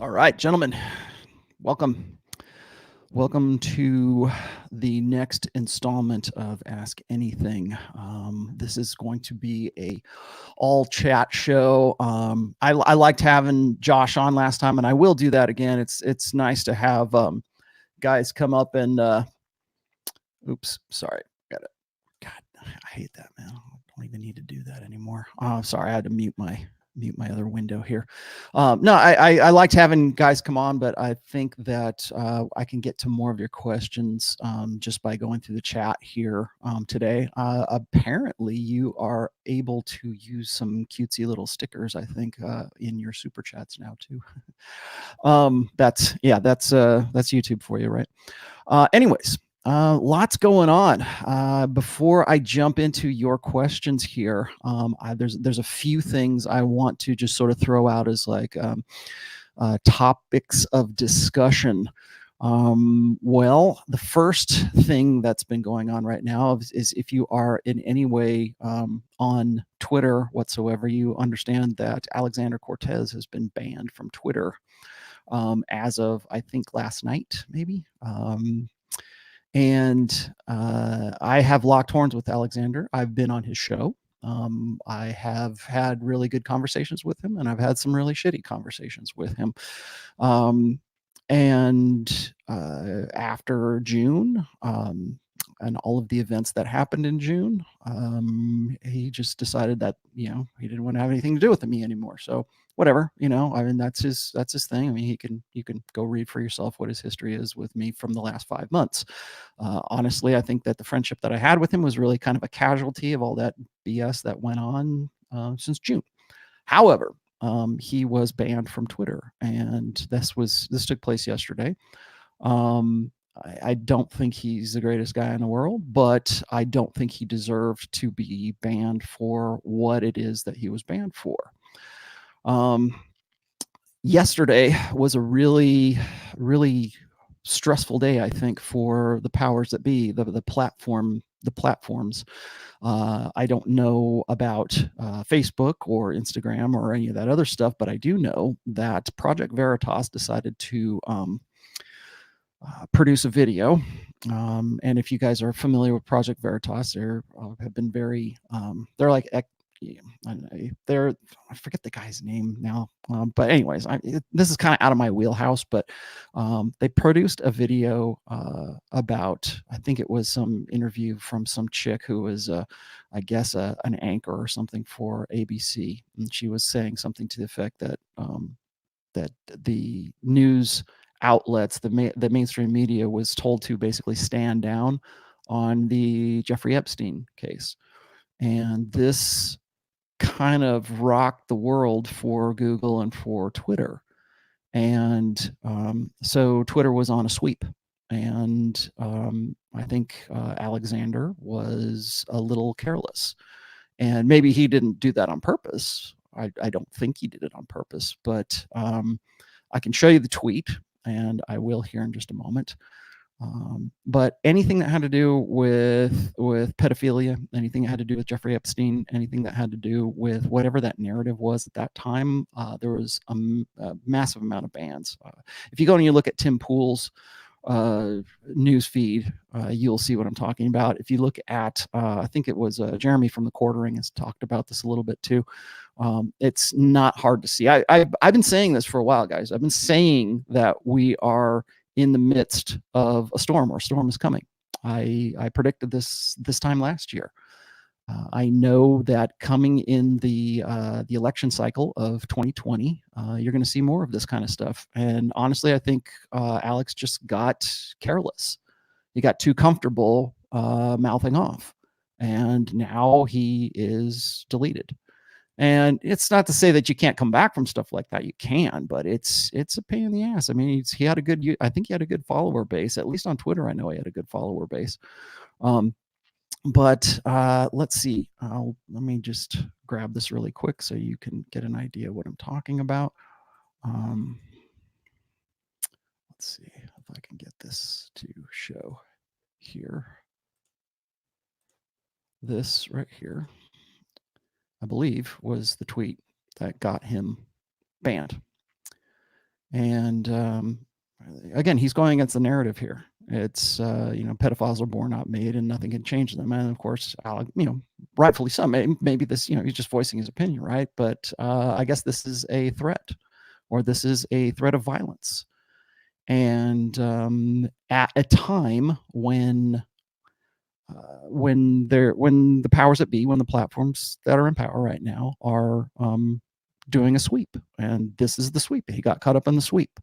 All right, gentlemen, welcome. Welcome to the next installment of Ask Anything. This is going to be a all chat show. I liked having Josh on last time, and I will do that again. It's nice to have guys come up and oops, sorry, got it. God, I hate that, man. I don't even need to do that anymore. Sorry, I had to mute my other window here. No, I liked having guys come on, but I think that I can get to more of your questions just by going through the chat here today. Apparently, you are able to use some cutesy little stickers, I think, in your super chats now too. That's YouTube for you, right? Anyways. Lots going on. Before I jump into your questions here, there's a few things I want to just sort of throw out as like topics of discussion. Well, the first thing that's been going on right now is if you are in any way on Twitter whatsoever, you understand that Alexander Cortez has been banned from Twitter as of, I think, last night, maybe. And I have locked horns with Alexander. I've been on his show. I have had really good conversations with him, and I've had some really shitty conversations with him. And after June, and all of the events that happened in June, he just decided that, he didn't want to have anything to do with me anymore. So whatever, I mean, that's his thing. I mean, you can go read for yourself what his history is with me from the last 5 months. Honestly, I think that the friendship that I had with him was really kind of a casualty of all that BS that went on since June. However, he was banned from Twitter, and this took place yesterday. I don't think he's the greatest guy in the world, but I don't think he deserved to be banned for what it is that he was banned for. Yesterday was a really, really stressful day, I think, for the powers that be, the platforms. I don't know about Facebook or Instagram or any of that other stuff, but I do know that Project Veritas decided to produce a video. And if you guys are familiar with Project Veritas, they have been very, they're like, I forget the guy's name now. But anyways, this is kind of out of my wheelhouse, but they produced a video about, I think it was some interview from some chick who was, I guess, an anchor or something for ABC. And she was saying something to the effect that, that the news outlets, the mainstream media, was told to basically stand down on the Jeffrey Epstein case. And this kind of rocked the world for Google and for Twitter. And so Twitter was on a sweep. And I think Alexander was a little careless. And maybe he didn't do that on purpose. I don't think he did it on purpose, but I can show you the tweet, and I will here in just a moment. But anything that had to do with pedophilia, anything that had to do with Jeffrey Epstein, anything that had to do with whatever that narrative was at that time, there was a massive amount of bans. If you go and you look at Tim Pool's news feed, you'll see what I'm talking about. If you look at, I think it was Jeremy from the Quartering has talked about this a little bit too. It's not hard to see. I've been saying this for a while, guys. I've been saying that we are in the midst of a storm, or a storm is coming. I predicted this time last year. I know that coming in the election cycle of 2020, you're going to see more of this kind of stuff. And honestly, I think Alex just got careless. He got too comfortable mouthing off, and now he is deleted. And it's not to say that you can't come back from stuff like that. You can, but it's a pain in the ass. I mean, I think he had a good follower base, at least on Twitter. I know he had a good follower base. But let's see. Let me just grab this really quick so you can get an idea what I'm talking about. Let's see if I can get this to show here. This right here, I believe, was the tweet that got him banned. And again, he's going against the narrative here. It's pedophiles are born, not made, and nothing can change them. And of course, rightfully so. Maybe this, he's just voicing his opinion, right? But I guess this is a threat, or this is a threat of violence. And at a time when the powers that be, when the platforms that are in power right now are doing a sweep, and this is the sweep. He got caught up in the sweep.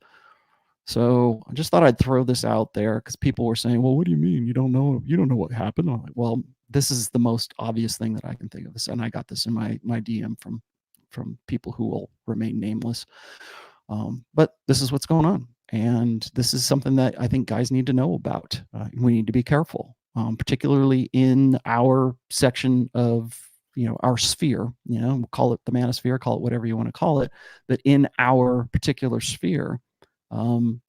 So I just thought I'd throw this out there because people were saying, "Well, what do you mean you don't know what happened?" I'm like, well, this is the most obvious thing that I can think of. This, and I got this in my DM from people who will remain nameless. But this is what's going on, and this is something that I think guys need to know about. We need to be careful, particularly in our section of our sphere. We'll call it the manosphere, call it whatever you want to call it, but in our particular sphere,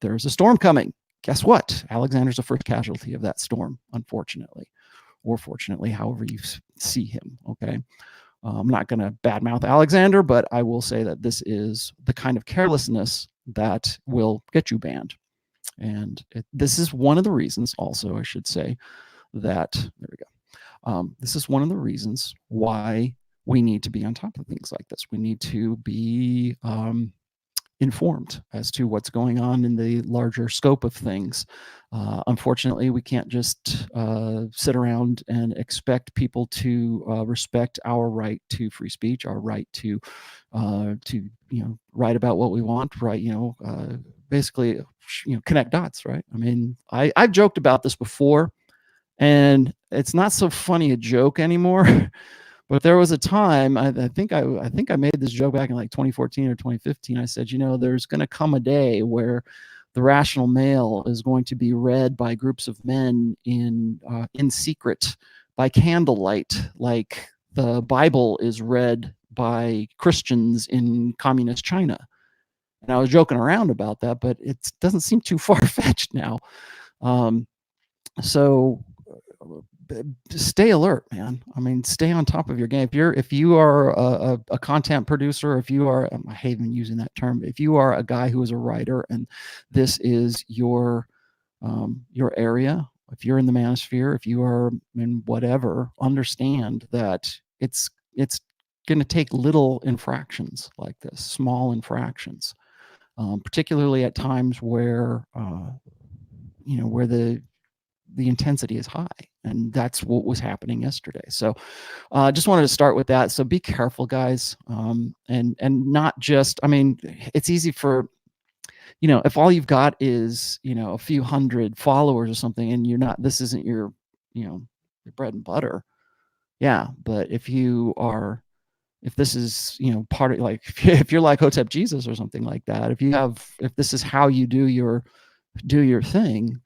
there's a storm coming. Guess what? Alexander's the first casualty of that storm, unfortunately, or fortunately, however you see him. Okay. I'm not going to badmouth Alexander, but I will say that this is the kind of carelessness that will get you banned. And this is one of the reasons, also, I should say, that, there we go. This is one of the reasons why we need to be on top of things like this. We need to be informed as to what's going on in the larger scope of things. Unfortunately, we can't just sit around and expect people to respect our right to free speech, our right to write about what we want, right? Basically, connect dots, right? I mean, I've joked about this before, and it's not so funny a joke anymore. But there was a time, I think I made this joke back in like 2014 or 2015. I said, there's going to come a day where the rational male is going to be read by groups of men in secret, by candlelight, like the Bible is read by Christians in communist China. And I was joking around about that, but it doesn't seem too far-fetched now. So stay alert, man. I mean, stay on top of your game. If you are a content producer, if you are, I hate even using that term, if you are a guy who is a writer and this is your area, if you're in the manosphere, if you are in whatever, understand that it's going to take little infractions like this, small infractions, particularly at times where where the intensity is high, and that's what was happening yesterday. So just wanted to start with that. So be careful, guys, and not just, I mean, it's easy for, if all you've got is, a few hundred followers or something, and this isn't your, your bread and butter. Yeah. But if this is, part of, like, if you're like Hotep Jesus or something like that, if this is how you do your thing,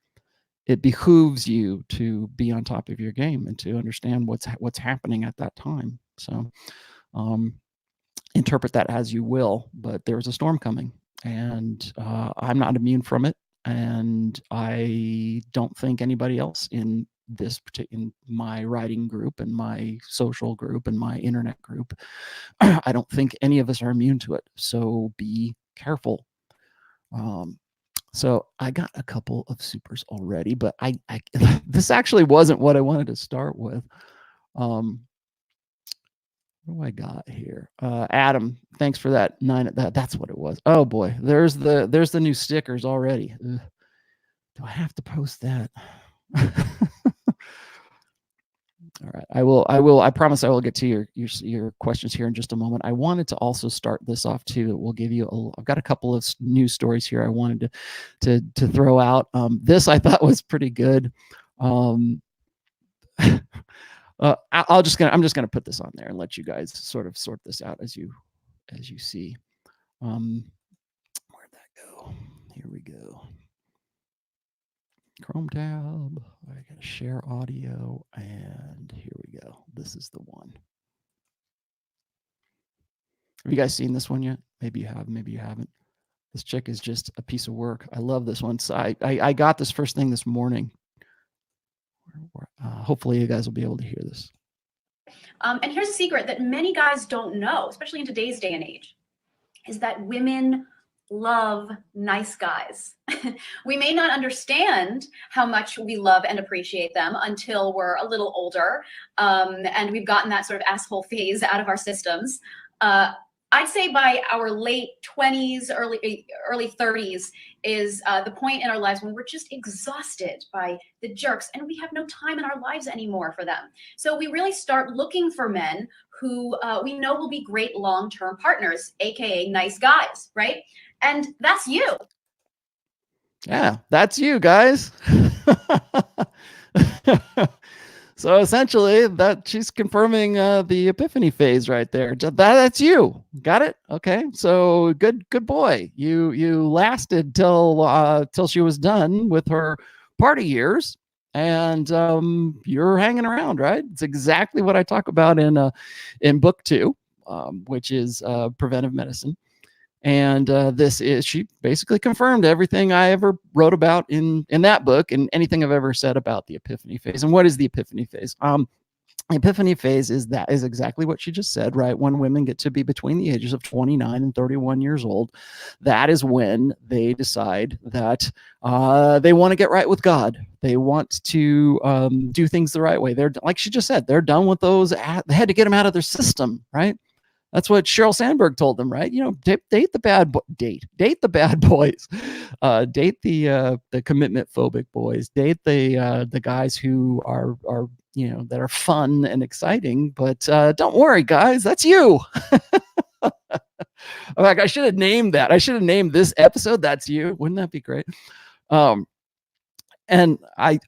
it behooves you to be on top of your game and to understand what's happening at that time. So interpret that as you will, but there's a storm coming, and I'm not immune from it. And I don't think anybody else in my writing group and my social group and my internet group, I don't think any of us are immune to it. So be careful. So I got a couple of supers already, but I this actually wasn't what I wanted to start with. What do I got here? Adam, thanks for that. That's what it was. Oh boy, there's the new stickers already. Ugh. Do I have to post that? All right, I promise I will get to your questions here in just a moment. I wanted to also start this off too. We'll give you I've got a couple of news stories here I wanted to throw out. This I thought was pretty good. I'm just gonna put this on there and let you guys sort of sort this out as you see. Where'd that go? Here we go. Chrome tab. I gotta share audio, and here we go. This is the one. Have you guys seen this one yet? Maybe you have, maybe you haven't. This chick is just a piece of work. I love this one. So I got this first thing this morning. Hopefully you guys will be able to hear this. And here's a secret that many guys don't know, especially in today's day and age, is that women love nice guys. We may not understand how much we love and appreciate them until we're a little older, and we've gotten that sort of asshole phase out of our systems. I'd say by our late 20s, early 30s is the point in our lives when we're just exhausted by the jerks and we have no time in our lives anymore for them. So we really start looking for men who we know will be great long-term partners, aka nice guys, right? And that's you. Yeah, that's you guys. So essentially, that she's confirming the epiphany phase right there. That's you. Got it? Okay. So good boy. You lasted till she was done with her party years, and you're hanging around, right? It's exactly what I talk about in book 2, which is preventive medicine. And she basically confirmed everything I ever wrote about in that book and anything I've ever said about the epiphany phase. And what is the epiphany phase? The epiphany phase is exactly what she just said, right? When women get to be between the ages of 29 and 31 years old, that is when they decide that they want to get right with God. They want to do things the right way. They're, like she just said, they're done with those. They had to get them out of their system, right? That's what Sheryl Sandberg told them, right? Date the bad boys, date the commitment phobic boys, date the guys who are that are fun and exciting. But don't worry, guys, that's you. Like, I should have named that. I should have named this episode "That's You." Wouldn't that be great? And I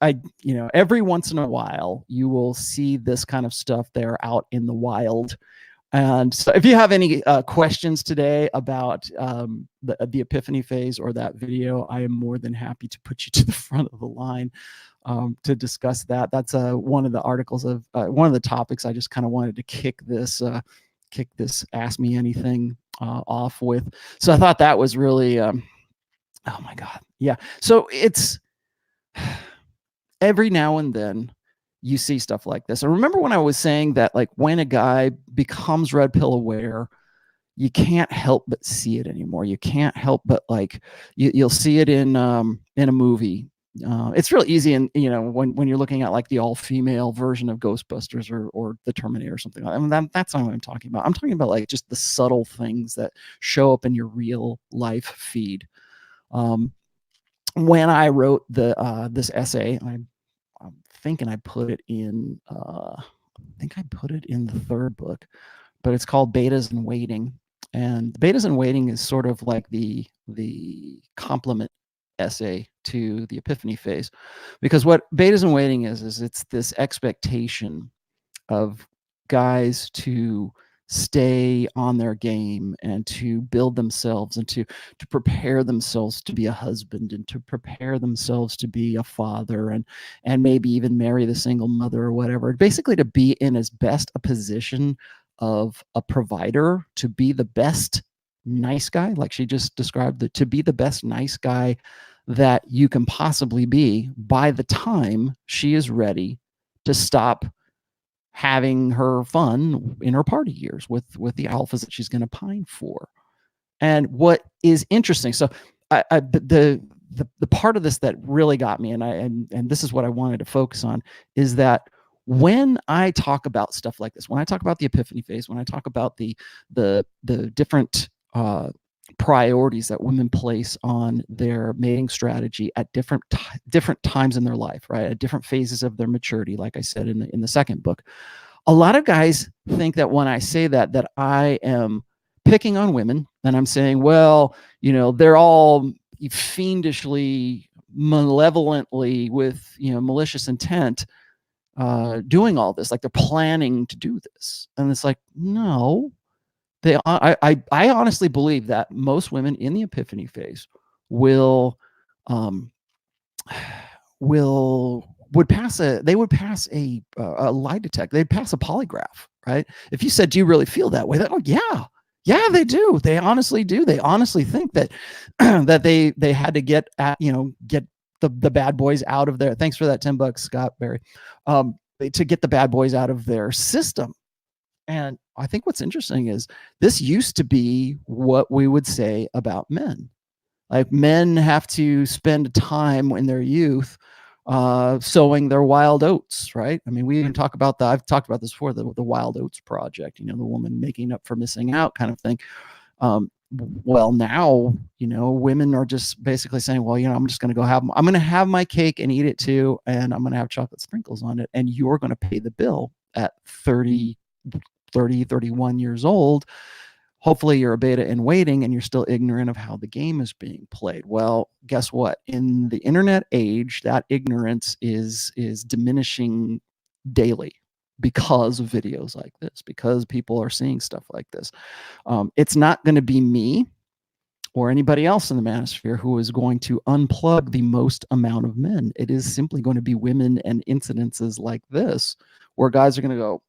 every once in a while you will see this kind of stuff there out in the wild. And so if you have any questions today about the epiphany phase or that video, I am more than happy to put you to the front of the line to discuss that. That's one of the articles of one of the topics I just kind of wanted to kick this Ask Me Anything off with. So I thought that was really, oh my God. Yeah. So it's every now and then you see stuff like this. And remember when I was saying that, like, when a guy becomes red pill aware, you can't help but see it anymore. You can't help but, like, you'll see it in a movie. It's real easy, and when you're looking at like the all-female version of Ghostbusters or the Terminator or something like that. I mean, that's not what I'm talking about. I'm talking about like just the subtle things that show up in your real life feed. When I wrote this essay, I'm thinking I put it in the 3rd book, but it's called Betas in Waiting. And Betas in Waiting is sort of like the complement essay to the epiphany phase, because what Betas in Waiting is it's this expectation of guys to stay on their game and to build themselves and to prepare themselves to be a husband and to prepare themselves to be a father and maybe even marry the single mother or whatever. Basically, to be in as best a position of a provider, to be the best nice guy, like she just described, to be the best nice guy that you can possibly be by the time she is ready to stop having her fun in her party years with the alphas that she's going to pine for. And what is interesting, so the part of this that really got me, and this is what I wanted to focus on, is that when I talk about stuff like this, when I talk about the epiphany phase, when I talk about the different priorities that women place on their mating strategy at different times in their life, right, at different phases of their maturity, like I said in the 2nd book, a lot of guys think that when I say that I am picking on women, and I'm saying, well, they're all fiendishly, malevolently, with malicious intent doing all this, like they're planning to do this. And it's like, no. I honestly believe that most women in the epiphany phase would pass a lie detector. They'd pass a polygraph, right? If you said, "Do you really feel that way?" That, oh yeah, they do. They honestly do. They honestly think that that they had to get the bad boys out of there. Thanks for that $10, Scott Barry. To get the bad boys out of their system. And I think what's interesting is this used to be what we would say about men. Like, men have to spend time in their youth sowing their wild oats, right? I mean, we even talk about that. I've talked about this before, the Wild Oats Project, the woman making up for missing out kind of thing. Well, now, women are just basically saying, well, I'm just going to I'm going to have my cake and eat it too. And I'm going to have chocolate sprinkles on it. And you're going to pay the bill at 30, 31 years old. Hopefully you're a beta in waiting and you're still ignorant of how the game is being played. Well, guess what? In the internet age, that ignorance is diminishing daily because of videos like this, because people are seeing stuff like this. It's not going to be me or anybody else in the manosphere who is going to unplug the most amount of men. It is simply going to be women and incidences like this where guys are going to go,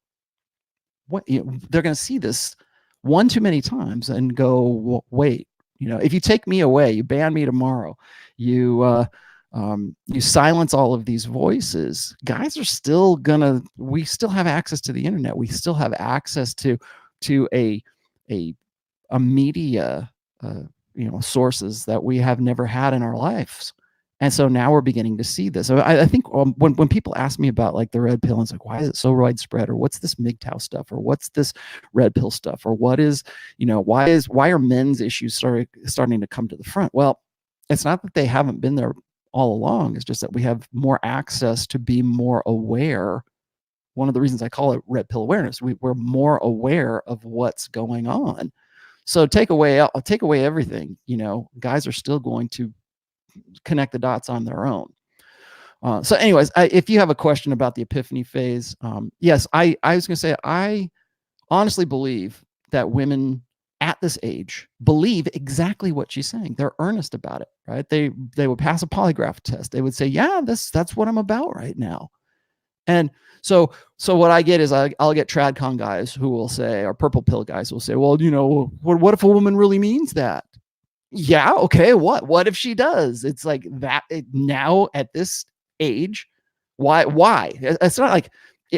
what? They're going to see this one too many times and go, wait, if you take me away, you ban me tomorrow, you silence all of these voices, guys are still we still have access to the internet. We still have access to a media, sources that we have never had in our lives. And so now we're beginning to see this. So I think when people ask me about like the red pill, and it's like, why is it so widespread? Or what's this MGTOW stuff? Or what's this red pill stuff? Or what is, why are men's issues starting to come to the front? Well, it's not that they haven't been there all along. It's just that we have more access to be more aware. One of the reasons I call it red pill awareness, we're more aware of what's going on. So take away everything, guys are still going to connect the dots on their own. So anyways, if you have a question about the epiphany phase, yes, I was going to say, I honestly believe that women at this age believe exactly what she's saying. They're earnest about it, right? They would pass a polygraph test. They would say, yeah, that's what I'm about right now. And so what I get is I'll get TradCon guys who will say, or purple pill guys who will say, well, what if a woman really means that? Yeah, okay, what if she does? It's like that now at this age. Why? It's not like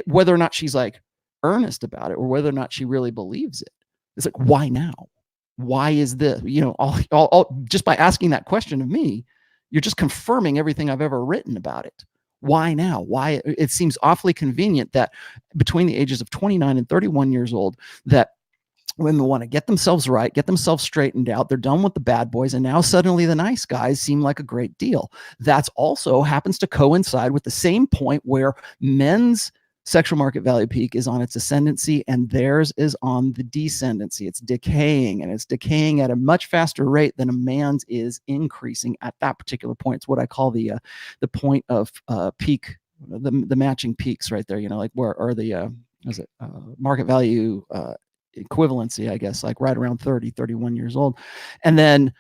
whether or not she's like earnest about it or whether or not she really believes it. It's like, why now? Why is this? All just by asking that question of me, you're just confirming everything I've ever written about it. Why now? Why? It seems awfully convenient that between the ages of 29 and 31 years old, that women want to get themselves right, get themselves straightened out. They're done with the bad boys. And now suddenly the nice guys seem like a great deal. That's also happens to coincide with the same point where men's sexual market value peak is on its ascendancy and theirs is on the descendancy. It's decaying, and it's decaying at a much faster rate than a man's is increasing at that particular point. It's what I call the point of peak, the matching peaks right there, like where are the market value equivalency, I guess, like right around 30, 31 years old. And then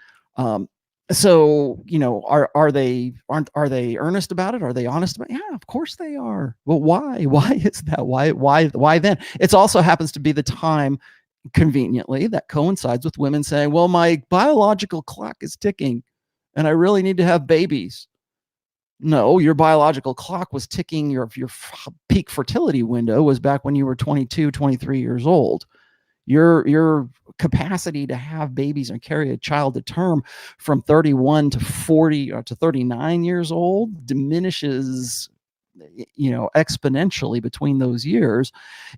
so are they earnest about it? Are they honest about it? Yeah, of course they are. Well, why is that? Why then? It also happens to be the time, conveniently, that coincides with women saying, well, my biological clock is ticking and I really need to have babies. No, your biological clock was ticking. Your peak fertility window was back when you were 22, 23 years old. Your capacity to have babies and carry a child to term from 31 to 40 or to 39 years old diminishes, exponentially between those years.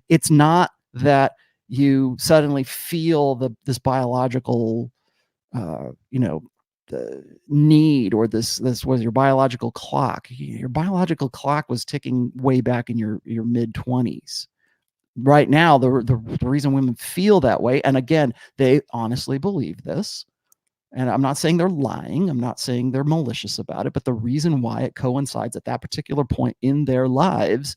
It's not that you suddenly feel this biological, the need, or this was your biological clock. Your biological clock was ticking way back in your mid 20s. Right now, the reason women feel that way, and again, they honestly believe this, and I'm not saying they're lying, I'm not saying they're malicious about it, but the reason why it coincides at that particular point in their lives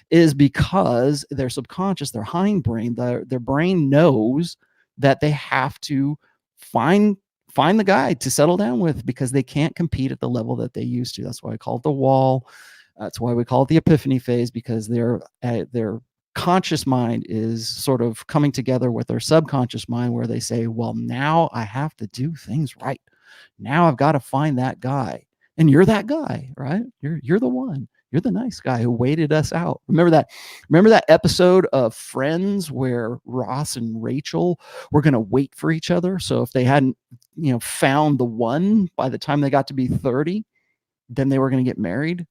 is because their subconscious, their hindbrain, their brain knows that they have to find the guy to settle down with, because they can't compete at the level that they used to. That's why I call it the wall. That's why we call it the epiphany phase, because their conscious mind is sort of coming together with their subconscious mind, where they say, well, now I have to do things right. Now I've got to find that guy. And you're that guy, right? You're the one. You're the nice guy who waited us out. Remember that episode of Friends where Ross and Rachel were going to wait for each other? So if they hadn't, found the one by the time they got to be 30, then they were going to get married.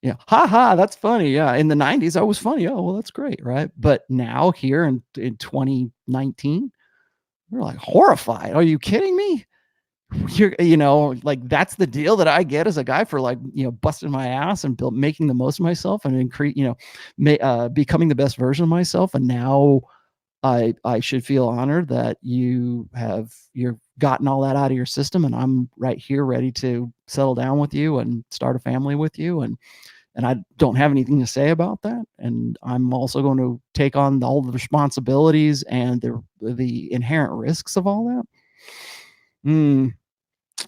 Yeah. Ha ha. That's funny. Yeah. In the 90s, that was funny. Oh, well, that's great. Right. But now here in 2019, we're like horrified. Are you kidding me? Like that's the deal that I get as a guy for busting my ass and making the most of myself and becoming the best version of myself. And now I should feel honored that you've gotten all that out of your system, and I'm right here ready to settle down with you and start a family with you. And I don't have anything to say about that. And I'm also going to take on all the responsibilities and the inherent risks of all that.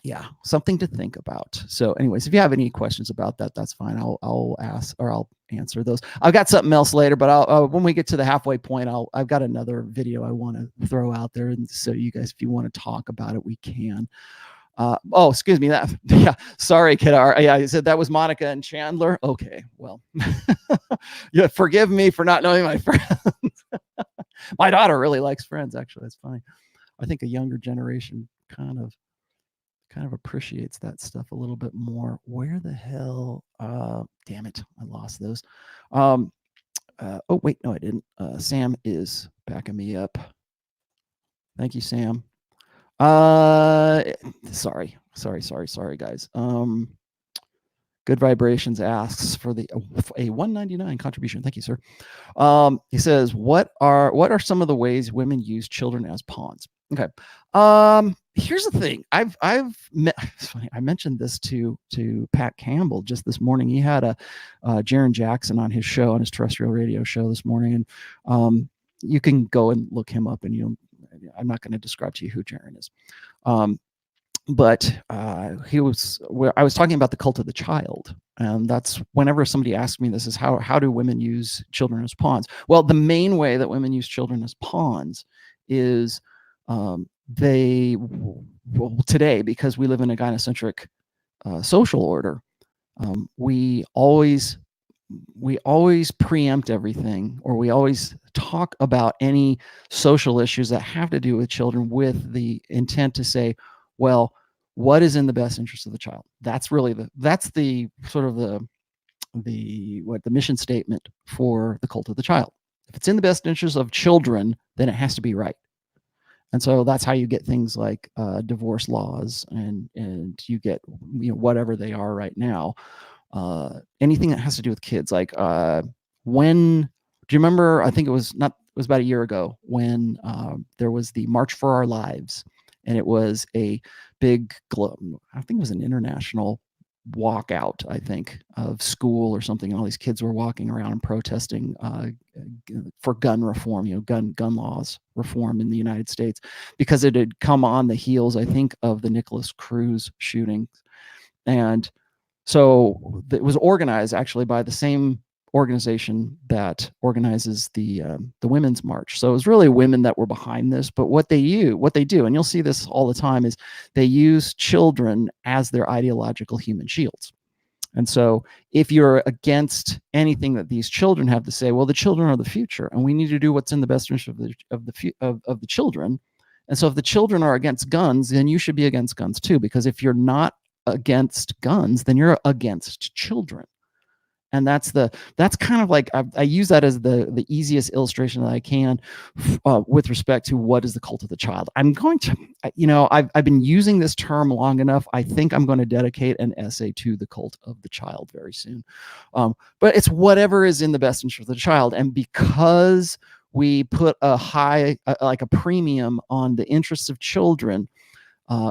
Yeah, something to think about. So anyways, if you have any questions about that, that's fine. I'll ask, or I'll answer those. I've got something else later, but when we get to the halfway point, I've got another video I want to throw out there. And so you guys, if you want to talk about it, we can. Excuse me. Yeah, sorry, Kedar. Yeah, I said that was Monica and Chandler. Okay, well, yeah, forgive me for not knowing my friends. My daughter really likes Friends, actually. That's funny. I think a younger generation kind of appreciates that stuff a little bit more. Where the hell? Damn it, I lost those. Oh wait, no, I didn't. Sam is backing me up. Thank you, Sam. Sorry, guys. Good Vibrations asks for a $1.99 contribution. Thank you, sir. He says, what are some of the ways women use children as pawns? Okay. Here's the thing. It's funny. I mentioned this to Pat Campbell just this morning. He had Jaron Jackson on his show, on his terrestrial radio show this morning. And you can go and look him up, and I'm not going to describe to you who Jaron is. But I was talking about the cult of the child. And that's whenever somebody asks me this, is how do women use children as pawns? Well, the main way that women use children as pawns is today, because we live in a gynocentric social order, we always preempt everything, or we always talk about any social issues that have to do with children with the intent to say, well, what is in the best interest of the child? That's really the sort of the mission statement for the cult of the child. If it's in the best interest of children, then it has to be right. And so that's how you get things like divorce laws, and you get whatever they are right now. Anything that has to do with kids, like when do you remember? I think it was about a year ago when there was the March for Our Lives, and it was a big, I think it was an international walkout, I think, of school or something. And all these kids were walking around and protesting for gun reform, gun laws reform in the United States, because it had come on the heels, I think, of the Nicholas Cruz shooting. And so it was organized actually by the same organization that organizes the Women's March. So it was really women that were behind this. But what they do, and you'll see this all the time, is they use children as their ideological human shields. And so if you're against anything that these children have to say, well, the children are the future, and we need to do what's in the best interest of the children. And so if the children are against guns, then you should be against guns too, because if you're not against guns, then you're against children. And that's kind of like, I use that as the easiest illustration that I can with respect to what is the cult of the child. I'm going to, I've been using this term long enough. I think I'm going to dedicate an essay to the cult of the child very soon. But it's whatever is in the best interest of the child. And because we put a premium on the interests of children,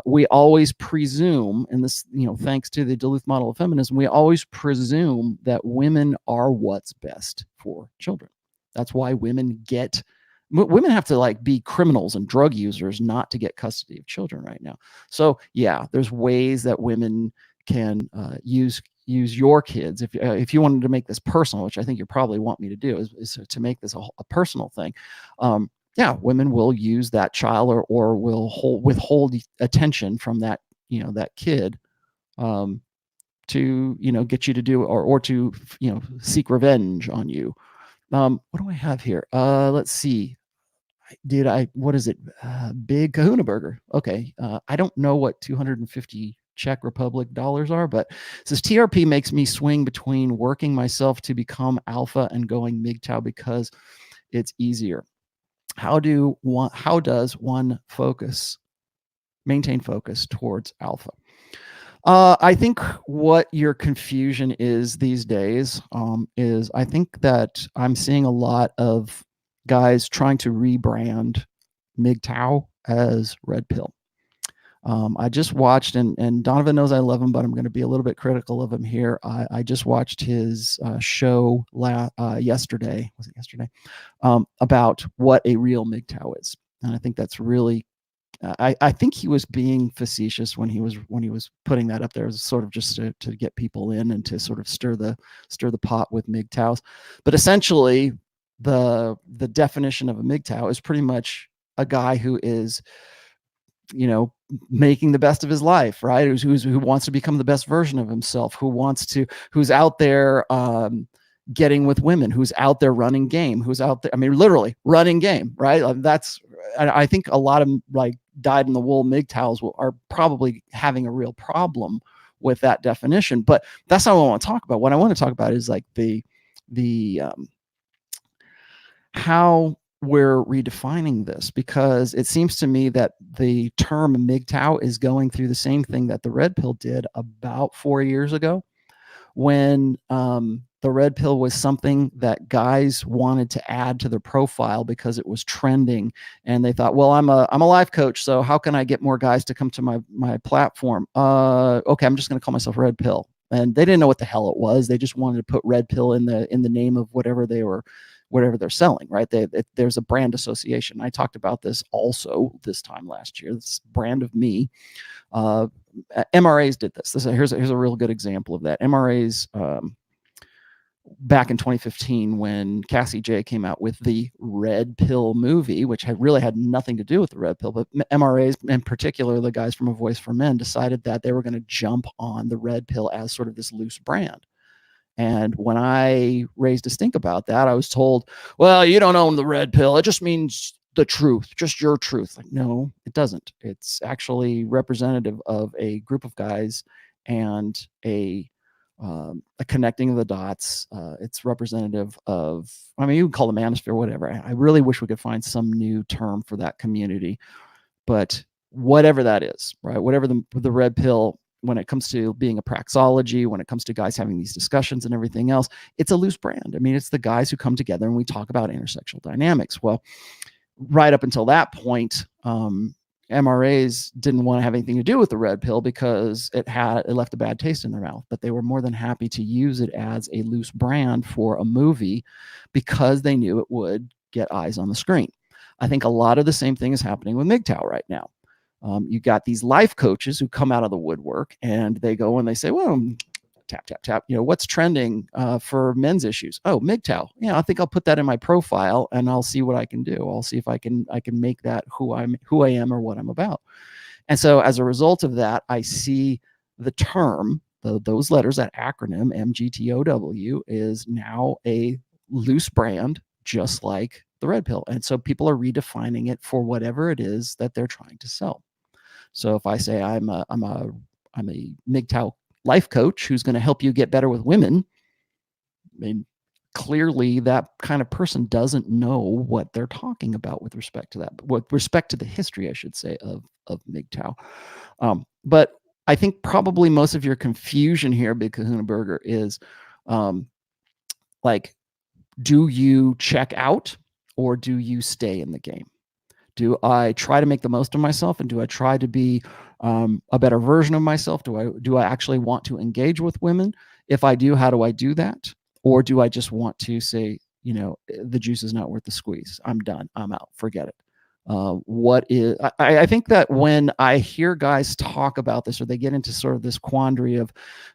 we always presume, and this, thanks to the Duluth model of feminism, we always presume that women are what's best for children. That's why women have to be criminals and drug users not to get custody of children right now. So yeah, there's ways that women can use your kids. If you wanted to make this personal, which I think you probably want me to do, is to make this a personal thing. Yeah, women will use that child or will withhold attention from that, that kid, to to, get you to do, or to, seek revenge on you. What do I have here? Let's see. What is it? Big Kahuna Burger. Okay. I don't know what 250 Czech Republic dollars are, but it says TRP makes me swing between working myself to become alpha and going MGTOW because it's easier. How does one maintain focus towards alpha? I think what your confusion is these days is I think that I'm seeing a lot of guys trying to rebrand MGTOW as Red Pill. I just watched, and Donovan knows I love him, but I'm going to be a little bit critical of him here. I just watched his show yesterday. Was it yesterday? About what a real MGTOW is, and I think that's really. I think he was being facetious when he was putting that up there, as sort of just to get people in and to sort of stir the pot with MGTOWs. But essentially, the definition of a MGTOW is pretty much a guy who is, making the best of his life, right? Who wants to become the best version of himself, who's out there getting with women, who's out there running game, who's out there, I mean, literally running game, right? I think a lot of like dyed-in-the-wool MGTOWs are probably having a real problem with that definition, but that's not what I want to talk about. What I want to talk about is like the how we're redefining this, because it seems to me that the term MGTOW is going through the same thing that the Red Pill did about 4 years ago, when the Red Pill was something that guys wanted to add to their profile because it was trending, and they thought, well, I'm a life coach, so how can I get more guys to come to my platform? Okay, I'm just going to call myself Red Pill. And they didn't know what the hell it was. They just wanted to put Red Pill in the name of whatever they're selling, right? There's a brand association. I talked about this also this time last year. This brand of me. MRAs did this. Here's a real good example of that. MRAs back in 2015, when Cassie J came out with the Red Pill movie, which really had nothing to do with the Red Pill, but MRAs, in particular, the guys from A Voice for Men, decided that they were going to jump on the Red Pill as sort of this loose brand. And when I raised a stink about that, I was told, well, you don't own the Red Pill. It just means the truth, just your truth. Like, no, it doesn't. It's actually representative of a group of guys and a connecting of the dots. It's representative of, I mean, you can call them manosphere, whatever. I really wish we could find some new term for that community, but whatever that is, right? Whatever the Red Pill, when it comes to being a praxology, when it comes to guys having these discussions and everything else, it's a loose brand. I mean, it's the guys who come together and we talk about intersexual dynamics. Well, right up until that point, MRAs didn't want to have anything to do with the Red Pill because it left a bad taste in their mouth, but they were more than happy to use it as a loose brand for a movie because they knew it would get eyes on the screen. I think a lot of the same thing is happening with MGTOW right now. You got these life coaches who come out of the woodwork and they go and they say, well, tap, tap, tap, what's trending for men's issues? Oh, MGTOW. Yeah, I think I'll put that in my profile and I'll see what I can do. I'll see if I can make that who I am or what I'm about. And so as a result of that, I see the term, those letters, that acronym MGTOW, is now a loose brand, just like the Red Pill. And so people are redefining it for whatever it is that they're trying to sell. So if I say I'm a MGTOW life coach who's going to help you get better with women, I mean, clearly that kind of person doesn't know what they're talking about with respect to that, with respect to the history, I should say, of MGTOW. But I think probably most of your confusion here, Big Kahuna Burger, is like, do you check out or do you stay in the game? Do I try to make the most of myself, and do I try to be a better version of myself? Do I actually want to engage with women? If I do, how do I do that? Or do I just want to say, the juice is not worth the squeeze. I'm done. I'm out. Forget it. I think that when I hear guys talk about this, or they get into sort of this quandary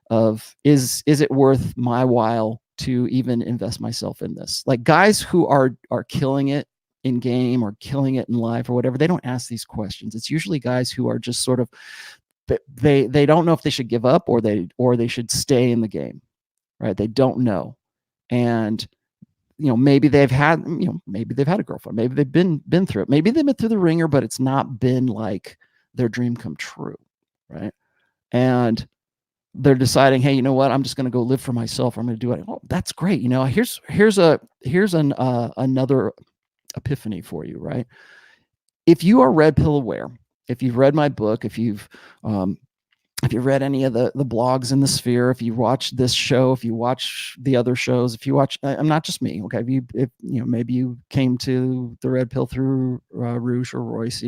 of is it worth my while to even invest myself in this? Like, guys who are killing it in game or killing it in life or whatever, they don't ask these questions. It's usually guys who are just sort of they don't know if they should give up or they should stay in the game, right? They don't know. And maybe they've had a girlfriend, maybe they've been through it, maybe they've been through the ringer, but it's not been like their dream come true, right? And they're deciding, hey, you know what, I'm just going to go live for myself, I'm going to do it. Oh, that's great. Here's another epiphany for you, right? If you are red pill aware, if you've read my book, if you've read any of the blogs in the sphere, if you watch this show, if you watch the other shows, if you watch, I'm not just me, okay? If maybe you came to the red pill through Roosh or Royce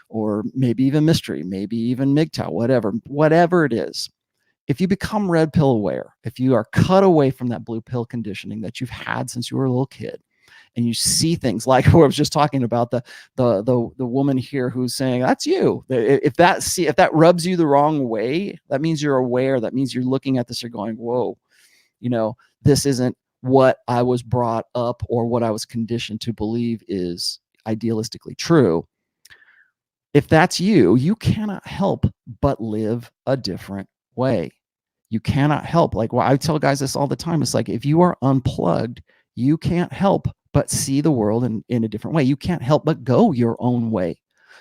or maybe even Mystery, maybe even MGTOW, whatever it is. If you become red pill aware, if you are cut away from that blue pill conditioning that you've had since you were a little kid, and you see things like what I was just talking about, the woman here who's saying, that's you. If that rubs you the wrong way, that means you're aware. That means you're looking at this, you're going, whoa, this isn't what I was brought up or what I was conditioned to believe is idealistically true. If that's you, you cannot help but live a different way. You cannot help. Like, well, I tell guys this all the time. It's like, if you are unplugged, you can't help but see the world in a different way. You can't help but go your own way.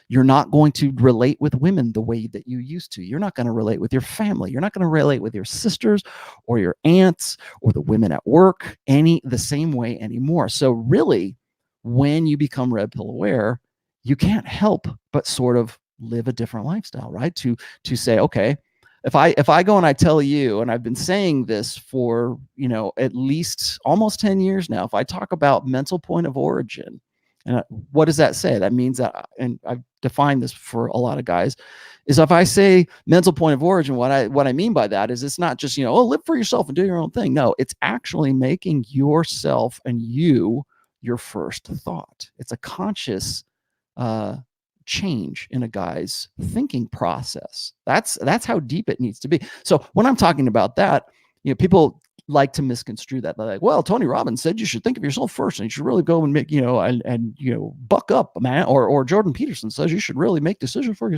You're not going to relate with women the way that you used to. You're not going to relate with your family. You're not going to relate with your sisters or your aunts or the women at work the same way anymore. So really, when you become red pill aware, you can't help but sort of live a different lifestyle, right? To say, okay, if I go and I tell you, and I've been saying this for, at least almost 10 years now, if I talk about mental point of origin, and what does that say? That means that, and I've defined this for a lot of guys, is if I say mental point of origin, what I mean by that is it's not just, live for yourself and do your own thing. No, it's actually making yourself and you your first thought. It's a conscious change in a guy's thinking process. That's how deep it needs to be. So when I'm talking about that, people like to misconstrue that. They're like, well, Tony Robbins said you should think of yourself first and you should really go and make, and buck up, man. Or Jordan Peterson says you should really make decisions for you.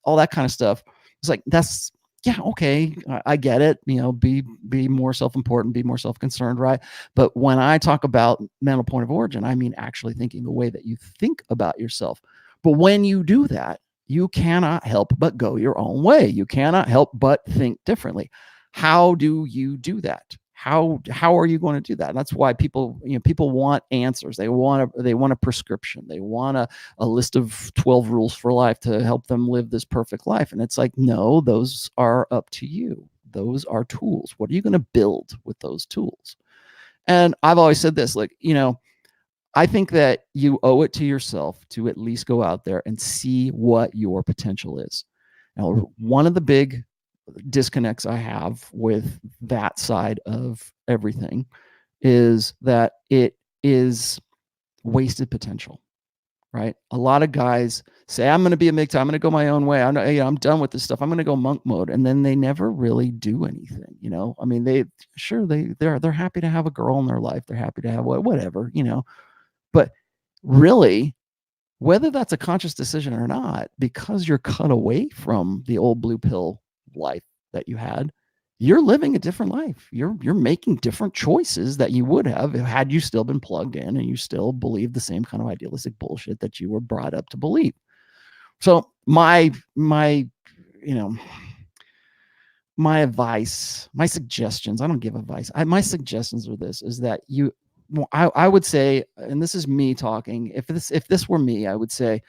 All that kind of stuff. It's like, that's, yeah, okay, I get it. Be more self-important, be more self-concerned, right? But when I talk about mental point of origin, I mean actually thinking the way that you think about yourself. But when you do that, you cannot help but go your own way. You cannot help but think differently. How do you do that? How are you going to do that? And that's why people want answers. They want a prescription. They want a list of 12 rules for life to help them live this perfect life. And it's like, no, those are up to you. Those are tools. What are you going to build with those tools? And I've always said this, like, I think that you owe it to yourself to at least go out there and see what your potential is. Now, one of the big disconnects I have with that side of everything is that it is wasted potential, right? A lot of guys say, I'm going to be a MGTOW, I'm going to go my own way. I'm done with this stuff. I'm going to go monk mode. And then they never really do anything. I mean, they're happy to have a girl in their life. They're happy to have whatever, but really, whether that's a conscious decision or not, because you're cut away from the old blue pill life that you had, you're living a different life. You're making different choices that you would have had you still been plugged in and you still believe the same kind of idealistic bullshit that you were brought up to believe. So my advice, my suggestions, I don't give advice. My suggestions are this, is that I would say, and this is me talking, if this were me, I would say,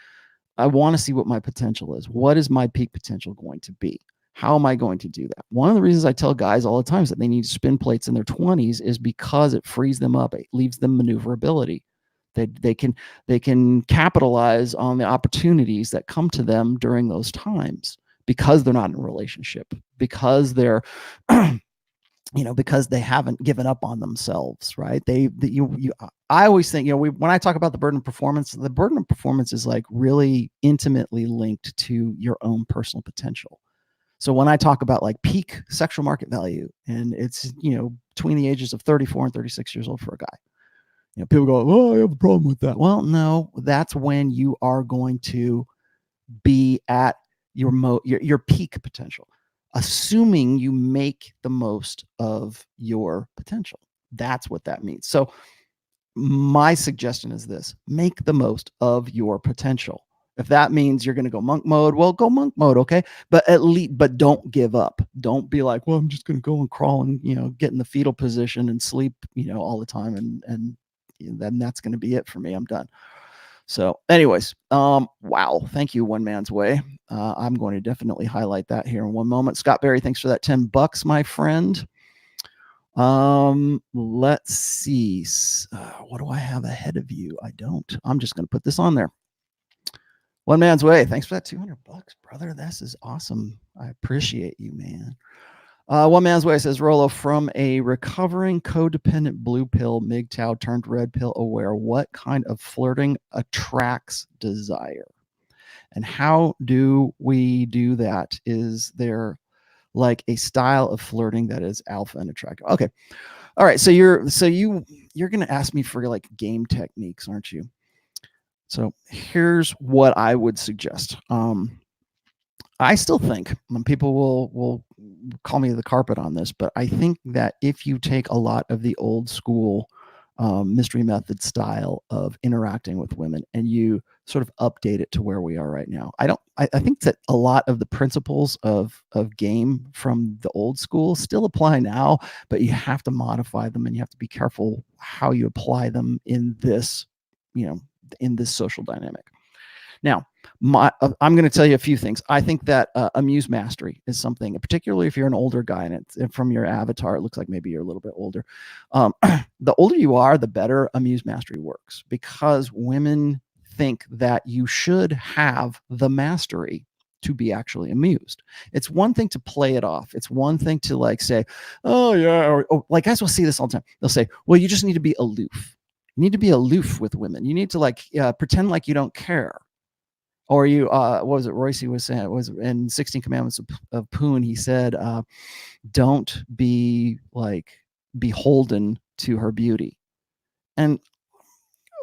I want to see what my potential is. What is my peak potential going to be? How am I going to do that? One of the reasons I tell guys all the time is that they need spin plates in their 20s is because it frees them up. It leaves them maneuverability. They can capitalize on the opportunities that come to them during those times because they're not in a relationship, because they're because they haven't given up on themselves, right? I always think, when I talk about the burden of performance is like really intimately linked to your own personal potential. So when I talk about like peak sexual market value, and it's, between the ages of 34 and 36 years old for a guy, people go, oh, I have a problem with that. Well, no, that's when you are going to be at your peak potential, assuming you make the most of your potential. That's what that means. So my suggestion is this: make the most of your potential. If that means you're going to go monk mode, well, go monk mode, okay? But but don't give up. Don't be like, well, I'm just going to go and crawl and get in the fetal position and sleep, all the time, and then that's going to be it for me. I'm done. So, anyways, wow, thank you, One Man's Way. I'm going to definitely highlight that here in one moment. Scott Berry, thanks for that $10, my friend. Let's see. What do I have ahead of you? I don't. I'm just going to put this on there. One Man's Way, thanks for that $200, brother. This is awesome. I appreciate you, man. One Man's Way says, Rollo, from a recovering codependent blue pill MGTOW turned red pill aware, what kind of flirting attracts desire? And how do we do that? Is there like a style of flirting that is alpha and attractive? Okay. All right. So you're going to ask me for like game techniques, aren't you? So here's what I would suggest. I still think people will call me the carpet on this, but I think that if you take a lot of the old school mystery method style of interacting with women and you sort of update it to where we are right now, I think that a lot of the principles of game from the old school still apply now, but you have to modify them and you have to be careful how you apply them in this, in this social dynamic. Now, I'm going to tell you a few things. I think that amuse mastery is something, particularly if you're an older guy and from your avatar, it looks like maybe you're a little bit older. The older you are, the better amuse mastery works, because women think that you should have the mastery to be actually amused. It's one thing to play it off. It's one thing to like say, oh yeah, or like guys will see this all the time. They'll say, well, you just need to be aloof. You need to be aloof with women. You need to like pretend like you don't care. Or you, what was it? Royce was saying, it was in 16 Commandments of Poon. He said, don't be like beholden to her beauty. And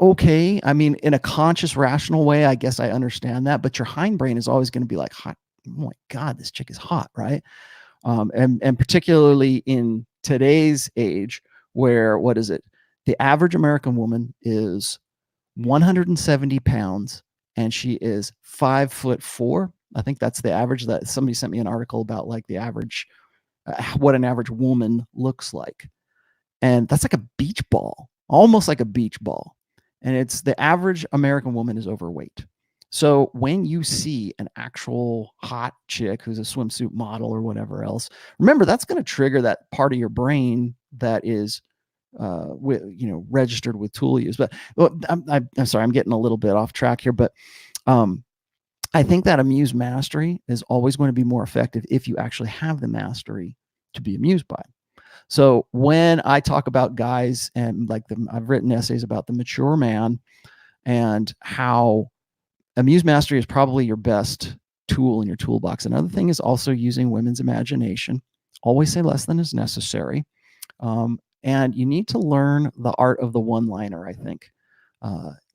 okay, I mean, in a conscious, rational way, I guess I understand that. But your hindbrain is always going to be like, hot. Oh my God, this chick is hot, right? And particularly in today's age, where what is it? The average American woman is 170 pounds. And she is 5'4". I think that's the average. That somebody sent me an article about like the average, what an average woman looks like. And that's like a beach ball, almost like a beach ball. And it's the average American woman is overweight. So when you see an actual hot chick who's a swimsuit model or whatever else, remember that's going to trigger that part of your brain that is registered with tool use. But I'm sorry, I'm getting a little bit off track here, but I think that amuse mastery is always going to be more effective if you actually have the mastery to be amused by. So when I talk about guys and like I've written essays about the mature man and how amuse mastery is probably your best tool in your toolbox. Another thing is also using women's imagination. Always say less than is necessary. And you need to learn the art of the one-liner, I think.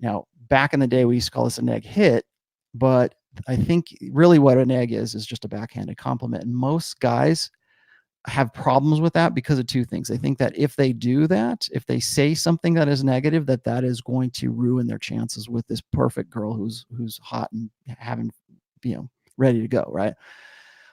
Now, back in the day, we used to call this a neg hit, but I think really what a neg is just a backhanded compliment. And most guys have problems with that because of two things. They think that if they do that, if they say something that is negative, that is going to ruin their chances with this perfect girl who's hot and having, ready to go, right?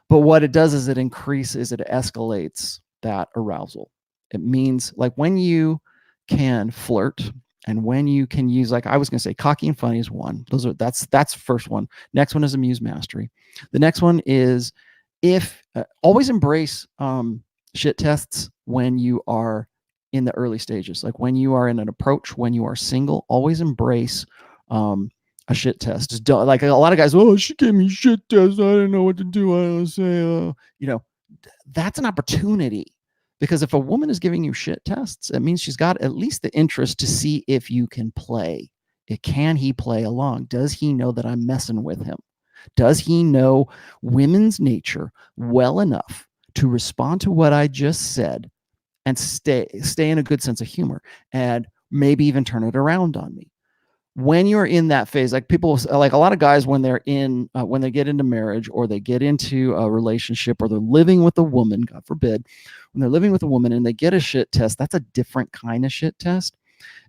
But what it does is it escalates that arousal. It means like when you can flirt and when you can use, like I was going to say, cocky and funny is one. That's first one. Next one is amuse mastery. The next one is always embrace shit tests when you are in the early stages. Like when you are in an approach, when you are single, always embrace a shit test. Just don't, like a lot of guys, oh, she gave me a shit test, I didn't know what to do. I don't say, that's an opportunity. Because if a woman is giving you shit tests, it means she's got at least the interest to see if you can play. Can he play along? Does he know that I'm messing with him? Does he know women's nature well enough to respond to what I just said and stay in a good sense of humor and maybe even turn it around on me? when you're in that phase, like people, like a lot of guys, when they're in, when they get into marriage or they get into a relationship or they're living with a woman, God forbid, when they're living with a woman and they get a shit test, that's a different kind of shit test.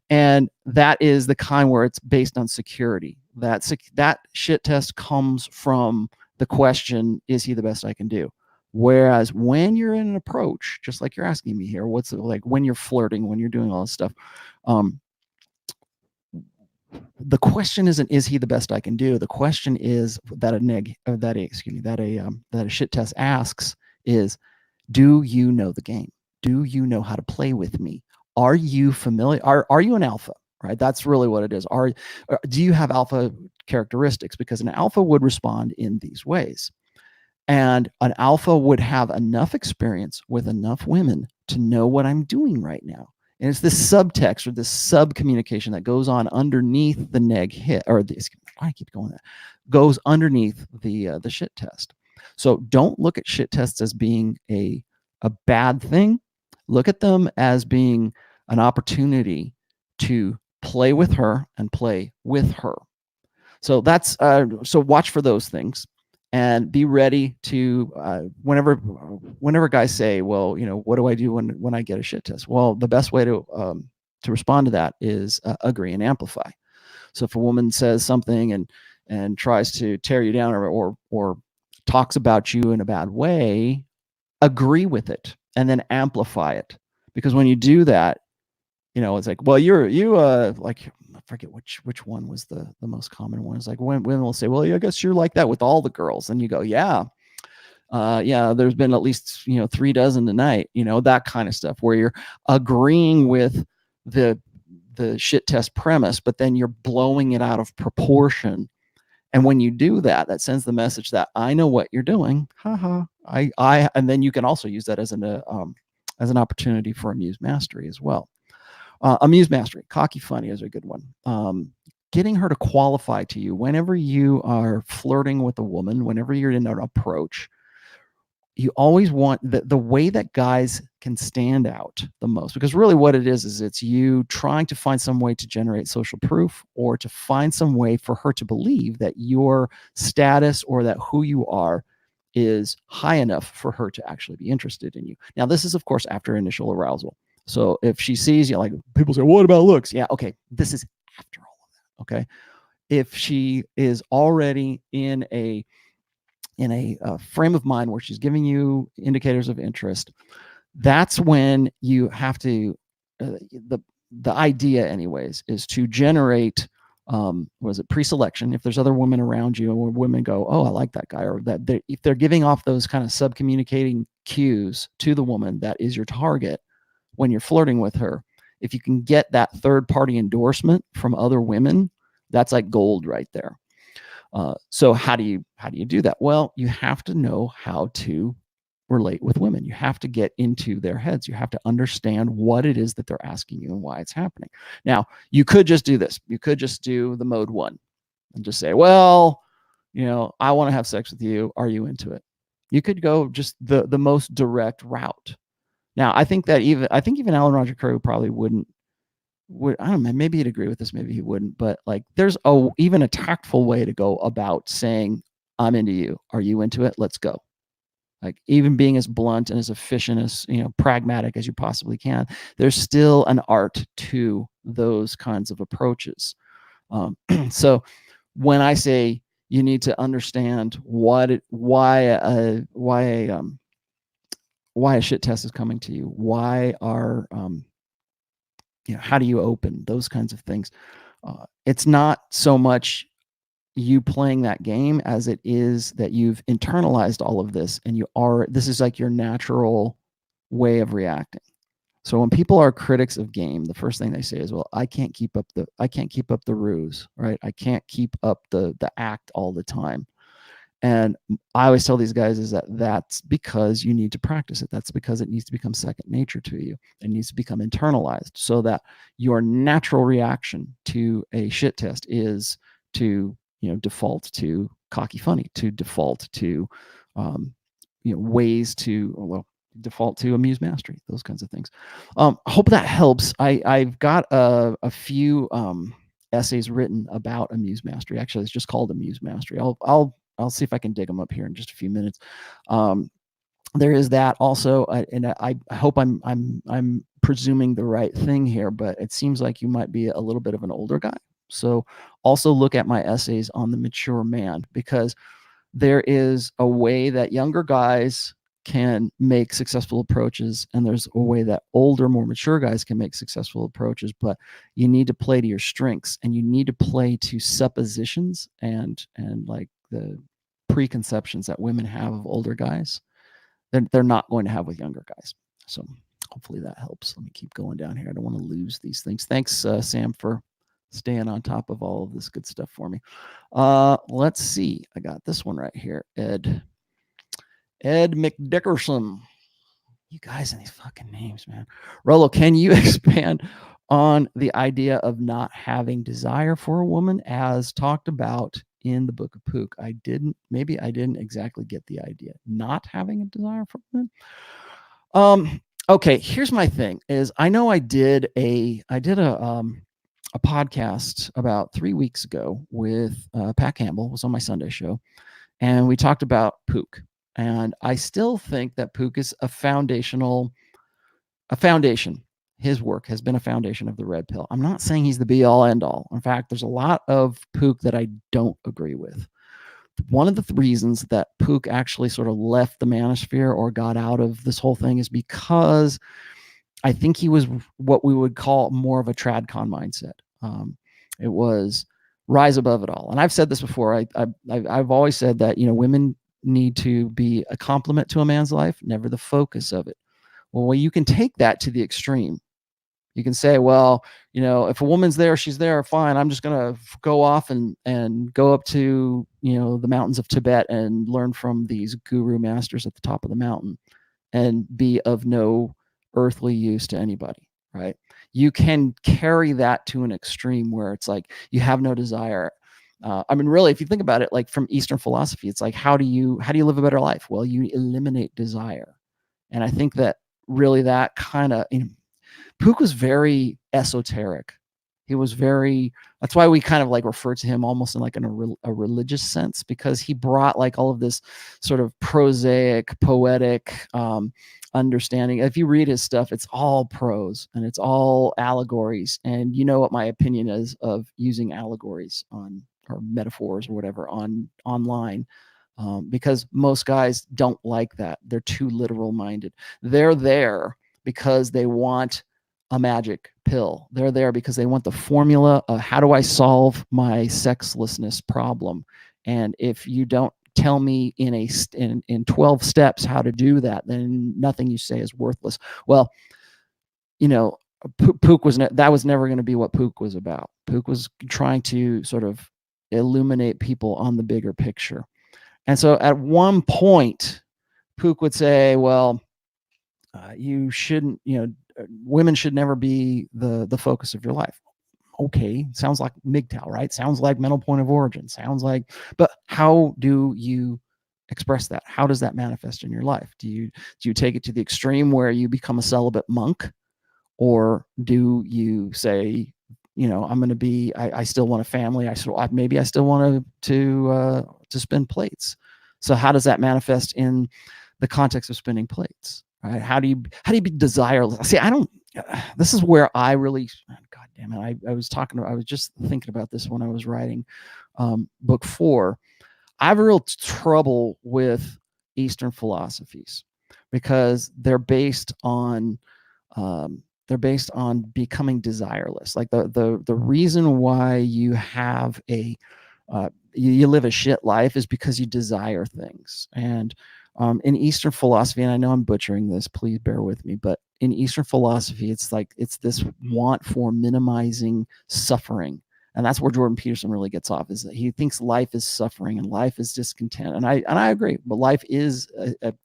And that is the kind where it's based on security. That shit test comes from the question, is he the best I can do? Whereas when you're in an approach, just like you're asking me here, what's it like when you're flirting, when you're doing all this stuff, the question isn't, is he the best I can do? The question is that a shit test asks is, do you know the game? Do you know how to play with me? Are you familiar? Are you an alpha? Right? That's really what it is. Do you have alpha characteristics? Because an alpha would respond in these ways. And an alpha would have enough experience with enough women to know what I'm doing right now. And it's this subtext or this sub communication that goes on underneath the neg hit, or why I keep going that goes underneath the shit test. So don't look at shit tests as being a bad thing. Look at them as being an opportunity to play with her and play with her. So that's so watch for those things and be ready to whenever guys say, well, what do I do when I get a shit test? Well, the best way to respond to that is agree and amplify. So if a woman says something and tries to tear you down or talks about you in a bad way, agree with it and then amplify it. Because when you do that, it's like, well, you like, I forget which one was the most common one. It's like when women will say, well, I guess you're like that with all the girls. And you go, yeah, there's been at least, 3 dozen tonight, that kind of stuff where you're agreeing with the shit test premise, but then you're blowing it out of proportion. And when you do that, that sends the message that I know what you're doing. Haha. And then you can also use that as an opportunity for amuse mastery as well. Amuse mastery, cocky funny is a good one. Getting her to qualify to you whenever you are flirting with a woman, whenever you're in an approach, you always want the way that guys can stand out the most, because really what it is it's you trying to find some way to generate social proof or to find some way for her to believe that your status or that who you are is high enough for her to actually be interested in you. Now, this is, of course, after initial arousal. So if she sees you, like people say, what about looks? Yeah, okay, this is after all of that, okay? If she is already in a frame of mind where she's giving you indicators of interest, that's when you have to, the idea anyways, is to generate, pre-selection. If there's other women around you or women go, oh, I like that guy, or that if they're giving off those kind of sub-communicating cues to the woman that is your target when you're flirting with her, if you can get that third-party endorsement from other women, that's like gold right there. So how do you do that? Well, you have to know how to relate with women. You have to get into their heads. You have to understand what it is that they're asking you and why it's happening. Now, you could just do this. You could just do the mode 1 and just say, well, I want to have sex with you. Are you into it? You could go just the most direct route. Now, I think even Alan Roger Curry probably wouldn't. I don't know, maybe he'd agree with this, maybe he wouldn't, but like there's even a tactful way to go about saying, I'm into you. Are you into it? Let's go. Like even being as blunt and as efficient as, pragmatic as you possibly can, there's still an art to those kinds of approaches. So when I say you need to understand why a shit test is coming to you, why are, how do you open, those kinds of things. It's not so much you playing that game as it is that you've internalized all of this and this is like your natural way of reacting. So when people are critics of game, the first thing they say is, well, I can't keep up the ruse, right? I can't keep up the act all the time. And I always tell these guys is that's because you need to practice it. That's because it needs to become second nature to you. It needs to become internalized so that your natural reaction to a shit test is to, default to cocky funny, to default to, ways to, default to amuse mastery, those kinds of things. I hope that helps. I've got a few essays written about amuse mastery. Actually, it's just called Amuse Mastery. I'll see if I can dig them up here in just a few minutes. There is that also, and I hope I'm presuming the right thing here, but it seems like you might be a little bit of an older guy. So also look at my essays on the mature man, because there is a way that younger guys can make successful approaches, and there's a way that older, more mature guys can make successful approaches. But you need to play to your strengths, and you need to play to suppositions and like the preconceptions that women have of older guys. They're not going to have with younger guys. So hopefully that helps. Let me keep going down here. I don't want to lose these things. Thanks, Sam, for staying on top of all of this good stuff for me. Let's see. I got this one right here. Ed McDickerson. You guys and these fucking names, man. Rolo, can you expand on the idea of not having desire for a woman as talked about in the Book of Pook? Maybe I didn't exactly get the idea. Not having a desire for women. Okay, here's my thing is I know I did a podcast about 3 weeks ago with Pat Campbell. It was on my Sunday show, and we talked about Pook. And I still think that Pook is a foundation. His work has been a foundation of the red pill. I'm not saying he's the be all end all. In fact, there's a lot of Pook that I don't agree with. One of the reasons that Pook actually sort of left the manosphere or got out of this whole thing is because I think he was what we would call more of a tradcon mindset. It was rise above it all. And I've said this before. I've always said that, women need to be a complement to a man's life, never the focus of it. Well, you can take that to the extreme. You can say, well, if a woman's there, she's there, fine. I'm just going to go off and go up to, the mountains of Tibet and learn from these guru masters at the top of the mountain and be of no earthly use to anybody, right? You can carry that to an extreme where it's like you have no desire. Really, if you think about it, like from Eastern philosophy, it's like, how do you live a better life? Well, you eliminate desire. And I think that really that kind of, Pook was very esoteric. He was that's why we kind of like refer to him almost in like a religious sense, because he brought like all of this sort of prosaic, poetic understanding. If you read his stuff, it's all prose and it's all allegories. And you know what my opinion is of using allegories or metaphors or whatever online. Because most guys don't like that. They're too literal minded. They're there because they want a magic pill. They're there because they want the formula of how do I solve my sexlessness problem. And if you don't tell me in 12 steps how to do that, then nothing you say is worthless. Well, Pook that was never going to be what Pook was about. Pook was trying to sort of illuminate people on the bigger picture. And so at one point, Pook would say, well, you shouldn't, women should never be the focus of your life. Okay, sounds like MGTOW, right? Sounds like mental point of origin. Sounds like, but how do you express that? How does that manifest in your life? Do you take it to the extreme where you become a celibate monk, or do you say, I'm going to be, I still want a family. Maybe I still want to spin plates. So how does that manifest in the context of spinning plates? Right? How do you be desireless? See, this is where I really, God damn it. I was just thinking about this when I was writing book 4. I have a real trouble with Eastern philosophies because they're based on becoming desireless. Like the reason why you have you live a shit life is because you desire things. And in Eastern philosophy, and I know I'm butchering this, please bear with me, but in Eastern philosophy, it's this want for minimizing suffering. And that's where Jordan Peterson really gets off, is that he thinks life is suffering and life is discontent. And I agree, but life is,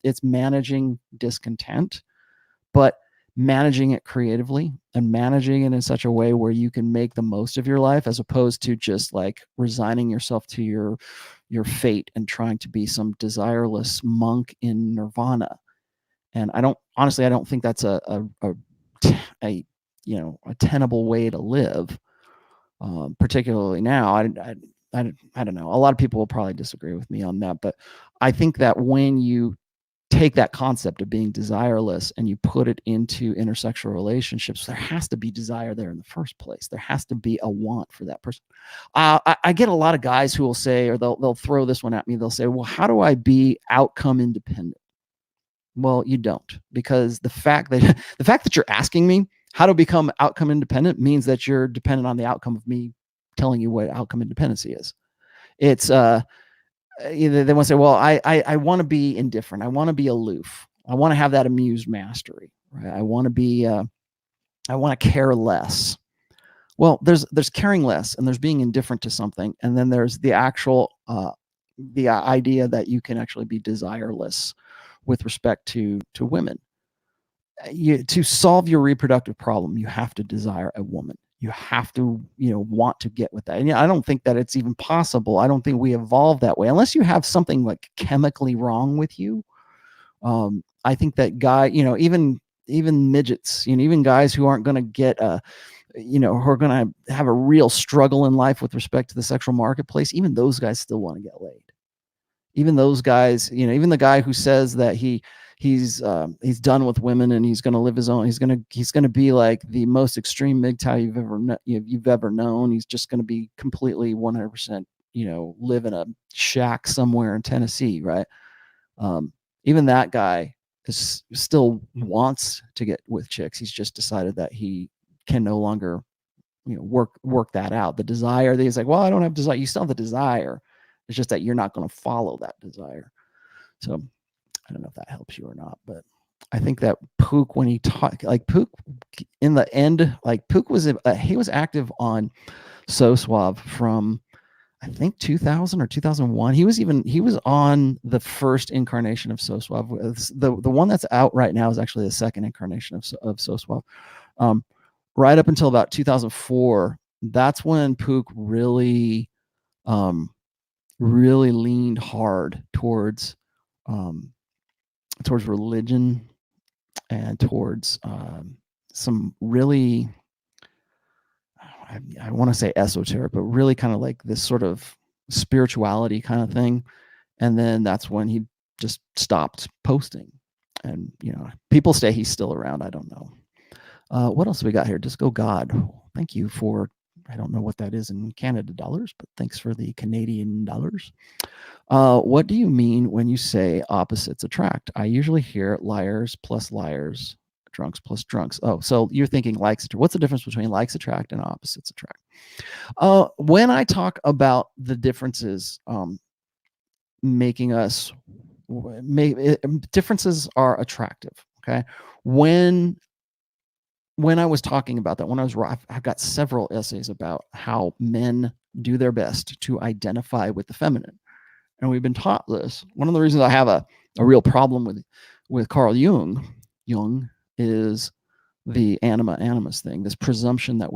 it's managing discontent, but managing it creatively and managing it in such a way where you can make the most of your life, as opposed to just like resigning yourself to your fate and trying to be some desireless monk in nirvana. And I don't think that's a tenable way to live. particularly now. I don't know. A lot of people will probably disagree with me on that, but I think that when you take that concept of being desireless and you put it into intersexual relationships, there has to be desire there in the first place. There has to be a want for that person. I get a lot of guys who will say, or they'll throw this one at me. They'll say, well, how do I be outcome independent? Well, you don't, because the fact that you're asking me how to become outcome independent means that you're dependent on the outcome of me telling you what outcome independency is. It's they want to say, well, I want to be indifferent. I want to be aloof. I want to have that amused mastery. Right? I want to care less. Well, there's caring less, and there's being indifferent to something, and then there's the actual the idea that you can actually be desireless with respect to women. To solve your reproductive problem, you have to desire a woman. You have to, want to get with that. And I don't think that it's even possible. I don't think we evolve that way unless you have something like chemically wrong with you. I think that even midgets, even guys who aren't going to get who are going to have a real struggle in life with respect to the sexual marketplace, even those guys still want to get laid. Even those guys, even the guy who says that he's done with women and he's going to live his own. He's going to be like the most extreme MGTOW you've ever known. He's just going to be completely 100%, live in a shack somewhere in Tennessee, right? Even that guy still wants to get with chicks. He's just decided that he can no longer, work that out. The desire, he's like, well, I don't have desire. You still have the desire. It's just that you're not going to follow that desire. So I don't know if that helps you or not, but I think that Pook, when he talked, like Pook in the end, like Pook he was active on So Suave from, I think 2000 or 2001. He was on the first incarnation of So Suave. The one that's out right now is actually the second incarnation of So Suave. Right up until about 2004, that's when Pook really leaned hard towards religion and towards some really, I want to say esoteric, but really kind of like this sort of spirituality kind of thing. And then that's when he just stopped posting. And, people say he's still around. I don't know. What else we got here? Disco God. Thank you for, I don't know what that is in Canada dollars, but thanks for the Canadian dollars. What do you mean when you say opposites attract? I usually hear liars plus liars, drunks plus drunks. Oh, so you're thinking likes attract. What's the difference between likes attract and opposites attract? When I talk about the differences, differences are attractive. Okay. When I was talking about that, I've got several essays about how men do their best to identify with the feminine. And we've been taught this. One of the reasons I have a real problem with Carl Jung is the anima animus thing, this presumption that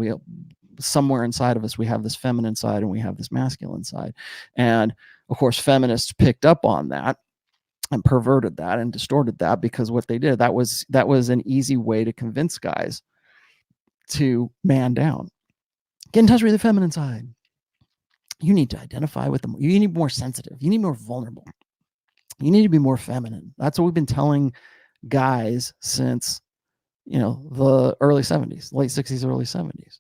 somewhere inside of us, we have this feminine side and we have this masculine side. And of course, feminists picked up on that and perverted that and distorted that, because what they did, that was an easy way to convince guys to man down. Get in touch with the feminine side. You need to identify with them. You need more sensitive. You need more vulnerable. You need to be more feminine. That's what we've been telling guys since, the early 70s, late 60s, early 70s.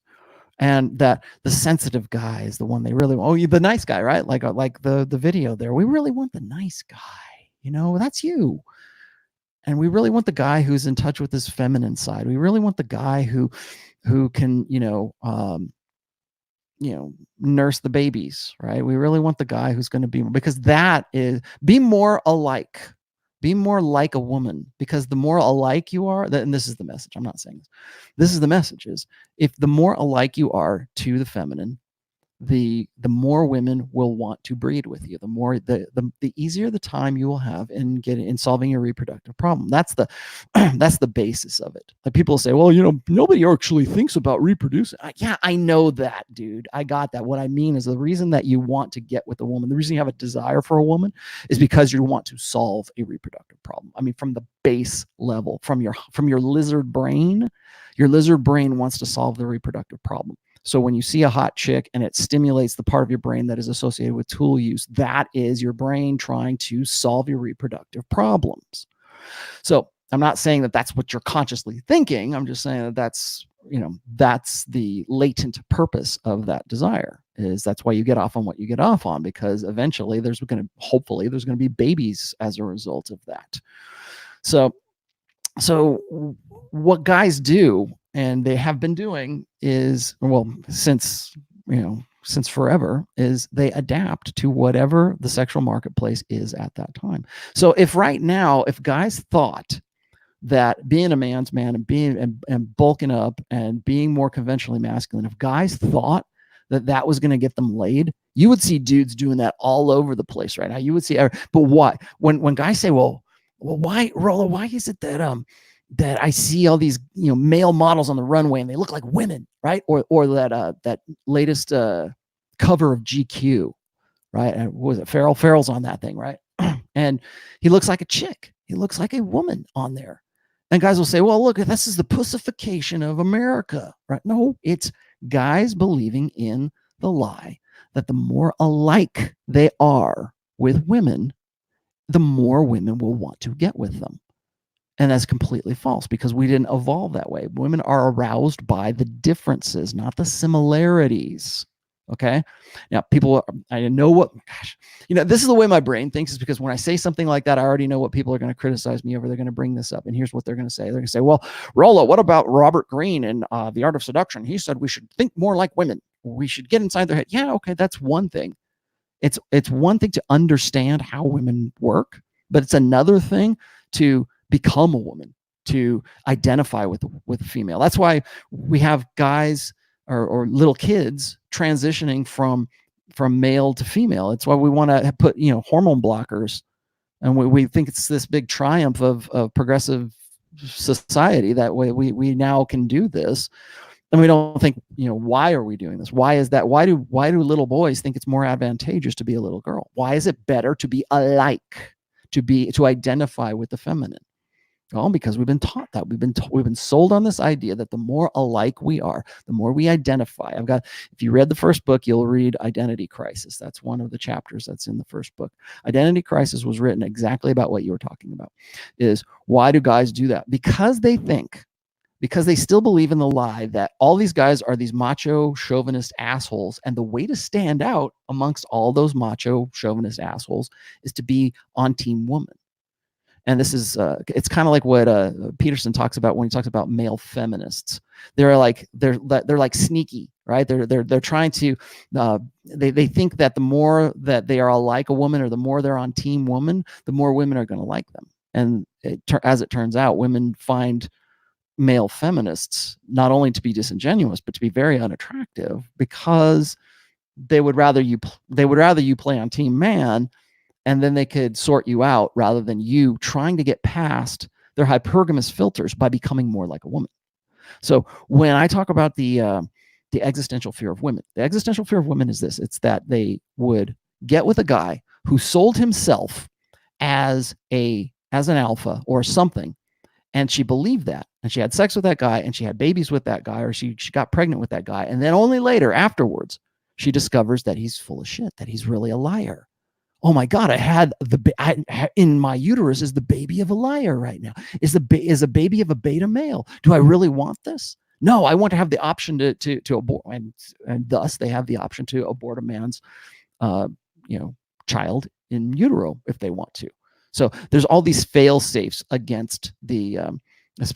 And that the sensitive guy is the one they really want. Oh, the nice guy, right? Like the video there. We really want the nice guy. That's you. And we really want the guy who's in touch with his feminine side. We really want the guy who can, nurse the babies, right? We really want the guy who's going to be, because that is, be more alike, be more like a woman, because the more alike you are, and this is the message, I'm not saying this is the message, is if the more alike you are to the feminine, the more women will want to breed with you, the more the easier the time you will have in solving your reproductive problem. That's the basis of it. Like people say, well, nobody actually thinks about reproducing. Yeah, I know that, dude. I got that. What I mean is the reason that you want to get with a woman, the reason you have a desire for a woman, is because you want to solve a reproductive problem. I mean, from the base level, from your lizard brain, your lizard brain wants to solve the reproductive problem. So when you see a hot chick and it stimulates the part of your brain that is associated with tool use, that is your brain trying to solve your reproductive problems. So I'm not saying that that's what you're consciously thinking. I'm just saying that that's, that's the latent purpose of that desire. Is that's why you get off on what you get off on, because eventually hopefully there's going to be babies as a result of that. So what guys do, and they have been doing, is, well, since forever, is they adapt to whatever the sexual marketplace is at that time. So if right now, if guys thought that being a man's man and being and bulking up and being more conventionally masculine, if guys thought that was going to get them laid, you would see dudes doing that all over the place right now. You would see, but what, when guys say, well, why, Rollo, why is it that that I see all these male models on the runway and they look like women, right? Or that latest cover of GQ, right? And what was it? Farrell's on that thing, right? And he looks like a chick. He looks like a woman on there. And guys will say, well, look, this is the pussification of America, right? No, it's guys believing in the lie that the more alike they are with women, the more women will want to get with them. And that's completely false, because we didn't evolve that way. Women are aroused by the differences, not the similarities. Okay. Now, I know what, this is the way my brain thinks, is because when I say something like that, I already know what people are going to criticize me over. They're going to bring this up. And here's what they're going to say. They're going to say, well, Rollo, what about Robert Greene in The Art of Seduction? He said we should think more like women. We should get inside their head. Yeah. Okay. That's one thing. It's one thing to understand how women work, but it's another thing to become a woman, to identify with a female. That's why we have guys or little kids transitioning from male to female. It's why we want to put hormone blockers, and we think it's this big triumph of progressive society. That way we now can do this, and we don't think, why are we doing this? Why is that? Why do little boys think it's more advantageous to be a little girl? Why is it better to be alike, to identify with the feminine? Well, because we've been taught that. We've been sold on this idea that the more alike we are, the more we identify. If you read the first book, you'll read Identity Crisis. That's one of the chapters that's in the first book. Identity Crisis was written exactly about what you were talking about. Is why do guys do that? Because they still believe in the lie that all these guys are these macho chauvinist assholes, and the way to stand out amongst all those macho chauvinist assholes is to be on team woman. And this is it's kind of like what Peterson talks about when he talks about male feminists. They're like sneaky, right? They're trying to they think that the more that they are like a woman, or the more they're on team woman, the more women are going to like them. And as it turns out, women find male feminists not only to be disingenuous, but to be very unattractive, because they would rather you play on team man, and then they could sort you out, rather than you trying to get past their hypergamous filters by becoming more like a woman. So when I talk about the existential fear of women, the existential fear of women is this: it's that they would get with a guy who sold himself as an alpha or something, and she believed that, and she had sex with that guy, and she had babies with that guy, or she got pregnant with that guy, and then only later, afterwards, she discovers that he's full of shit, that he's really a liar. Oh my God, in my uterus is the baby of a liar right now. Is a baby of a beta male. Do I really want this? No, I want to have the option to abort, and thus they have the option to abort a man's child in utero if they want to. So there's all these fail safes against the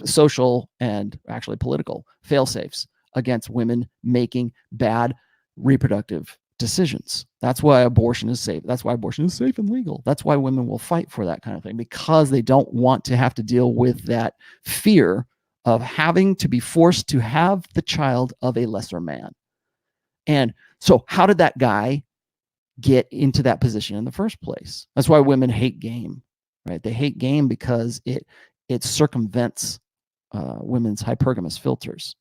social and actually political fail safes against women making bad reproductive decisions. That's why abortion is safe. That's why abortion is safe and legal. That's why women will fight for that kind of thing, because they don't want to have to deal with that fear of having to be forced to have the child of a lesser man. And so how did that guy get into that position in the first place? That's why women hate game, right? They hate game because it circumvents women's hypergamous filters.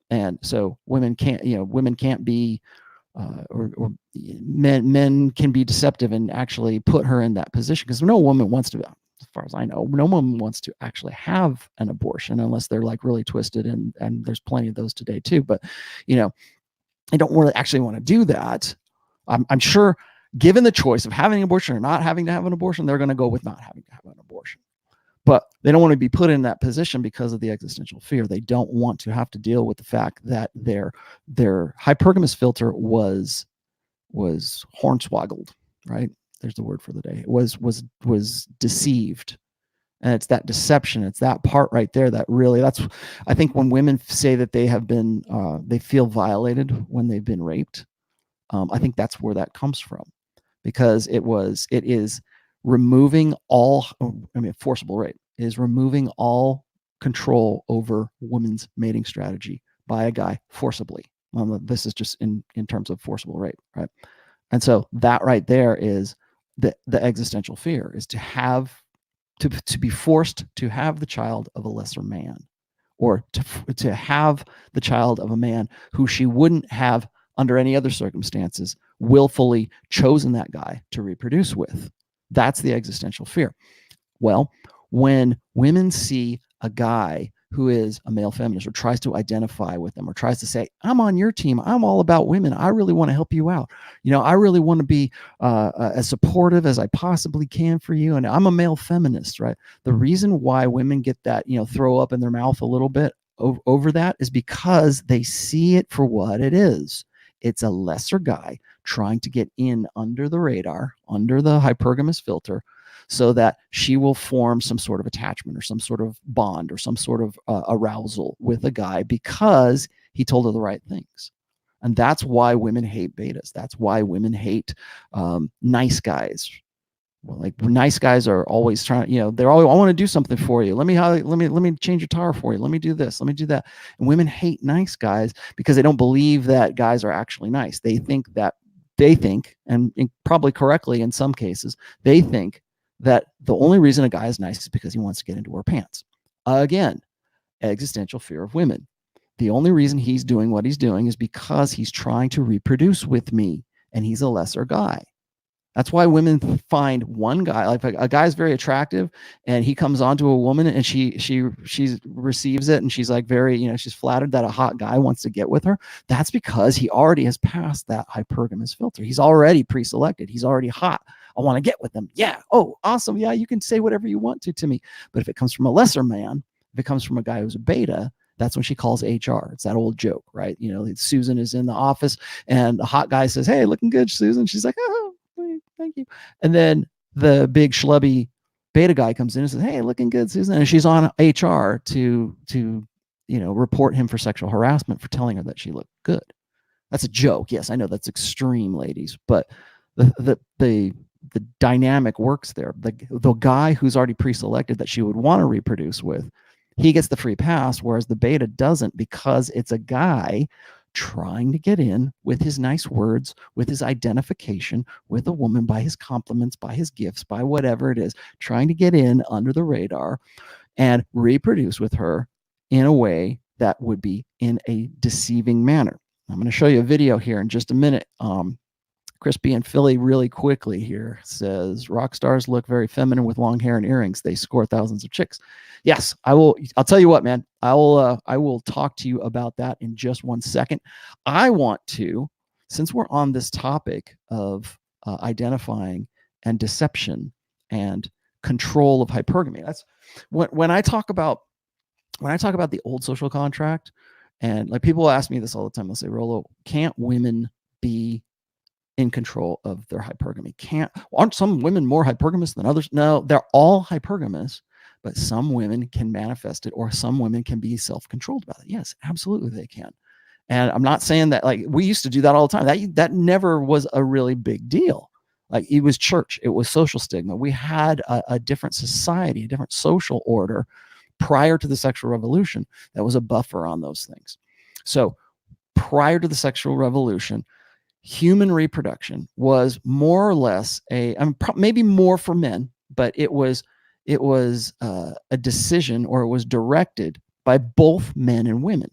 And so women can't be or men can be deceptive and actually put her in that position, because no woman wants to, as far as I know, no woman wants to actually have an abortion unless they're like really twisted, and there's plenty of those today too. But they don't really actually want to do that. I'm sure, given the choice of having an abortion or not having to have an abortion, they're going to go with not having to have an abortion. But they don't want to be put in that position because of the existential fear. They don't want to have to deal with the fact that their hypergamous filter was hornswoggled, right? There's the word for the day. It was deceived. And it's that deception. It's that part right there that really, that's, I think when women say that they have been, they feel violated when they've been raped, I think that's where that comes from, because it is removing all, I mean, forcible rape is removing all control over women's mating strategy by a guy forcibly. This is just in terms of forcible rape, right? And so that right there is the existential fear, is to have to be forced to have the child of a lesser man, or to have the child of a man who she wouldn't have under any other circumstances willfully chosen that guy to reproduce with. That's the existential fear. Well, when women see a guy who is a male feminist or tries to identify with them or tries to say, I'm on your team, I'm all about women, I really want to help you out, I really want to be as supportive as I possibly can for you, and I'm a male feminist, right? The reason why women get that, throw up in their mouth a little bit over that is because they see it for what it is. It's a lesser guy trying to get in under the radar, under the hypergamous filter, so that she will form some sort of attachment or some sort of bond or some sort of arousal with a guy because he told her the right things. And that's why women hate betas. That's why women hate nice guys. Well, like, nice guys are always trying, they're always, I want to do something for you. Let me change your tire for you. Let me do this. Let me do that. And women hate nice guys because they don't believe that guys are actually nice. They think, and probably correctly in some cases, they think that the only reason a guy is nice is because he wants to get into her pants. Again, existential fear of women. The only reason he's doing what he's doing is because he's trying to reproduce with me, and he's a lesser guy. That's why women find one guy, like a guy's very attractive, and he comes on to a woman, and she receives it, and she's like very, she's flattered that a hot guy wants to get with her. That's because he already has passed that hypergamous filter. He's already pre-selected. He's already hot. I want to get with him. Yeah. Oh, awesome. Yeah, you can say whatever you want to me. But if it comes from a lesser man, if it comes from a guy who's a beta, that's when she calls HR. It's that old joke, right? Susan is in the office, and the hot guy says, "Hey, looking good, Susan." She's like, "Oh, thank you." And then the big schlubby beta guy comes in and says, "Hey, looking good, Susan." And she's on HR to report him for sexual harassment for telling her that she looked good. That's a joke. Yes, I know that's extreme, ladies, but the dynamic works there. The guy who's already pre-selected that she would want to reproduce with, he gets the free pass, whereas the beta doesn't, because it's a guy trying to get in with his nice words, with his identification with a woman, by his compliments, by his gifts, by whatever it is, trying to get in under the radar and reproduce with her in a way that would be in a deceiving manner. I'm going to show you a video here in just a minute. Crispy and Philly really quickly here says, rock stars look very feminine with long hair and earrings. They score thousands of chicks. Yes, I will. I'll tell you what, man, I will talk to you about that in just one second. I want to, since we're on this topic of identifying and deception and control of hypergamy, that's when I talk about the old social contract, and like people ask me this all the time. They'll say, Rollo, can't women be in control of their hypergamy? Aren't some women more hypergamous than others? No, they're all hypergamous, but some women can manifest it, or some women can be self-controlled about it. Yes, absolutely they can. And I'm not saying that, like, we used to do that all the time. That never was a really big deal. Like, it was church, it was social stigma. We had a different society, a different social order prior to the sexual revolution that was a buffer on those things. So prior to the sexual revolution, human reproduction was more or less maybe more for men, but it was a decision, or it was directed by both men and women.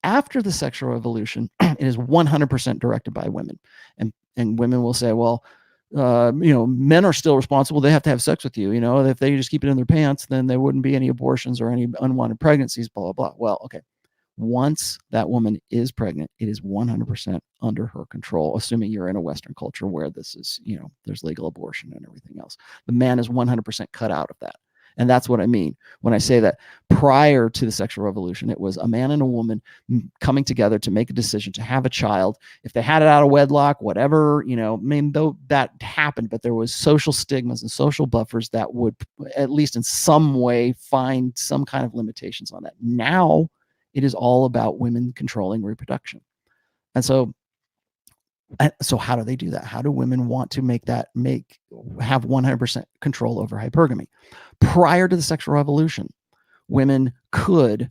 After the sexual revolution, it is 100% directed by women, and women will say, well, men are still responsible. They have to have sex with you. If they just keep it in their pants, then there wouldn't be any abortions or any unwanted pregnancies, blah, blah, blah. Well, okay. Once that woman is pregnant, it is 100% under her control, assuming you're in a Western culture where this is, there's legal abortion and everything else. The man is 100% cut out of that. And that's what I mean when I say that prior to the sexual revolution, it was a man and a woman coming together to make a decision to have a child. If they had it out of wedlock, whatever, though that happened, but there was social stigmas and social buffers that would, at least in some way, find some kind of limitations on that. Now it is all about women controlling reproduction. And so how do they do that? How do women want to have 100% control over hypergamy? Prior to the sexual revolution, women could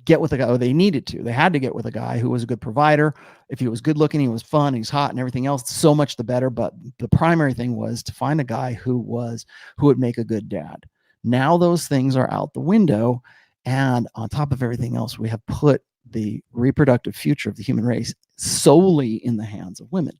get with a guy, or they needed to. They had to get with a guy who was a good provider. If he was good looking, he was fun, he's hot, and everything else, so much the better. But the primary thing was to find a guy who would make a good dad. Now those things are out the window, and on top of everything else, we have put the reproductive future of the human race solely in the hands of women.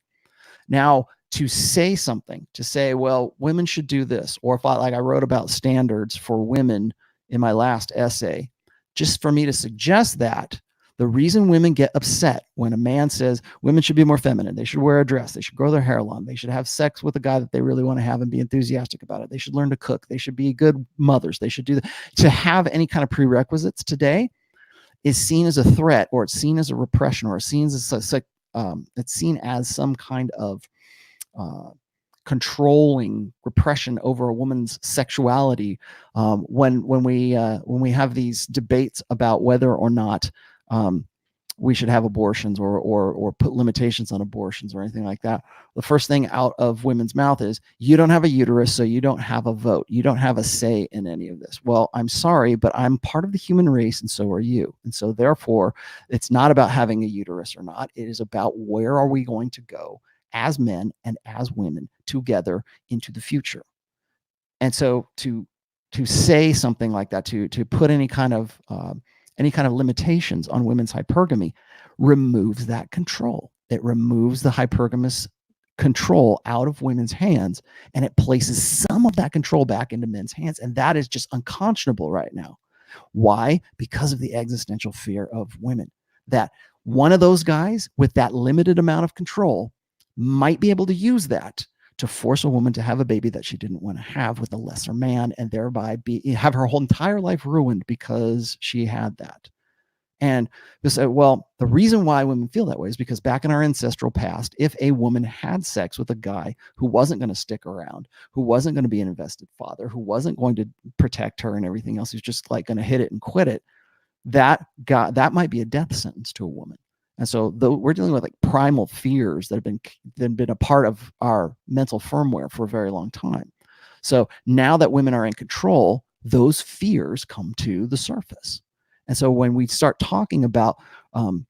Now, to say, well, women should do this, or if I wrote about standards for women in my last essay, just for me to suggest that, the reason women get upset when a man says women should be more feminine, they should wear a dress, they should grow their hair long, they should have sex with a guy that they really want to have and be enthusiastic about it, they should learn to cook, they should be good mothers, they should do that. To have any kind of prerequisites today is seen as a threat, or it's seen as a repression, or it's seen as some kind of controlling repression over a woman's sexuality. When we have these debates about whether or not we should have abortions or put limitations on abortions or anything like that, the first thing out of women's mouth is, you don't have a uterus, so you don't have a vote. You don't have a say in any of this. Well, I'm sorry, but I'm part of the human race, and so are you. And so therefore, it's not about having a uterus or not. It is about where are we going to go as men and as women together into the future. And so to say something like that, to put any kind of limitations on women's hypergamy, removes that control. It removes the hypergamous control out of women's hands, and it places some of that control back into men's hands. And that is just unconscionable right now. Why? Because of the existential fear of women, that one of those guys with that limited amount of control might be able to use that to force a woman to have a baby that she didn't want to have with a lesser man, and thereby have her whole entire life ruined because she had that. And they say, well, the reason why women feel that way is because back in our ancestral past, if a woman had sex with a guy who wasn't going to stick around, who wasn't going to be an invested father, who wasn't going to protect her and everything else, who's just like going to hit it and quit it, that might be a death sentence to a woman. And so we're dealing with like primal fears that have been a part of our mental firmware for a very long time. So now that women are in control, those fears come to the surface. And so when we start talking about, when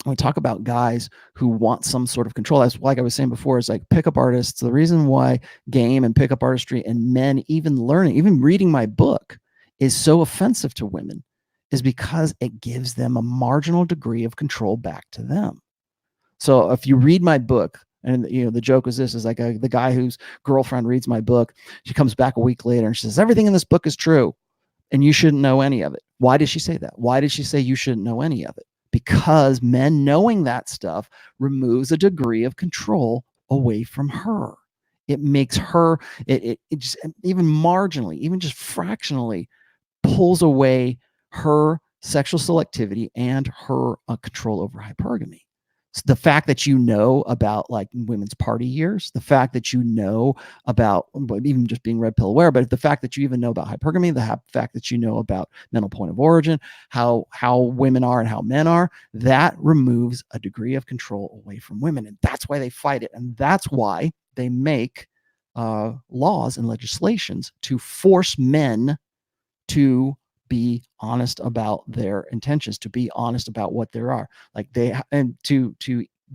we talk about guys who want some sort of control, as like I was saying before, is like pickup artists. The reason why game and pickup artistry and men even reading my book is so offensive to women is because it gives them a marginal degree of control back to them. So if you read my book, and the joke is this, is like the guy whose girlfriend reads my book, she comes back a week later and she says, everything in this book is true and you shouldn't know any of it. Why did she say that? Why did she say you shouldn't know any of it? Because men knowing that stuff removes a degree of control away from her. It makes her, it just, even marginally, even just fractionally, pulls away her sexual selectivity and her control over hypergamy. So the fact that you know about like women's party years, the fact that you know about even just being red pill aware, but the fact that you even know about hypergamy, the fact that you know about mental point of origin, how women are and how men are, that removes a degree of control away from women. And that's why they fight it. And that's why they make laws and legislations to force men to be honest about their intentions, to be honest about what there are, like and to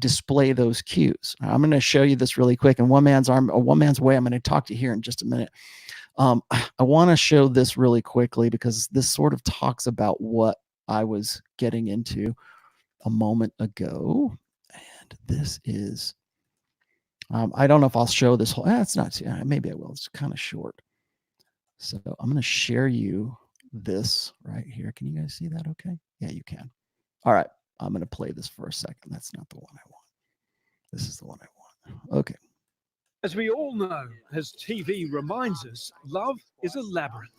display those cues. I'm going to show you this really quick in one man's way. I'm going to talk to you here in just a minute. I want to show this really quickly because this sort of talks about what I was getting into a moment ago. And this is, I don't know if I'll show this whole, it's not, maybe I will. It's kind of short. So I'm going to share you this right here. Can you guys see that okay? Yeah, you can. All right. I'm going to play this for a second. That's not the one I want. This is the one I want. Okay. As we all know, as TV reminds us, love is a labyrinth.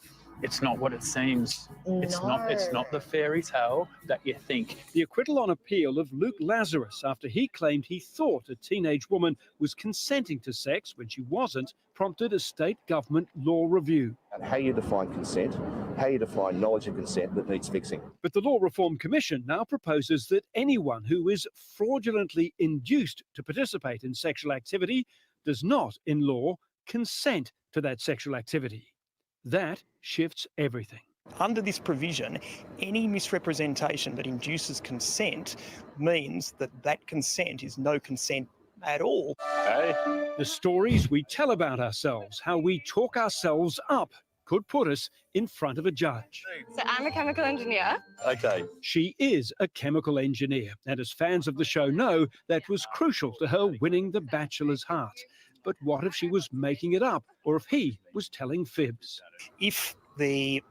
It's not what it seems. It's not the fairy tale that you think. The acquittal on appeal of Luke Lazarus after he claimed he thought a teenage woman was consenting to sex when she wasn't prompted a state government law review. How you define consent, how you define knowledge of consent that needs fixing. But the Law Reform Commission now proposes that anyone who is fraudulently induced to participate in sexual activity does not, in law, consent to that sexual activity. That shifts everything. Under this provision, any misrepresentation that induces consent means that that consent is no consent at all. Okay. The stories we tell about ourselves, how we talk ourselves up, could put us in front of a judge. So I'm a chemical engineer. Okay. She is a chemical engineer, and as fans of the show know, that was crucial to her winning the Bachelor's heart. But what if she was making it up, or if he was telling fibs? If the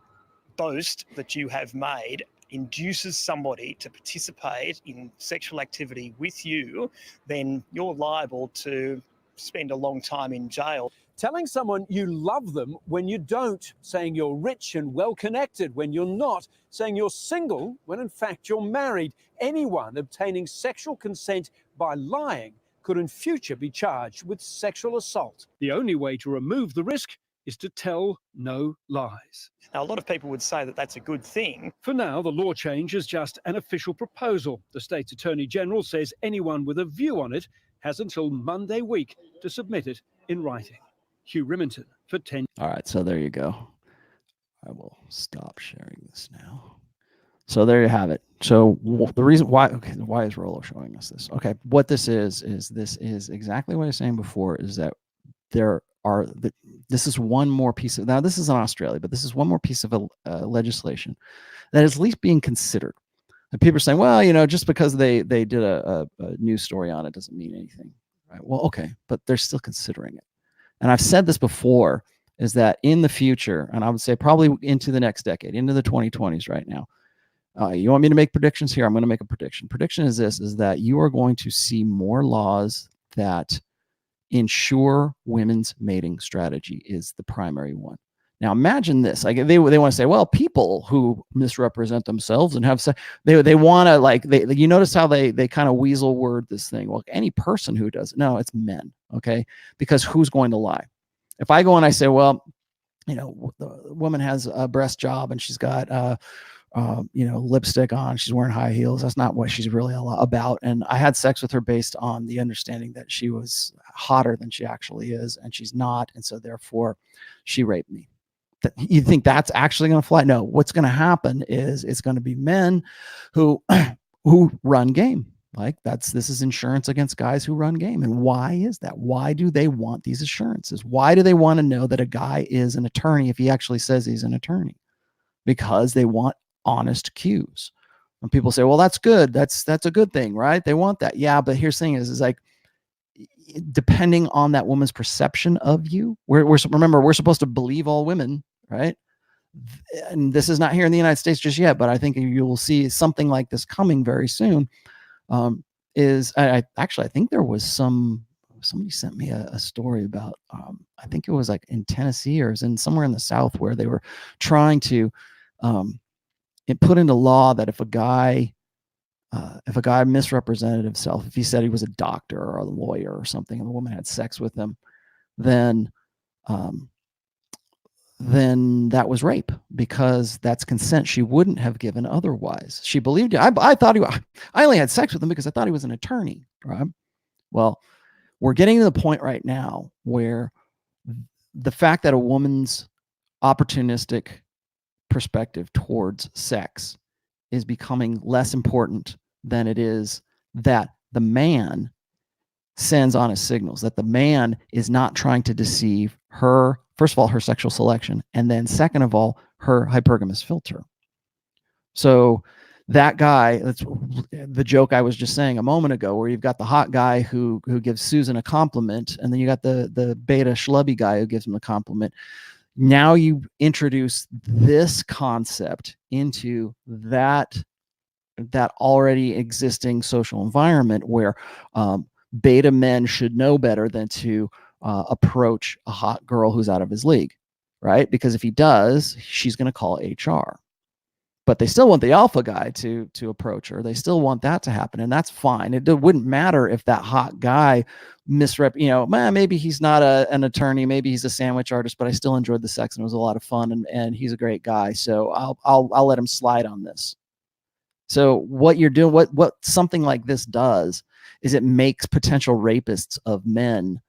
boast that you have made induces somebody to participate in sexual activity with you, then you're liable to spend a long time in jail. Telling someone you love them when you don't, saying you're rich and well-connected when you're not, saying you're single when in fact you're married. Anyone obtaining sexual consent by lying could in future be charged with sexual assault. The only way to remove the risk is to tell no lies. Now, a lot of people would say that that's a good thing. For now, the law change is just an official proposal. The state's Attorney General says anyone with a view on it has until Monday week to submit it in writing. Hugh Remington for 10. All right, so there you go. I will stop sharing this now. So there you have it. So the reason why, okay, why is Rollo showing us this? Okay, what this is this is exactly what I was saying before, is that there are, this is one more piece of, now this is in Australia, but this is one more piece of legislation that is at least being considered. And people are saying, well, you know, just because they did a news story on it doesn't mean anything, right? Well, okay, but they're still considering it. And I've said this before, is that in the future, and I would say probably into the next decade, into the 2020s right now, you want me to make predictions here? I'm going to make a prediction. Prediction is this, is that you are going to see more laws that ensure women's mating strategy is the primary one. Now imagine this, like they want to say, well, people who misrepresent themselves and have they want to, like, you notice how they kind of weasel word this thing. Well, any person who does it, no, it's men, okay? Because who's going to lie? If I go and I say, well, you know, the woman has a breast job and she's got you know, lipstick on, she's wearing high heels, that's not what she's really about. And I had sex with her based on the understanding that she was hotter than she actually is, and she's not, and so therefore she raped me. You think that's actually going to fly? No, what's going to happen is it's going to be men who run game. Like this is insurance against guys who run game. And why is that? Why do they want these assurances? Why do they want to know that a guy is an attorney if he actually says he's an attorney? Because they want honest cues. When people say, well, that's good, that's a good thing, right? They want that. Yeah, but here's the thing is like, depending on that woman's perception of you, remember, we're supposed to believe all women, right? And this is not here in the United States just yet, but I think you will see something like this coming very soon. I think there was somebody sent me a story about, I think it was like in Tennessee or somewhere in the South, where they were trying to put into law that if a guy misrepresented himself, if he said he was a doctor or a lawyer or something, and the woman had sex with him, then that was rape, because that's consent she wouldn't have given otherwise. She believed it. I only had sex with him because I thought he was an attorney, right? Well, we're getting to the point right now where the fact that a woman's opportunistic perspective towards sex is becoming less important than it is that the man sends honest signals, that the man is not trying to deceive her, first of all, her sexual selection, and then second of all, her hypergamous filter. So that guy, that's the joke I was just saying a moment ago, where you've got the hot guy who gives Susan a compliment, and then you got the beta schlubby guy who gives him a compliment. Now you introduce this concept into that already existing social environment where beta men should know better than to approach a hot girl who's out of his league, right? Because if he does, she's going to call HR. But they still want the alpha guy to approach her. They still want that to happen, and that's fine. It wouldn't matter if that hot guy maybe he's not an attorney, maybe he's a sandwich artist, but I still enjoyed the sex and it was a lot of fun, and he's a great guy, so I'll let him slide on this. So what you're doing, what something like this does, is it makes potential rapists of men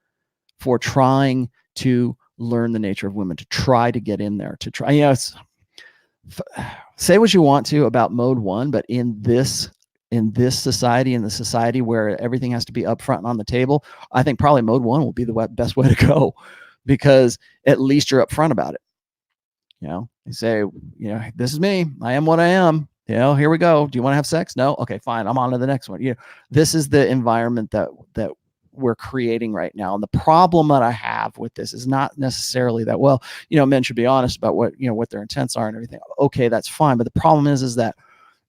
for trying to learn the nature of women, to try to get in there, to try, say what you want to about mode 1, but in this society, in the society where everything has to be upfront and on the table, I think probably mode 1 will be the best way to go, because at least you're upfront about it. You say, this is me. I am what I am. Here we go. Do you want to have sex? No? Okay, fine. I'm on to the next one. This is the environment that we're creating right now. And the problem that I have with this is not necessarily that, men should be honest about what their intents are and everything. Okay, that's fine. But the problem is that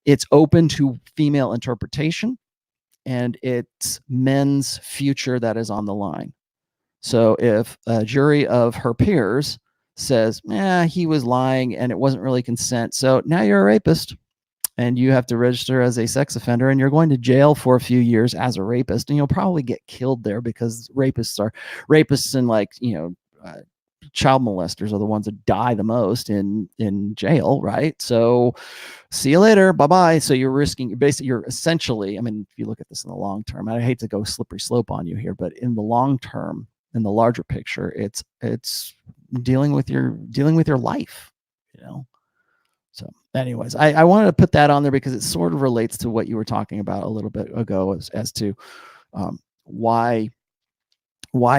it's open to female interpretation, and it's men's future that is on the line. So if a jury of her peers says, he was lying and it wasn't really consent, so now you're a rapist and you have to register as a sex offender, and you're going to jail for a few years as a rapist, and you'll probably get killed there, because rapists and child molesters are the ones that die the most in jail, right? So see you later, bye-bye. So you're essentially, if you look at this in the long term, I hate to go slippery slope on you here, but in the long term, in the larger picture, it's dealing with your life, So anyways, I wanted to put that on there because it sort of relates to what you were talking about a little bit ago as to why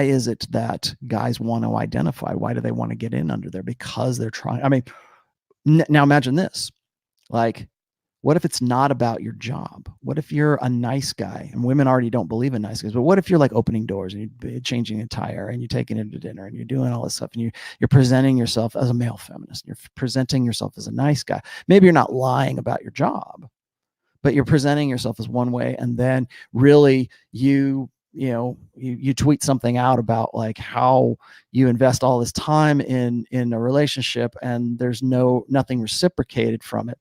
is it that guys want to identify? Why do they want to get in under there? Because they're trying. Now imagine this. What if it's not about your job? What if you're a nice guy? And women already don't believe in nice guys, but what if you're opening doors and you're changing a tire and you're taking him to dinner and you're doing all this stuff and you're presenting yourself as a male feminist, and you're presenting yourself as a nice guy? Maybe you're not lying about your job, but you're presenting yourself as one way, and then really you tweet something out about how you invest all this time in a relationship and there's nothing reciprocated from it.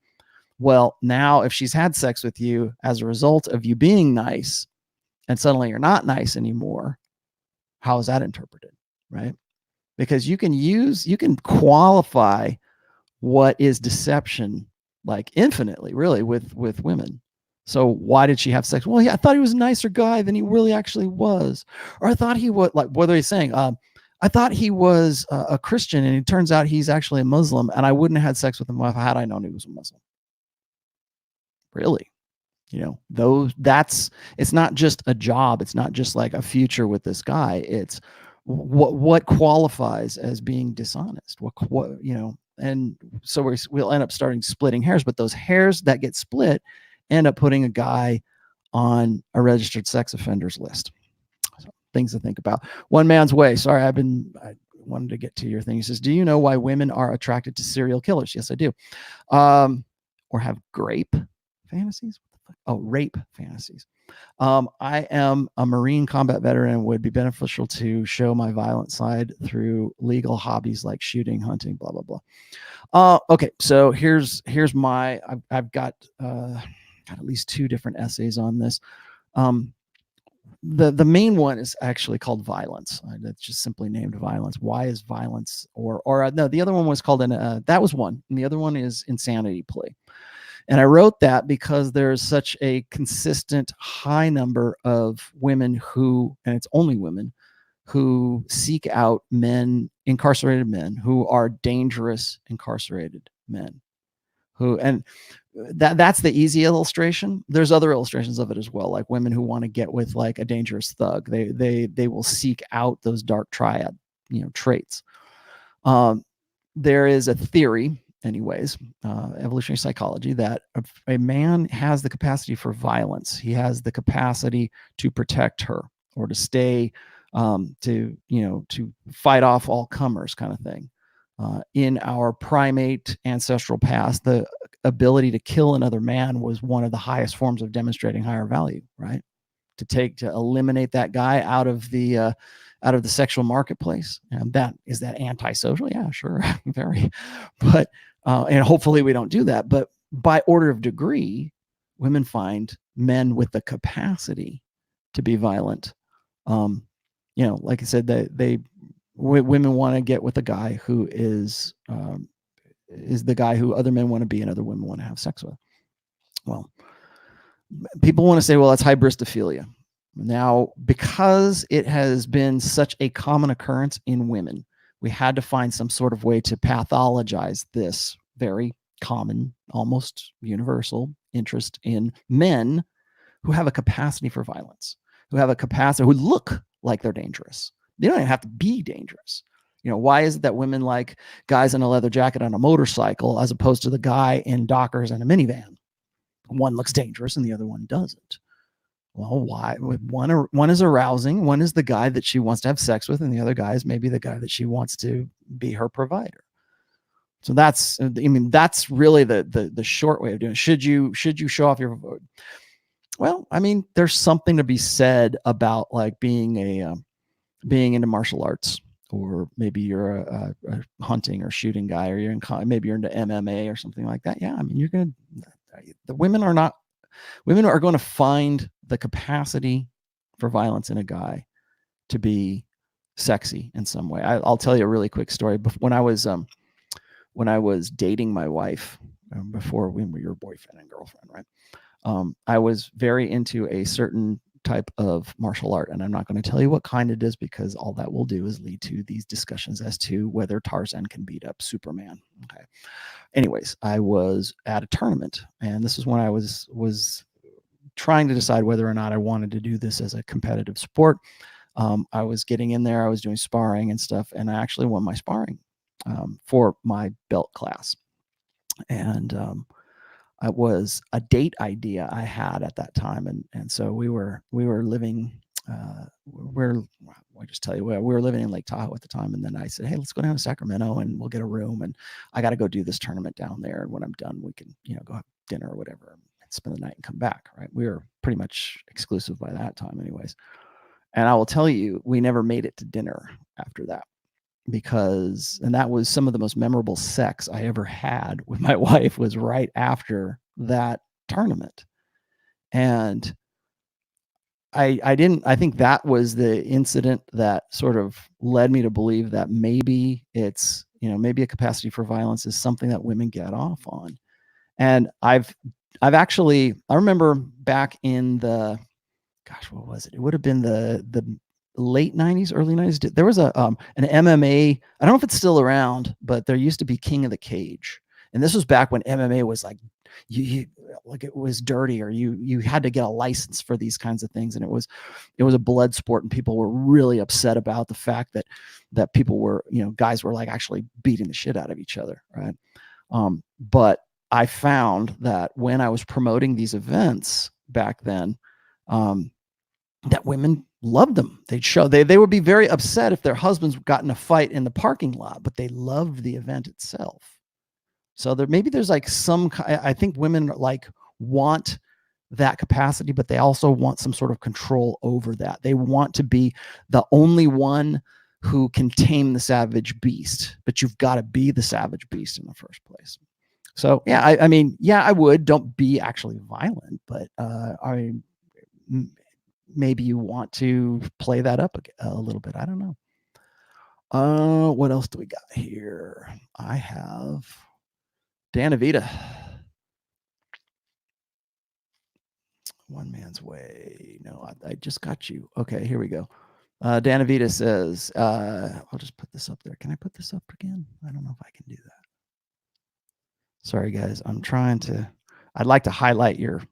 Well, now if she's had sex with you as a result of you being nice, and suddenly you're not nice anymore, how is that interpreted, right? Because you can qualify what is deception infinitely, really, with women. So why did she have sex? Well, I thought he was a nicer guy than he really actually was. Or I thought he was, what are they saying? I thought he was a Christian, and it turns out he's actually a Muslim, and I wouldn't have had sex with him had I known he was a Muslim. Really? It's not just a job. It's not just a future with this guy. It's what qualifies as being dishonest. And so we'll end up starting splitting hairs, but those hairs that get split end up putting a guy on a registered sex offenders list. So, things to think about. One Man's Way. Sorry, I wanted to get to your thing. He says, do you know why women are attracted to serial killers? Yes, I do. Or have grape fantasies? Rape fantasies. I am a Marine combat veteran and would be beneficial to show my violent side through legal hobbies like shooting, hunting, blah, blah, blah. Okay, so here's my, I've got at least 2 different essays on this. The main one is actually called Violence. That's just simply named Violence. Why is violence? No, the other one was called that was one, and the other one is Insanity Plea. And I wrote that because there's such a consistent high number of women who, and it's only women, who seek out incarcerated men who are dangerous incarcerated men. And that's the easy illustration. There's other illustrations of it as well, like women who want to get with a dangerous thug. They will seek out those dark triad, traits. There is a theory, anyways, evolutionary psychology, that a man has the capacity for violence. He has the capacity to protect her, or to stay, to fight off all comers, kind of thing. in our primate ancestral past, the ability to kill another man was one of the highest forms of demonstrating higher value, right? To eliminate that guy out of the sexual marketplace. And is that antisocial? Yeah, sure, very. But and hopefully we don't do that. But by order of degree, women find men with the capacity to be violent. Like I said, women want to get with a guy who is the guy who other men want to be and other women want to have sex with. Well, people want to say, well, that's hybristophilia. Now, because it has been such a common occurrence in women, we had to find some sort of way to pathologize this very common, almost universal interest in men who have a capacity for violence, who have a capacity, who look like they're dangerous. They don't even have to be dangerous. Why is it that women like guys in a leather jacket on a motorcycle as opposed to the guy in Dockers and a minivan? One looks dangerous and the other one doesn't. Well, why? One is arousing. One is the guy that she wants to have sex with, and the other guy is maybe the guy that she wants to be her provider. So that's really the short way of doing it. Should you show off your? Well, there's something to be said about like being into martial arts, or maybe you're a hunting or shooting guy, or maybe you're into MMA or something like that. Yeah, the women are going to find the capacity for violence in a guy to be sexy in some way. I'll tell you a really quick story. When I was dating my wife, before we were your boyfriend and girlfriend, right? I was very into a certain type of martial art, and I'm not going to tell you what kind it is, because all that will do is lead to these discussions as to whether Tarzan can beat up Superman. Okay. Anyways, I was at a tournament, and this is when I was trying to decide whether or not I wanted to do this as a competitive sport. I was getting in there, I was doing sparring and stuff, and I actually won my sparring for my belt class. And it was a date idea I had at that time, and so we were living. I'll just tell you, we were living in Lake Tahoe at the time, and then I said, "Hey, let's go down to Sacramento and we'll get a room, and I got to go do this tournament down there. And when I'm done, we can, go have dinner or whatever, and spend the night and come back." Right? We were pretty much exclusive by that time, anyways. And I will tell you, we never made it to dinner after that, and that was some of the most memorable sex I ever had with my wife, was right after that tournament. And I think that was the incident that sort of led me to believe that maybe it's, maybe a capacity for violence is something that women get off on. And I've actually, I remember back in the, gosh, what was it? It would have been the late 90s, early 90s. There was an MMA, I don't know if it's still around, but there used to be King of the Cage. And this was back when MMA was like, like it was dirty, or you had to get a license for these kinds of things. And it was a blood sport, and people were really upset about the fact that people were, guys were like actually beating the shit out of each other. Right. But I found that when I was promoting these events back then, that women loved them. They would be very upset if their husbands got in a fight in the parking lot, but they loved the event itself. So there's like I think women like want that capacity, but they also want some sort of control over that. They want to be the only one who can tame the savage beast, but you've got to be the savage beast in the first place. So yeah, I would, don't be actually violent, but maybe you want to play that up a little bit. I don't know. What else do we got here? I have Dan Avita. One Man's Way. No, I just got you. Okay, here we go. Dan Avita says, I'll just put this up there. Can I put this up again? I don't know if I can do that. Sorry, guys. I'd like to highlight your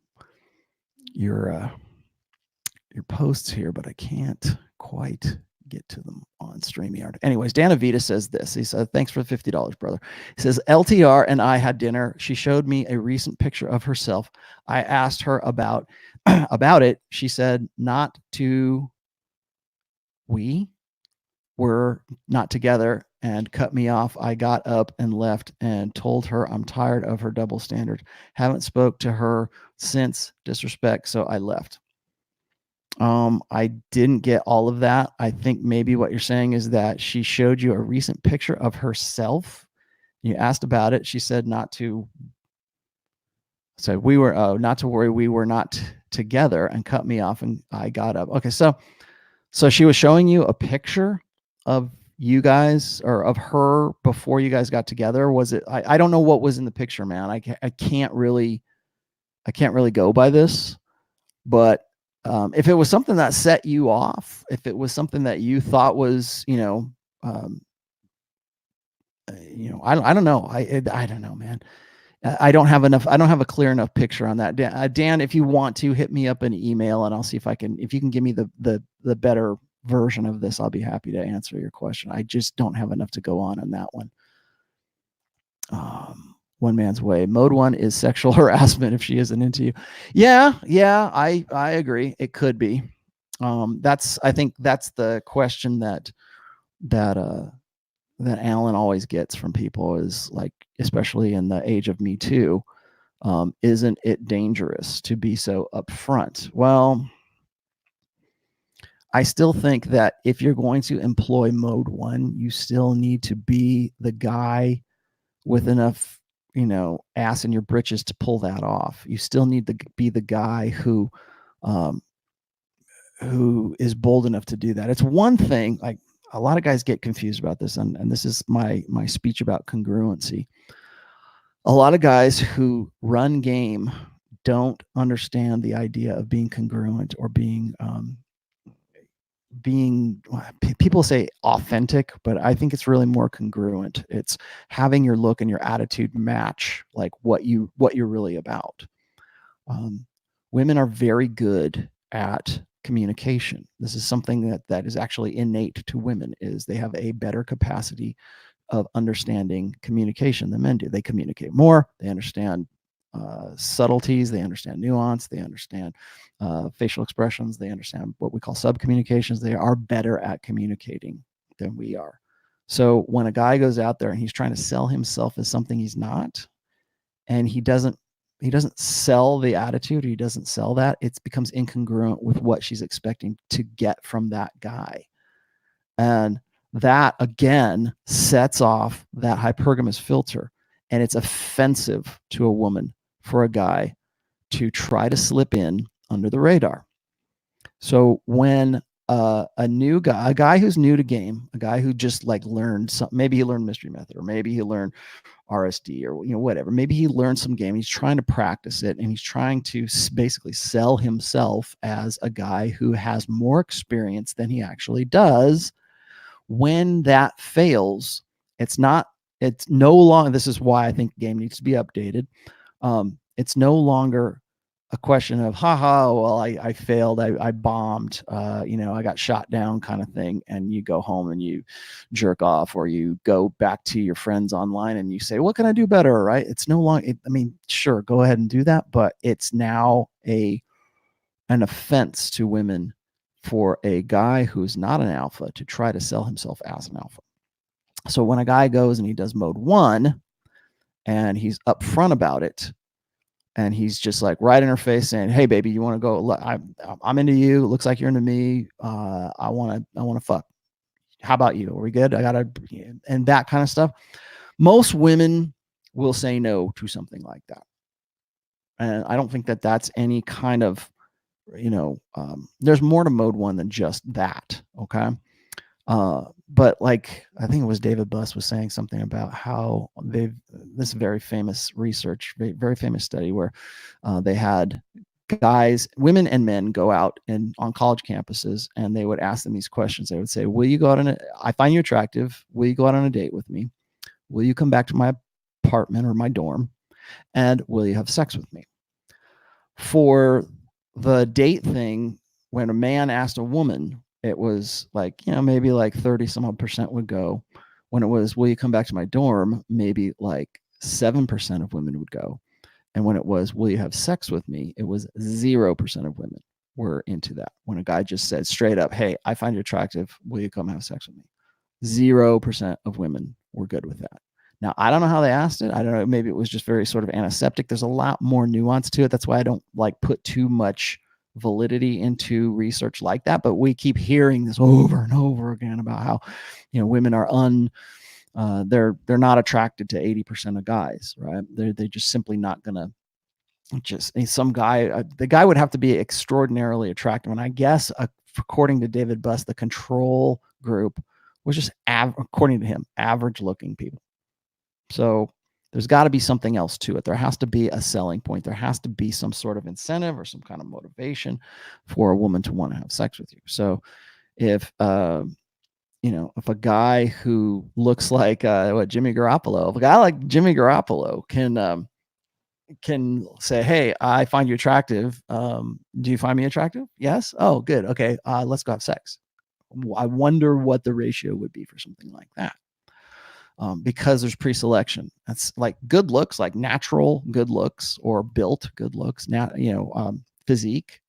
posts here, but I can't quite get to them on StreamYard. Anyways, Dan Avita says this. He said, "Thanks for the $50, brother." He says, "LTR and I had dinner. She showed me a recent picture of herself. I asked her about it. She said, we were not together and cut me off. I got up and left and told her I'm tired of her double standard. Haven't spoke to her since. Disrespect, so I left. I didn't get all of that. I think maybe what you're saying is that she showed you a recent picture of herself. You asked about it. She said not to. Said we were not to worry. We were not together, and cut me off, and I got up. Okay, so she was showing you a picture of you guys or of her before you guys got together. Was it? I don't know what was in the picture, man. I can't really go by this, but if it was something that set you off, if it was something that you thought was, I don't know. I don't know, man. I don't have a clear enough picture on that. Dan, if you want to hit me up an email and I'll see if you can give me the better version of this, I'll be happy to answer your question. I just don't have enough to go on that one. One man's way. Mode 1 is sexual harassment if she isn't into you. Yeah, I agree. It could be. I think that's the question that Alan always gets from people is like, especially in the age of Me Too, isn't it dangerous to be so upfront? Well, I still think that if you're going to employ mode 1, you still need to be the guy with enough, ass in your britches to pull that off. You still need to be the guy who is bold enough to do that. It's one thing, like a lot of guys get confused about this, and this is my speech about congruency. A lot of guys who run game don't understand the idea of being congruent or being people say authentic, but I think it's really more congruent. It's having your look and your attitude match like what you're really about. Women are very good at communication. This is something that is actually innate to women, is they have a better capacity of understanding communication than men do. They communicate more, they understand subtleties, they understand nuance, they understand facial expressions, they understand what we call subcommunications. They are better at communicating than we are. So when a guy goes out there and he's trying to sell himself as something he's not, and he doesn't sell the attitude, he doesn't sell that, it becomes incongruent with what she's expecting to get from that guy. And that again sets off that hypergamous filter, and it's offensive to a woman for a guy to try to slip in under the radar. So when a guy who's new to game, a guy who just like learned something, maybe he learned Mystery Method, or maybe he learned RSD, or whatever, maybe he learned some game, he's trying to practice it, and he's trying to basically sell himself as a guy who has more experience than he actually does. When that fails, it's no longer, this is why I think the game needs to be updated. It's no longer a question of, well, I failed, I bombed, I got shot down kind of thing, and you go home and you jerk off, or you go back to your friends online and you say, what can I do better, right? It's no longer, sure, go ahead and do that, but it's now an offense to women for a guy who's not an alpha to try to sell himself as an alpha. So when a guy goes and he does mode 1 and he's upfront about it, and he's just like right in her face saying, hey baby, you want to go, I'm into you, it looks like you're into me, I want to fuck, how about you, are we good, and that kind of stuff, most women will say no to something like that. And I don't think that that's any kind of, there's more to mode 1 than just that. Okay. But like, I think it was David Buss was saying something about how this very famous research, very famous study where they had guys, women and men go out on college campuses, and they would ask them these questions. They would say, will you go out I find you attractive. Will you go out on a date with me? Will you come back to my apartment or my dorm? And will you have sex with me? For the date thing, when a man asked a woman, it was like, maybe like 30 some odd percent would go. When it was, will you come back to my dorm? Maybe like 7% of women would go. And when it was, will you have sex with me? It was 0% of women were into that. When a guy just said straight up, hey, I find you attractive, will you come have sex with me? 0% of women were good with that. Now, I don't know how they asked it. I don't know. Maybe it was just very sort of antiseptic. There's a lot more nuance to it. That's why I don't like put too much validity into research like that. But we keep hearing this over and over again about how, women are they're not attracted to 80% of guys, right? They're just simply not gonna. Just some guy, the guy would have to be extraordinarily attractive, and I guess according to David Buss, the control group was just according to him, average looking people. So there's got to be something else to it. There has to be a selling point. There has to be some sort of incentive or some kind of motivation for a woman to want to have sex with you. So if if a guy who looks like Jimmy Garoppolo, if a guy like Jimmy Garoppolo can say, hey, I find you attractive. Do you find me attractive? Yes. Oh, good. Okay. Let's go have sex. I wonder what the ratio would be for something like that. Because there's pre-selection. That's like good looks, like natural good looks or built good looks. Now, physique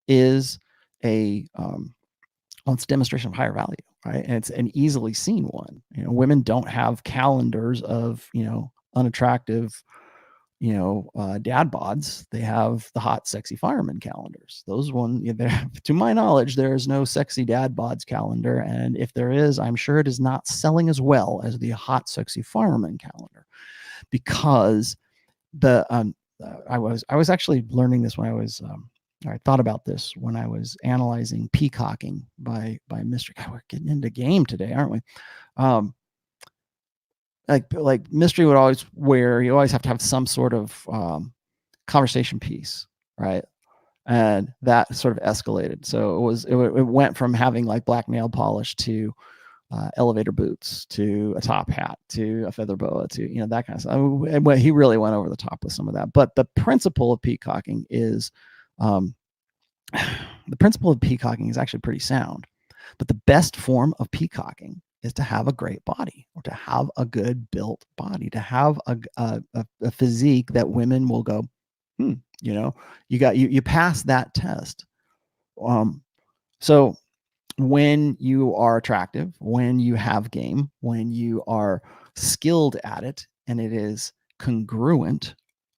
is it's a demonstration of higher value, right? And it's an easily seen one. Women don't have calendars of unattractive dad bods. They have the hot sexy fireman calendars. Those to my knowledge, there is no sexy dad bods calendar, and if there is, I'm sure it is not selling as well as the hot sexy fireman calendar, because I was actually learning this when I thought about this when I was analyzing peacocking by Mystery. God, we're getting into game today, aren't we? Like Mystery would always you always have to have some sort of conversation piece, right? And that sort of escalated. So it went from having like black nail polish to elevator boots to a top hat to a feather boa to that kind of stuff. He really went over the top with some of that. But the principle of peacocking is actually pretty sound. But the best form of peacocking is to have a great body, or to have a good built body, to have a physique that women will go, you pass that test. So when you are attractive, when you have game, when you are skilled at it, and it is congruent,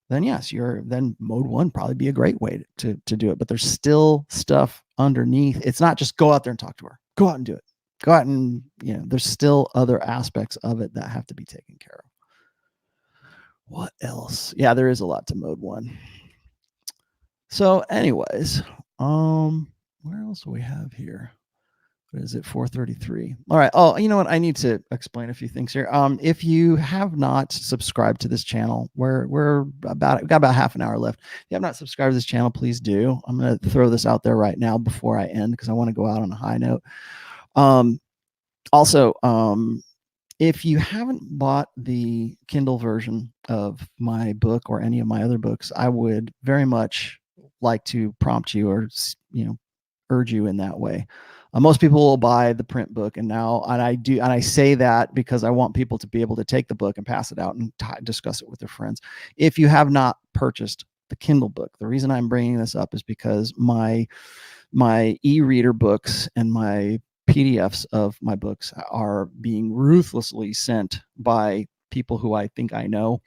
then yes, then mode one probably be a great way to do it. But there's still stuff underneath. It's not just go out there and talk to her. Go out and do it. Go out and, there's still other aspects of it that have to be taken care of. What else? Yeah, there is a lot to mode one. So anyways, where else do we have here? What is it? 4:33. All right. Oh, you know what? I need to explain a few things here. If you have not subscribed to this channel, we've got about half an hour left. If you have not subscribed to this channel, please do. I'm going to throw this out there right now before I end, because I want to go out on a high note. Also, if you haven't bought the Kindle version of my book or any of my other books, I would very much like to prompt you, or urge you in that way. Most people will buy the print book, and I say that because I want people to be able to take the book and pass it out and discuss it with their friends. If you have not purchased the Kindle book, the reason I'm bringing this up is because my e-reader books and my PDFs of my books are being ruthlessly sent by people who I think I know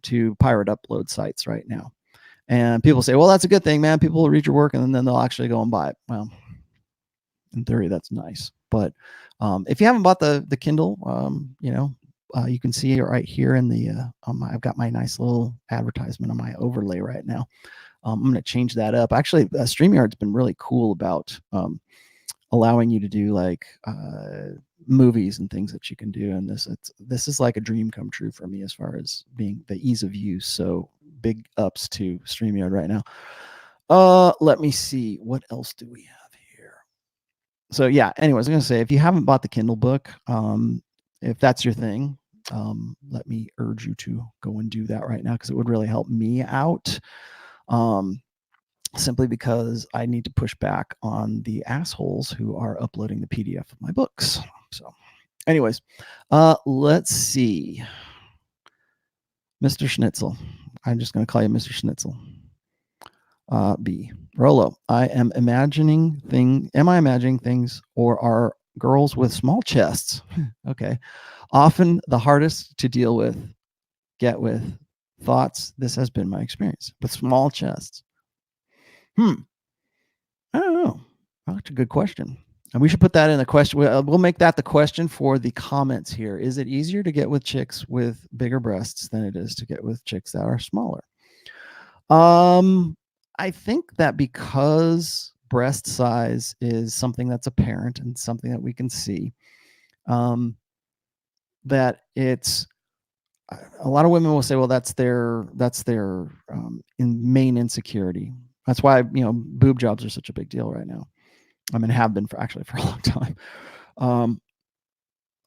to pirate upload sites right now. And people say, well, that's a good thing, man. People will read your work and then they'll actually go and buy it. Well, in theory, that's nice. But if you haven't bought the Kindle, you can see it right here in the, I've got my nice little advertisement on my overlay right now. I'm going to change that up. Actually, StreamYard's been really cool about allowing you to do like movies and things that you can do. And this is like a dream come true for me as far as being the ease of use. So big ups to StreamYard right now. Let me see. What else do we have here? So yeah, anyways, I'm going to say, if you haven't bought the Kindle book, if that's your thing, let me urge you to go and do that right now, because it would really help me out. Simply because I need to push back on the assholes who are uploading the PDF of my books. So anyways, let's see. Mr. Schnitzel. I'm just going to call you Mr. Schnitzel. B. Rolo. Am I imagining things, or are girls with small chests. Okay. Often the hardest to deal with, get with. Thoughts? This has been my experience with small chests. I don't know. That's a good question. And we should put that in the question. We'll make that the question for the comments here. Is it easier to get with chicks with bigger breasts than it is to get with chicks that are smaller? I think that because breast size is something that's apparent and something that we can see, that it's a lot of women will say, well, that's their main insecurity. That's why, boob jobs are such a big deal right now. I mean, have been for a long time.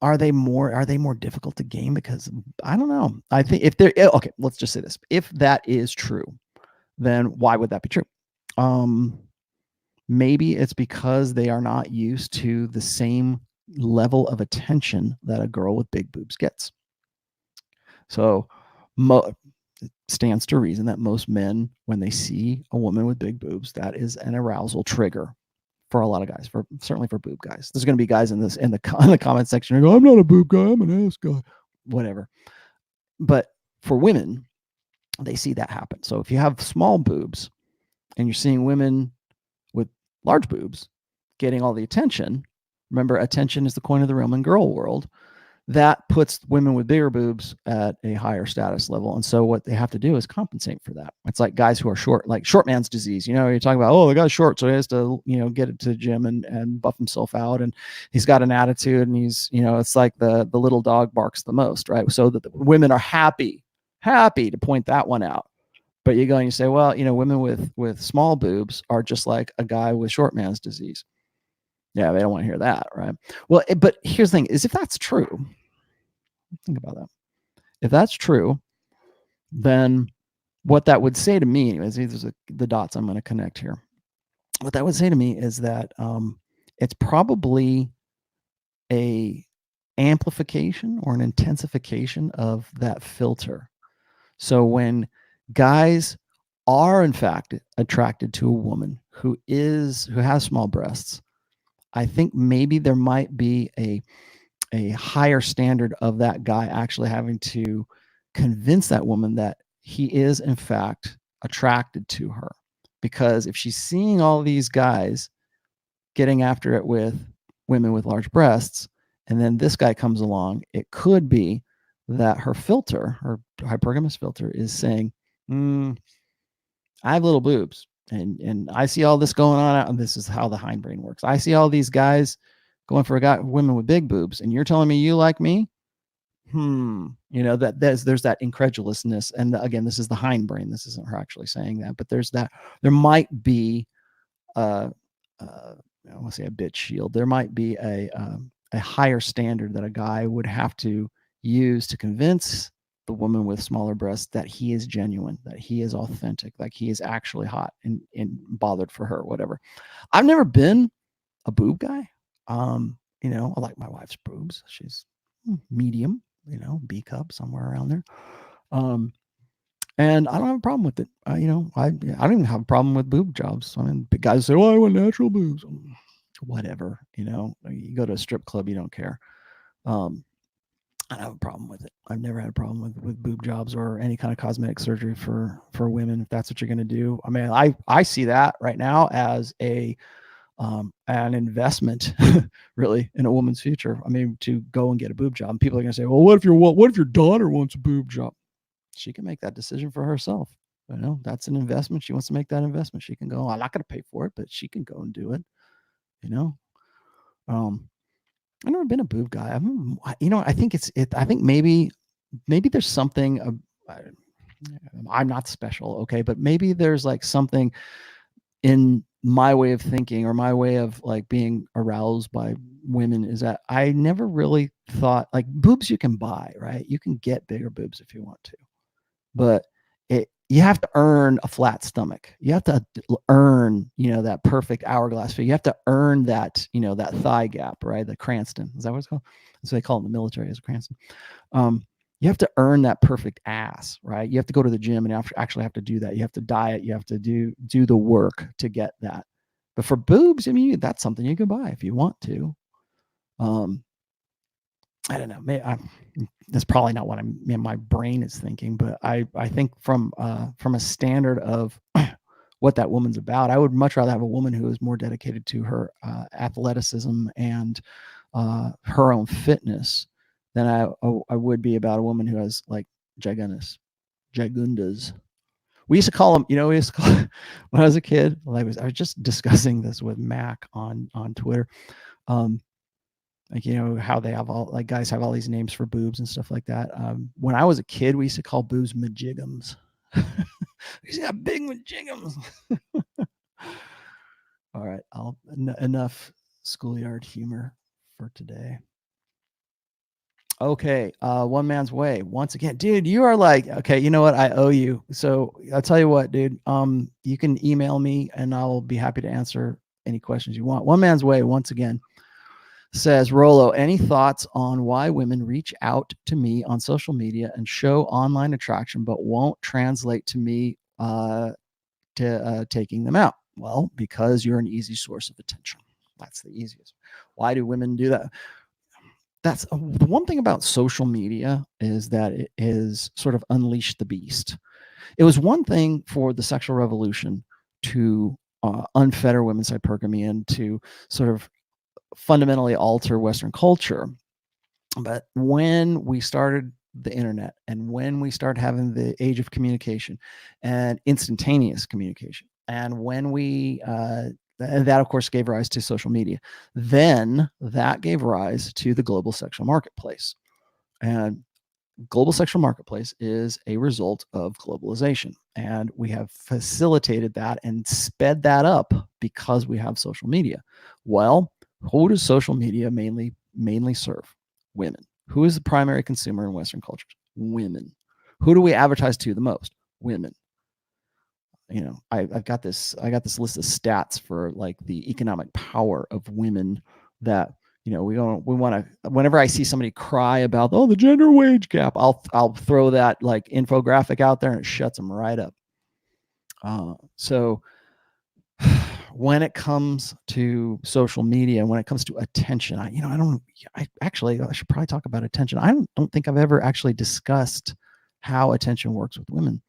Are they more difficult to gain? Because I don't know. I think if they're okay, let's just say this. If that is true, then why would that be true? Maybe it's because they are not used to the same level of attention that a girl with big boobs gets. So it stands to reason that most men, when they see a woman with big boobs, that is an arousal trigger for a lot of guys, certainly for boob guys. There's going to be guys in the comment section who go, I'm not a boob guy, I'm an ass guy, whatever. But for women, they see that happen. So if you have small boobs and you're seeing women with large boobs getting all the attention, remember, attention is the coin of the realm in girl world. That puts women with bigger boobs at a higher status level. And so what they have to do is compensate for that. It's like guys who are short, like short man's disease. You're talking about, the guy's short, so he has to, get it to the gym and buff himself out. And he's got an attitude, and he's, it's like the little dog barks the most, right? So that the women are happy to point that one out. But you go and you say, well, women with small boobs are just like a guy with short man's disease. Yeah, they don't want to hear that, right? Well, but here's the thing: is if that's true, think about that. If that's true, then what that would say to me is, these are the dots I'm going to connect here. What that would say to me is that it's probably a amplification or an intensification of that filter. So when guys are in fact attracted to a woman who has small breasts, I think maybe there might be a higher standard of that guy actually having to convince that woman that he is in fact attracted to her. Because if she's seeing all these guys getting after it with women with large breasts, and then this guy comes along, it could be that her filter, her hypergamous filter, is saying, I have little boobs, and I see all this going on, and this is how the hindbrain works. I see all these guys going for women with big boobs, and you're telling me you like me? There's that incredulousness. And again, this is the hindbrain. This isn't her actually saying that, but there might be I want to say a bit shield. There might be a higher standard that a guy would have to use to convince the woman with smaller breasts that he is genuine, that he is authentic, like he is actually hot and bothered for her, whatever. I've never been a boob guy. I like my wife's boobs. She's medium, B cup, somewhere around there. And I don't have a problem with it. I don't even have a problem with boob jobs. I mean, guys say, well, I want natural boobs. Whatever, you go to a strip club, you don't care. I don't have a problem with it. I've never had a problem with boob jobs or any kind of cosmetic surgery for women, if that's what you're going to do. I mean, I see that right now as an investment really in a woman's future. I mean, to go and get a boob job. And people are going to say, well, what if your daughter wants a boob job? She can make that decision for herself. That's an investment. She wants to make that investment. She can go, I'm not going to pay for it, but she can go and do it. I've never been a boob guy. I think I think maybe there's something, I'm not special. Okay. But maybe there's like something in my way of thinking or my way of like being aroused by women, is that I never really thought, like, boobs you can buy, right? You can get bigger boobs if you want to, but you have to earn a flat stomach. You have to earn, that perfect hourglass figure. You have to earn that, that thigh gap, right? The Cranston, is that what it's called? That's what they call it in the military, as a Cranston. You have to earn that perfect ass, right? You have to go to the gym and actually have to do that. You have to diet. You have to do the work to get that. But for boobs, I mean, that's something you can buy if you want to. I don't know. That's probably not what my brain is thinking, but I think from a standard of what that woman's about, I would much rather have a woman who is more dedicated to her athleticism and her own fitness than I would be about a woman who has like jagundas. We used to call them, we used to call when I was a kid. Well, I was just discussing this with Mac on Twitter. Like, how they have all, like, guys have all these names for boobs and stuff like that. When I was a kid, we used to call boobs majigums. We used to have big majigums. All right, enough schoolyard humor for today. Okay, One Man's Way. Once again, dude, you are like, okay, you know what? I owe you. So I'll tell you what, dude. You can email me and I'll be happy to answer any questions you want. One Man's Way, once again, says, Rolo, any thoughts on why women reach out to me on social media and show online attraction but won't translate to me to taking them out? Well, because you're an easy source of attention. That's the easiest. Why do women do that? That's the one thing about social media, is that it is sort of unleashed the beast. It was one thing for the sexual revolution to unfetter women's hypergamy and to sort of fundamentally alter Western culture. But when we started the internet and when we started having the age of communication and instantaneous communication, and when we and that, of course, gave rise to social media. Then that gave rise to the global sexual marketplace. And global sexual marketplace is a result of globalization. And we have facilitated that and sped that up because we have social media. Well, who does social media mainly serve? Women. Who is the primary consumer in Western cultures? Women. Who do we advertise to the most? Women. I got this list of stats for like the economic power of women that, we want to, whenever I see somebody cry about, the gender wage gap, I'll throw that like infographic out there and it shuts them right up. So when it comes to social media, when it comes to attention, I should probably talk about attention. I don't think I've ever actually discussed how attention works with women.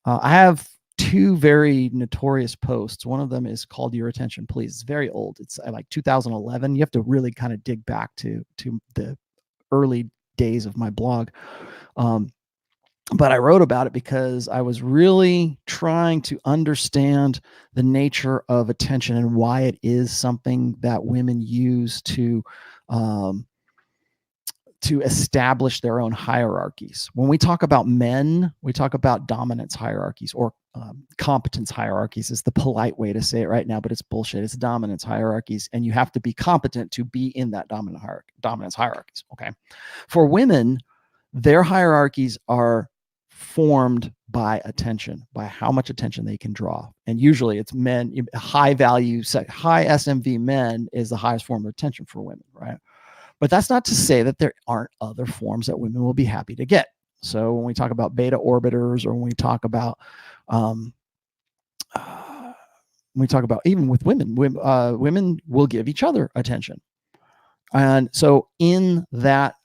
I have two very notorious posts. One of them is called Your Attention Please. It's very old. It's like 2011. You have to really kind of dig back to the early days of my blog. But I wrote about it because I was really trying to understand the nature of attention and why it is something that women use to establish their own hierarchies. When we talk about men, we talk about dominance hierarchies, or competence hierarchies is the polite way to say it right now, but it's bullshit. It's dominance hierarchies, and you have to be competent to be in that dominance hierarchies. Okay. For women, their hierarchies are formed by attention, by how much attention they can draw. And usually it's men, high value, high SMV men is the highest form of attention for women, right? But that's not to say that there aren't other forms that women will be happy to get. So when we talk about beta orbiters, or when we talk about even with women, women will give each other attention. And so in that,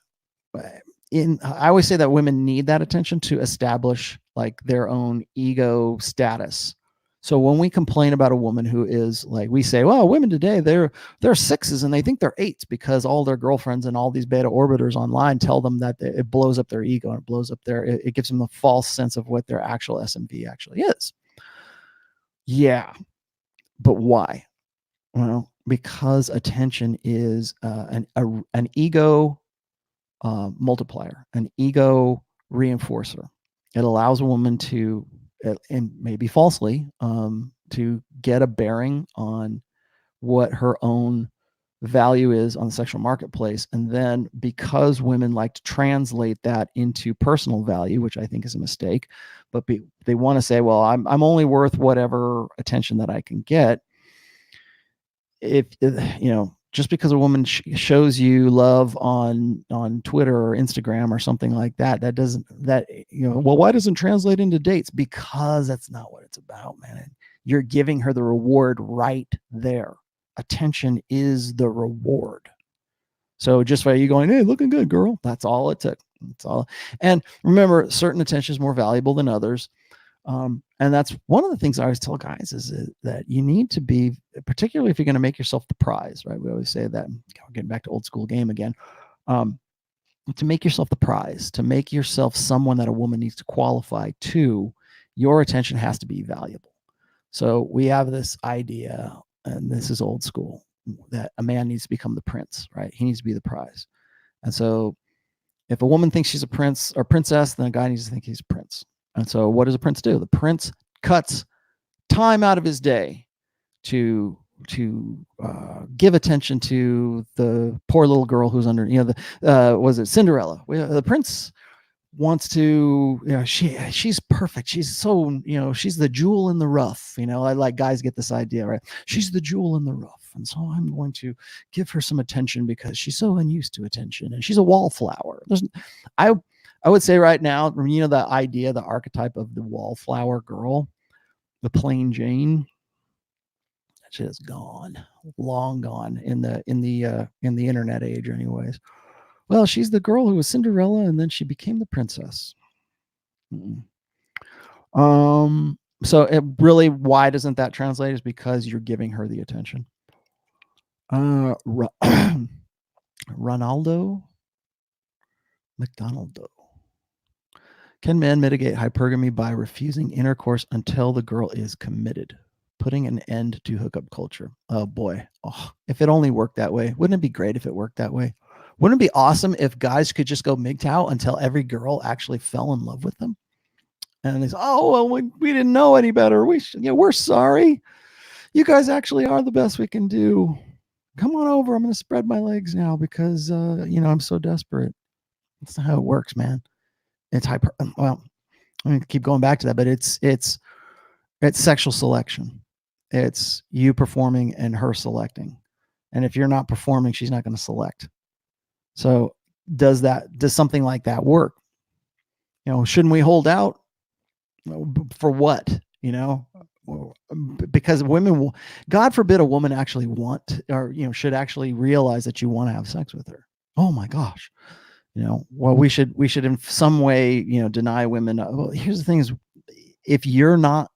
I always say that women need that attention to establish like their own ego status. So when we complain about a woman who is like, we say, well, women today, they're 6s and they think they're 8s because all their girlfriends and all these beta orbiters online tell them that it blows up their ego and it blows up it gives them a false sense of what their actual SMV actually is. Yeah, but why? Well, because attention is an ego multiplier, an ego reinforcer. It allows a woman to, and maybe falsely, to get a bearing on what her own value is on the sexual marketplace. And then because women like to translate that into personal value, which I think is a mistake, but they want to say, well, I'm only worth whatever attention that I can get. If just because a woman shows you love on Twitter or Instagram or something like that, well, why doesn't it translate into dates? Because that's not what it's about, man. You're giving her the reward right there. Attention is the reward. So just by you going, hey, looking good, girl, that's all it took. That's all. And remember, certain attention is more valuable than others. And that's one of the things I always tell guys is that you need to be, particularly if you're going to make yourself the prize, right? We always say that, getting back to old school game again, to make yourself the prize, to make yourself someone that a woman needs to qualify to, your attention has to be valuable. So we have this idea, and this is old school, that a man needs to become the prince, right? He needs to be the prize. And so if a woman thinks she's a prince or princess, then a guy needs to think he's a prince. And so what does a prince do? The prince cuts time out of his day to give attention to the poor little girl who's under, was it Cinderella? The prince wants to, she's perfect. She's so, she's the jewel in the rough. I like guys get this idea, right? She's the jewel in the rough. And so I'm going to give her some attention because she's so unused to attention, and she's a wallflower. I would say right now, the idea, the archetype of the wallflower girl, the plain Jane, that shit is gone, long gone in the internet age, anyways. Well, she's the girl who was Cinderella, and then she became the princess. So it really, why doesn't that translate? Is because you're giving her the attention. Ronaldo McDonaldo. Can men mitigate hypergamy by refusing intercourse until the girl is committed, putting an end to hookup culture? Oh boy. Oh, if it only worked that way. Wouldn't it be great if it worked that way? Wouldn't it be awesome if guys could just go MGTOW until every girl actually fell in love with them? And they say, oh, well, we didn't know any better. We're sorry. You guys actually are the best we can do. Come on over. I'm going to spread my legs now because, I'm so desperate. That's not how it works, man. It's well, I'm going to keep going back to that, but it's sexual selection. It's you performing and her selecting. And if you're not performing, she's not going to select. So does something like that work? Shouldn't we hold out for what? Because women will, God forbid a woman actually want, or, should actually realize that you want to have sex with her. Oh my gosh. Well, we should in some way, deny women. Well, here's the thing is, if you're not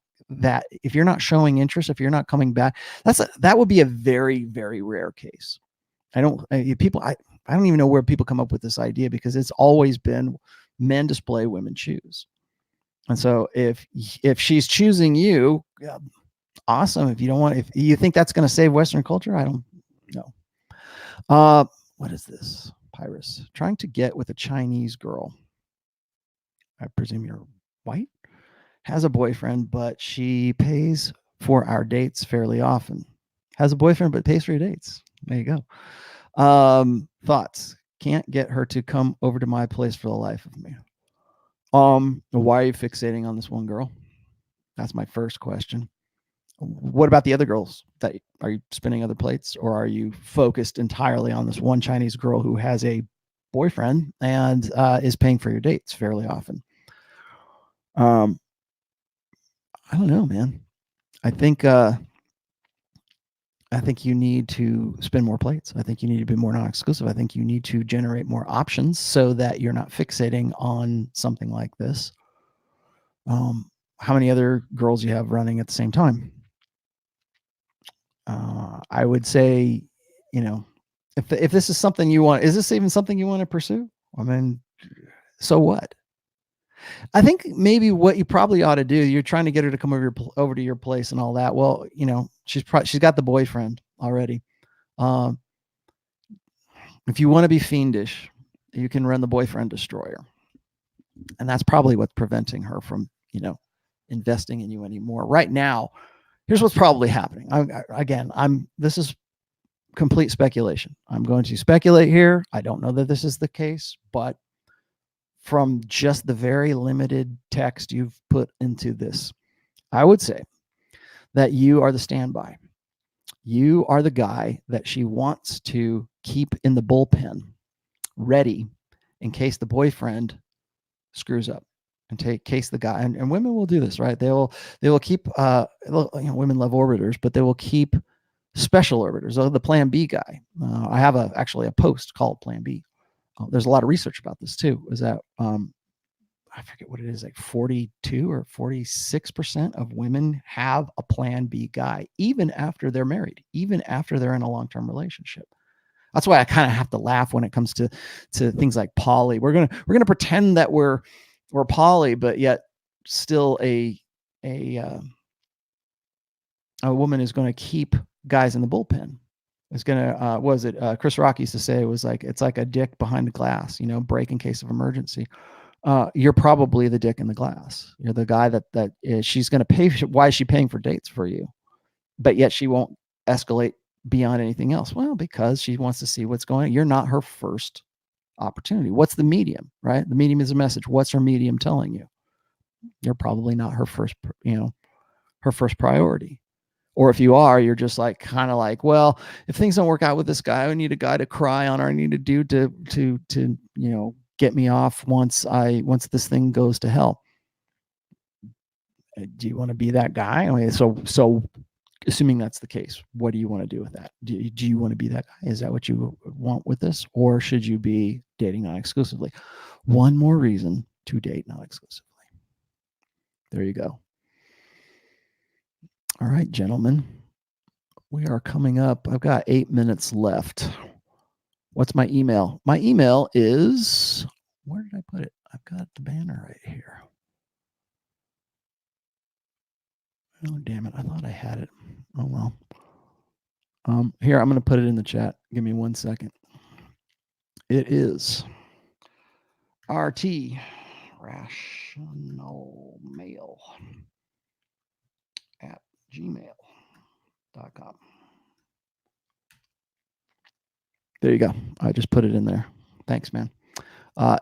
showing interest, if you're not coming back, that would be a very, very rare case. I don't even know where people come up with this idea, because it's always been men display, women choose. And so if she's choosing you, awesome. If you don't want, if you think that's going to save Western culture, I don't know. What is this? Pyrus trying to get with a Chinese girl. I presume you're white. Has a boyfriend, but she pays for our dates fairly often. Has a boyfriend, but pays for your dates. There you go. Thoughts? Can't get her to come over to my place for the life of me. Why are you fixating on this one girl? That's my first question. What about the other girls? Are you spinning other plates, or are you focused entirely on this one Chinese girl who has a boyfriend and is paying for your dates fairly often? I don't know, man. I think you need to spin more plates. I think you need to be more non-exclusive. I think you need to generate more options so that you're not fixating on something like this. How many other girls you have running at the same time? I would say, if this is something you want, is this even something you want to pursue? I mean, so what? I think maybe what you probably ought to do, you're trying to get her to come over to your place and all that. Well, she's got the boyfriend already. If you want to be fiendish, you can run the boyfriend destroyer. And that's probably what's preventing her from, investing in you anymore. Right now, here's what's probably happening. This is complete speculation. I'm going to speculate here. I don't know that this is the case, but from just the very limited text you've put into this, I would say that you are the standby. You are the guy that she wants to keep in the bullpen, ready in case the boyfriend screws up, and take case the guy. And women will do this, right? They will keep. Women love orbiters, but they will keep special orbiters, the Plan B guy. I have actually a post called Plan B. There's a lot of research about this too, is that I forget what it is, like 42 or 46% of women have a Plan B guy, even after they're married, even after they're in a long-term relationship. That's why I kind of have to laugh when it comes to things like poly. We're gonna pretend that we're poly, but yet still a woman is going to keep guys in the bullpen. It's gonna was it Chris Rock used to say, it was like, it's like a dick behind the glass, break in case of emergency. You're probably the dick in the glass. You're the guy that she's going to pay. Why is she paying for dates for you? But yet she won't escalate beyond anything else. Well, because she wants to see what's going on. You're not her first opportunity. What's the medium, right? The medium is a message. What's her medium telling you? You're probably not her first, her first priority. Or if you are, you're just like, kind of like, well, if things don't work out with this guy, I need a guy to cry on, or I need a dude to get me off once this thing goes to hell. Do you want to be that guy? I mean, so assuming that's the case, what do you want to do with that? Do you want to be that guy? Is that what you want with this? Or should you be dating non-exclusively? One more reason to date non-exclusively. There you go. All right, gentlemen, we are coming up. I've got 8 minutes left. What's my email? My email is, where did I put it? I've got the banner right here. Oh, damn it. I thought I had it. Oh, well. Here, I'm going to put it in the chat. Give me 1 second. It is RT Rational Mail at gmail.com. There you go. I just put it in there. Thanks, man.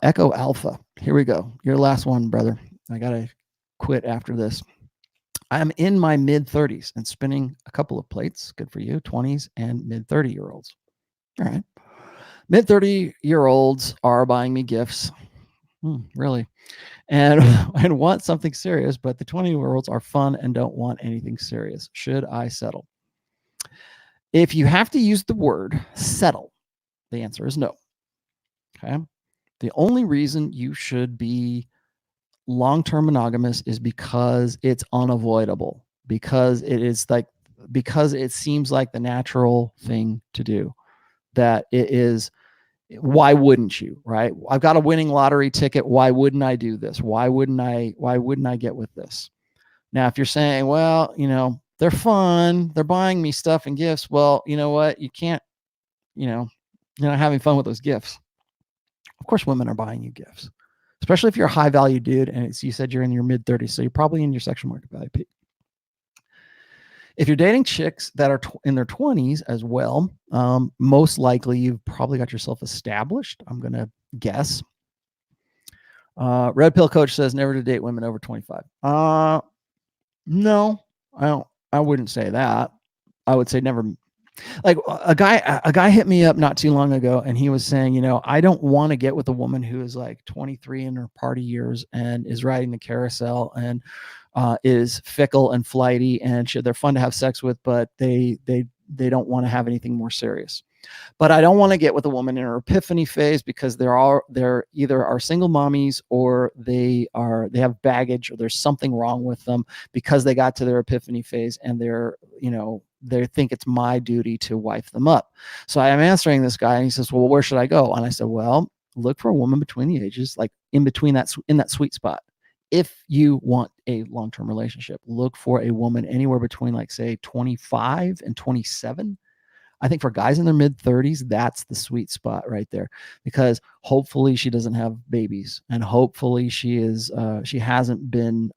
Echo Alpha. Here we go. Your last one, brother. I got to quit after this. I'm in my mid-30s and spinning a couple of plates. Good for you. 20s and mid-30-year-olds. All right. Mid-30-year-olds are buying me gifts. Really? And want something serious, but the 20-year-olds are fun and don't want anything serious. Should I settle? If you have to use the word settle, the answer is no. Okay. The only reason you should be long-term monogamous is because it's unavoidable, because it seems like the natural thing to do. That it is, why wouldn't you, right? I've got a winning lottery ticket. Why wouldn't I do this? Why wouldn't I get with this? Now, if you're saying, well, they're fun, they're buying me stuff and gifts. Well, you know what? You can't, you're not having fun with those gifts. Of course, women are buying you gifts, especially if you're a high value dude. And you said you're in your mid-30s, so you're probably in your sexual market value peak. If you're dating chicks that are in their 20s as well, most likely you've probably got yourself established, I'm going to guess. Red Pill Coach says never to date women over 25. No, I don't. I wouldn't say that. I would say never. Like a guy hit me up not too long ago, and he was saying, I don't want to get with a woman who is like 23 in her party years and is riding the carousel and is fickle and flighty, and they're fun to have sex with, but they don't want to have anything more serious. But I don't want to get with a woman in her epiphany phase, because they're either are single mommies, or they have baggage, or there's something wrong with them because they got to their epiphany phase, and they think it's my duty to wife them up. So I am answering this guy, and he says, well, where should I go? And I said, well, look for a woman between the ages, like in that sweet spot. If you want a long-term relationship, look for a woman anywhere between, like, say 25 and 27. I think for guys in their mid-30s, that's the sweet spot right there, because hopefully she doesn't have babies, and hopefully she hasn't been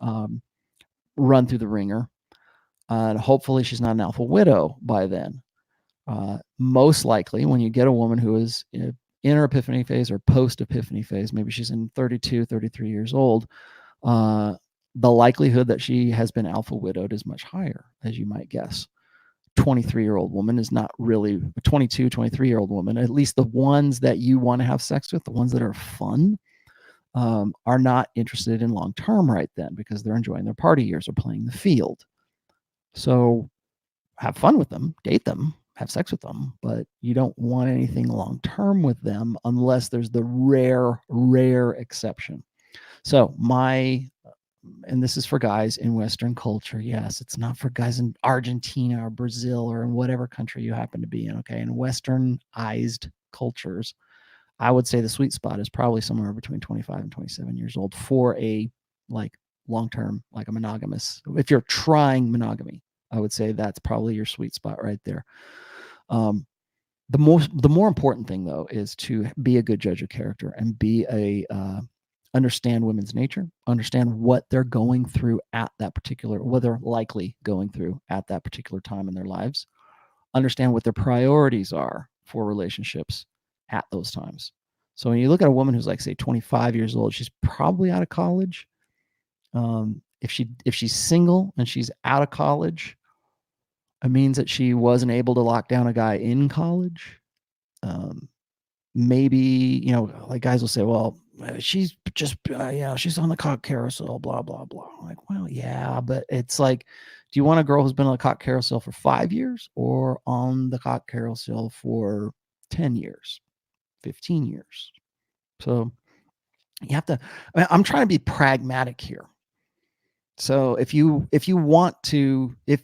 run through the ringer, and hopefully she's not an alpha widow by then. Most likely, when you get a woman who is in her epiphany phase or post-epiphany phase, maybe she's in 32, 33 years old, the likelihood that she has been alpha widowed is much higher, as you might guess. 23-year-old woman is not really a 22, 23-year-old woman. At least the ones that you want to have sex with, the ones that are fun, are not interested in long-term right then, because they're enjoying their party years or playing the field. So have fun with them, date them, have sex with them, but you don't want anything long term with them unless there's the rare exception. So and this is for guys in Western culture. Yes, it's not for guys in Argentina or Brazil or in whatever country you happen to be in. Okay. In Westernized cultures, I would say the sweet spot is probably somewhere between 25 and 27 years old for a like long-term, like a monogamous. If you're trying monogamy, I would say that's probably your sweet spot right there. The more important thing though is to be a good judge of character and be understand women's nature, understand what they're going through at that particular, what they're likely going through at that particular time in their lives, understand what their priorities are for relationships at those times. So when you look at a woman who's like, say, 25 years old, she's probably out of college. If she's single and she's out of college, it means that she wasn't able to lock down a guy in college. Maybe, like guys will say, well, she's just, she's on the cock carousel, blah, blah, blah. I'm like, well, yeah, but it's like, do you want a girl who's been on the cock carousel for 5 years or on the cock carousel for 10 years, 15 years? So you have to, I'm trying to be pragmatic here. So if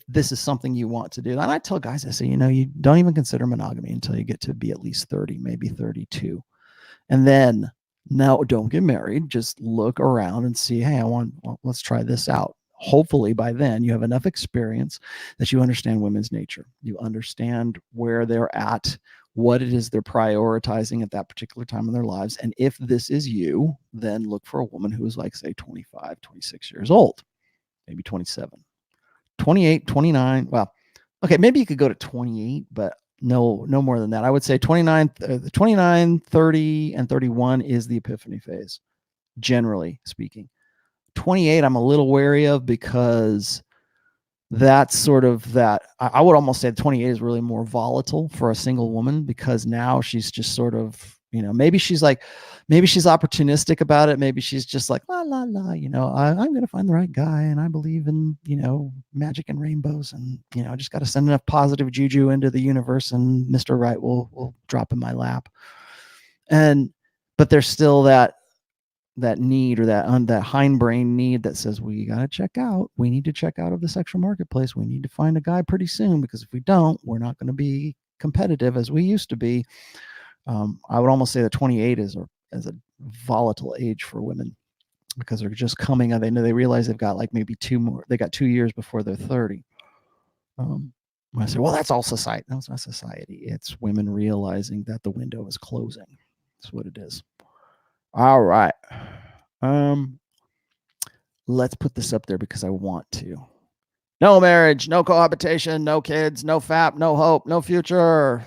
this is something you want to do, and I tell guys, I say, you don't even consider monogamy until you get to be at least 30, maybe 32. And then now don't get married, just look around and see, hey, let's try this out. Hopefully by then you have enough experience that you understand women's nature. You understand where they're at, what it is they're prioritizing at that particular time in their lives. And if this is you, then look for a woman who is like, say, 25, 26 years old. Maybe 27, 28, 29. Well, okay, maybe you could go to 28, but no more than that. I would say 29, 30, and 31 is the epiphany phase, generally speaking. 28, I'm a little wary of because that's sort of that. I would almost say 28 is really more volatile for a single woman because now she's just sort of, maybe she's opportunistic about it. Maybe she's just like, la, la, la, I'm going to find the right guy. And I believe in, magic and rainbows. And, I just got to send enough positive juju into the universe and Mr. Right will drop in my lap. But there's still that need or that hindbrain need that says, we got to check out. We need to check out of the sexual marketplace. We need to find a guy pretty soon because if we don't, we're not going to be competitive as we used to be. I would almost say that 28 is a volatile age for women because they're just coming and they realize they've got like maybe they got 2 years before they're 30. When I say, well, that's all society. No, it's not society. It's women realizing that the window is closing. That's what it is. All right. Let's put this up there because I want to. No marriage, no cohabitation, no kids, no FAP, no hope, no future.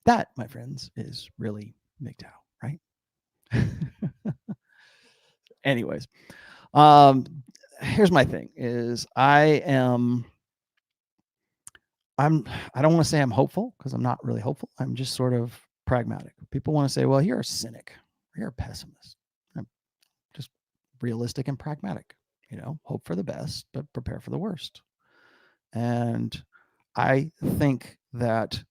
That, my friends, is really MGTOW, right? Anyways, here's my thing is I don't want to say I'm hopeful because I'm not really hopeful. I'm just sort of pragmatic. People want to say, well, you're a cynic, you're a pessimist. I'm just realistic and pragmatic, hope for the best, but prepare for the worst. And I think that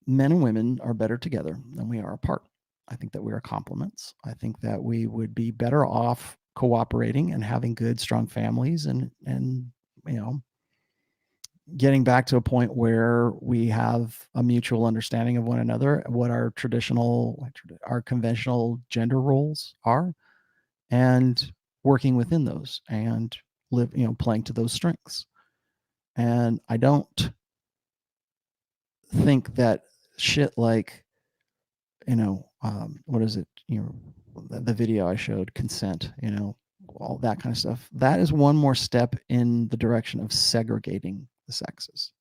men and women are better together than we are apart. I think that we are complements. I think that we would be better off cooperating and having good, strong families and getting back to a point where we have a mutual understanding of one another, what our conventional gender roles are, and working within those and playing to those strengths. And I don't think that shit like, what is it? The video I showed, consent, all that kind of stuff. That is one more step in the direction of segregating the sexes.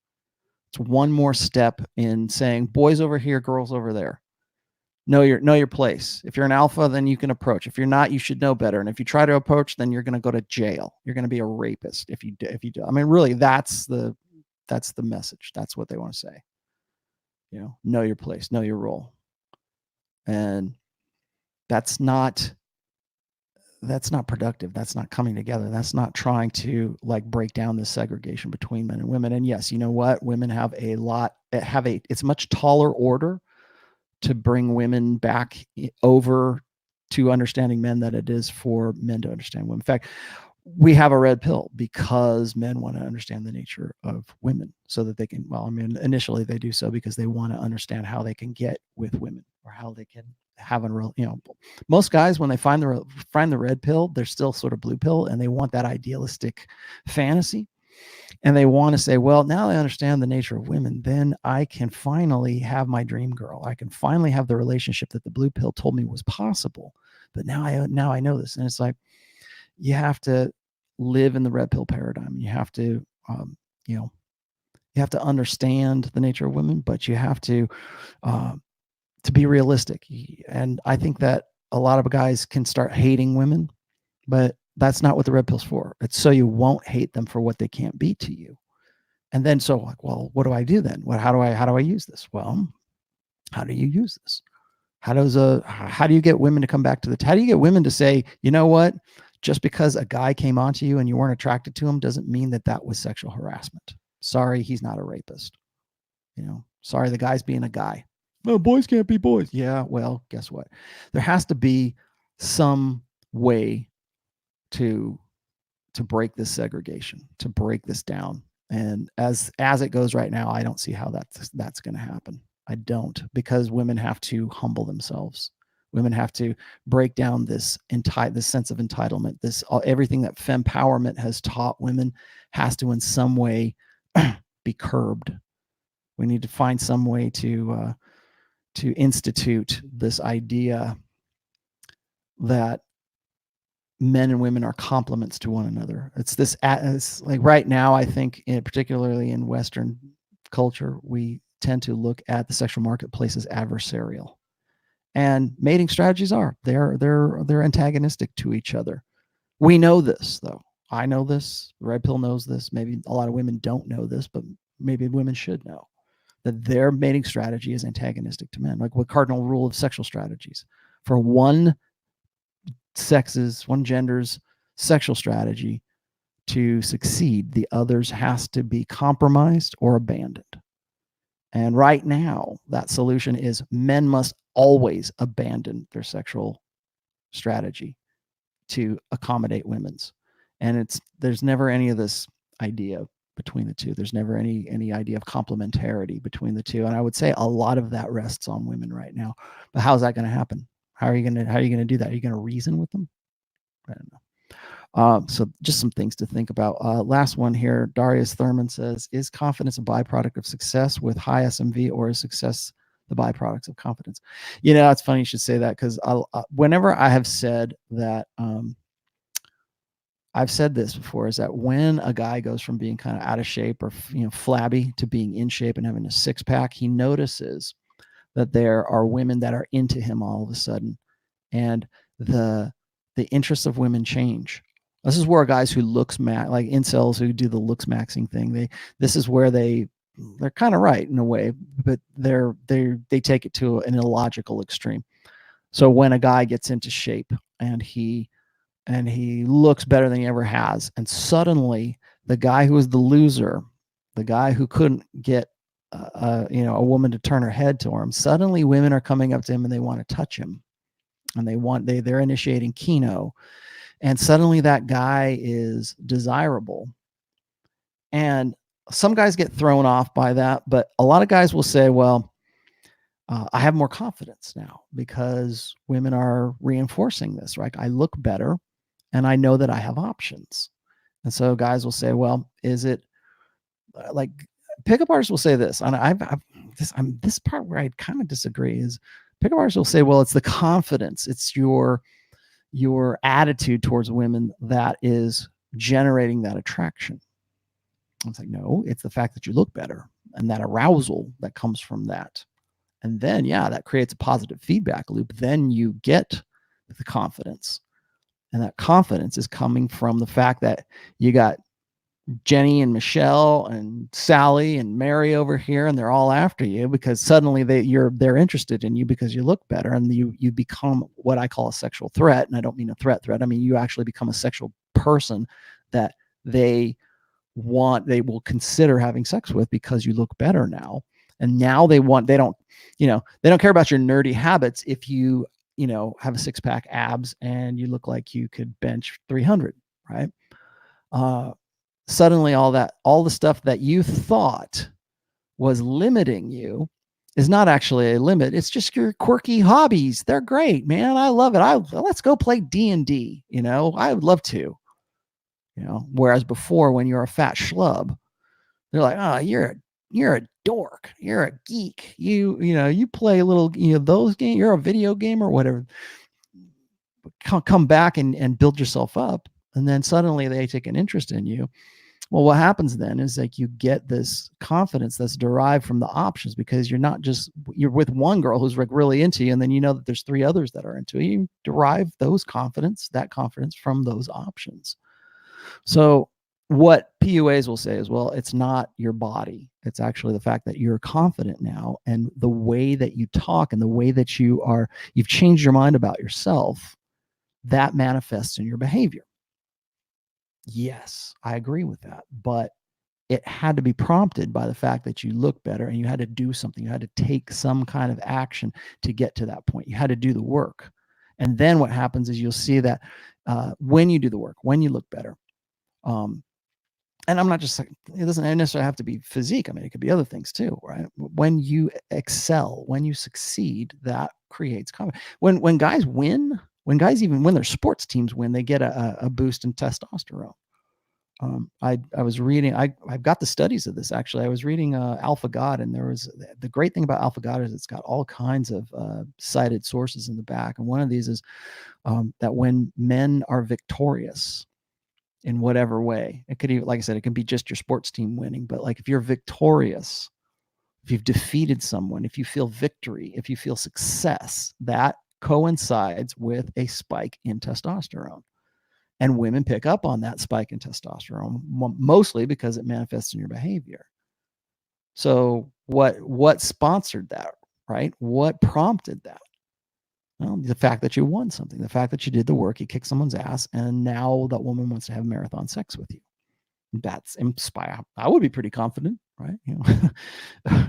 It's one more step in saying boys over here, girls over there. Know your place. If you're an alpha, then you can approach. If you're not, you should know better. And if you try to approach, then you're going to go to jail. You're going to be a rapist if you do. I mean, really, that's the message. That's what they want to say. Know your place, know your role. And that's not that's not productive. That's not coming together. That's not trying to like break down this segregation between men and women. And yes, you know what? Women have it's much taller order to bring women back over to understanding men than it is for men to understand women. In fact, we have a red pill because men want to understand the nature of women so that they can, well, I mean, initially they do so because they want to understand how they can get with women or how they can have a real, most guys, when they find the red pill, they're still sort of blue pill and they want that idealistic fantasy. And they want to say, well, now I understand the nature of women, then I can finally have my dream girl. I can finally have the relationship that the blue pill told me was possible. But now I know this. And it's like, you have to live in the red pill paradigm. You have to, you have to understand the nature of women, but you have to be realistic. And I think that a lot of guys can start hating women, but that's not what the red pill's for. It's so you won't hate them for what they can't be to you. And then so like, well, what do I do then? How do I use this? Well, how do you use this? How do you get women to come back to how do you get women to say, you know what? Just because a guy came onto you and you weren't attracted to him doesn't mean that was sexual harassment. Sorry, he's not a rapist. Sorry, the guy's being a guy. No, boys can't be boys. Yeah, well, guess what? There has to be some way to break this segregation, to break this down. And as it goes right now, I don't see how that's going to happen. I don't, because women have to humble themselves. Women have to break down this sense of entitlement. Everything that fempowerment has taught women has to in some way be curbed. We need to find some way to institute this idea that men and women are complements to one another. It's like right now, I think, particularly in Western culture, we tend to look at the sexual marketplace as adversarial. And mating strategies they're antagonistic to each other. We know this, though. I know this. Red pill knows this. Maybe a lot of women don't know this, but maybe women should know that their mating strategy is antagonistic to men. Like what cardinal rule of sexual strategies: for one gender's sexual strategy to succeed, the others has to be compromised or abandoned. And right now, that solution is men must always abandon their sexual strategy to accommodate women's. And there's never any of this idea between the two. There's never any idea of complementarity between the two. And I would say a lot of that rests on women right now. But how's that going to happen? How are you going to do that? Are you going to reason with them? I don't know. So just some things to think about. Last one here. Darius Thurman says, is confidence a byproduct of success with high SMV, or is success the byproducts of confidence? It's funny you should say that, because whenever I have said that, I've said this before, is that when a guy goes from being kind of out of shape or flabby to being in shape and having a six-pack, he notices that there are women that are into him all of a sudden, and the interests of women change. This is where guys who like incels who do the looks maxing thing, this is where they're kind of right in a way, but they take it to an illogical extreme. So when a guy gets into shape and he looks better than he ever has, and suddenly the guy who was the loser, the guy who couldn't get a woman to turn her head to him, suddenly women are coming up to him and they want to touch him, and they're initiating kino, and suddenly that guy is desirable. And some guys get thrown off by that, but a lot of guys will say, well, I have more confidence now because women are reinforcing this, right? I look better and I know that I have options. And so guys will say, well, is it like pickup artists will say this, and this part where I kind of disagree is pickup artists will say, well, it's the confidence, it's your attitude towards women that is generating that attraction. It's like, no, it's the fact that you look better and that arousal that comes from that. And then, that creates a positive feedback loop. Then you get the confidence. And that confidence is coming from the fact that you got Jenny and Michelle and Sally and Mary over here, and they're all after you because suddenly they're interested in you because you look better, and you become what I call a sexual threat. And I don't mean a threat. I mean you actually become a sexual person that they will consider having sex with because you look better now. And now they don't care about your nerdy habits if you have a six-pack abs and you look like you could bench 300, right? Suddenly all the stuff that you thought was limiting you is not actually a limit. It's just your quirky hobbies. They're great, man. I love it. Let's go play D&D. I would love to. Whereas before, when you're a fat schlub, they're like, oh, you're a dork. You're a geek. You play a little, those games. You're a video game or whatever. Come back and build yourself up. And then suddenly they take an interest in you. Well, what happens then is like you get this confidence that's derived from the options because you're with one girl who's like really into you, and then you know that there's 3 others that are into you. You derive that confidence from those options. So what PUAs will say is, well, it's not your body. It's actually the fact that you're confident now, and the way that you talk and the way that you've changed your mind about yourself, that manifests in your behavior. Yes, I agree with that. But it had to be prompted by the fact that you look better and you had to do something. You had to take some kind of action to get to that point. You had to do the work. And then what happens is you'll see that when you do the work, when you look better, and I'm not just saying, it doesn't necessarily have to be physique. I mean, it could be other things too, right? When you excel, when you succeed, that creates confidence. When guys win, even when their sports teams win, they get a boost in testosterone. I was reading, I've got the studies of this actually. I was reading Alpha God, and there was the great thing about Alpha God is it's got all kinds of cited sources in the back. And one of these is that when men are victorious in whatever way, it could even, like I said, it can be just your sports team winning, but like if you're victorious, if you've defeated someone, if you feel victory, if you feel success, that coincides with a spike in testosterone. And women pick up on that spike in testosterone, mostly because it manifests in your behavior. So what sponsored that, right? What prompted that? Well, the fact that you won something, the fact that you did the work, you kicked someone's ass, and now that woman wants to have marathon sex with you. That's inspire. I would be pretty confident, right?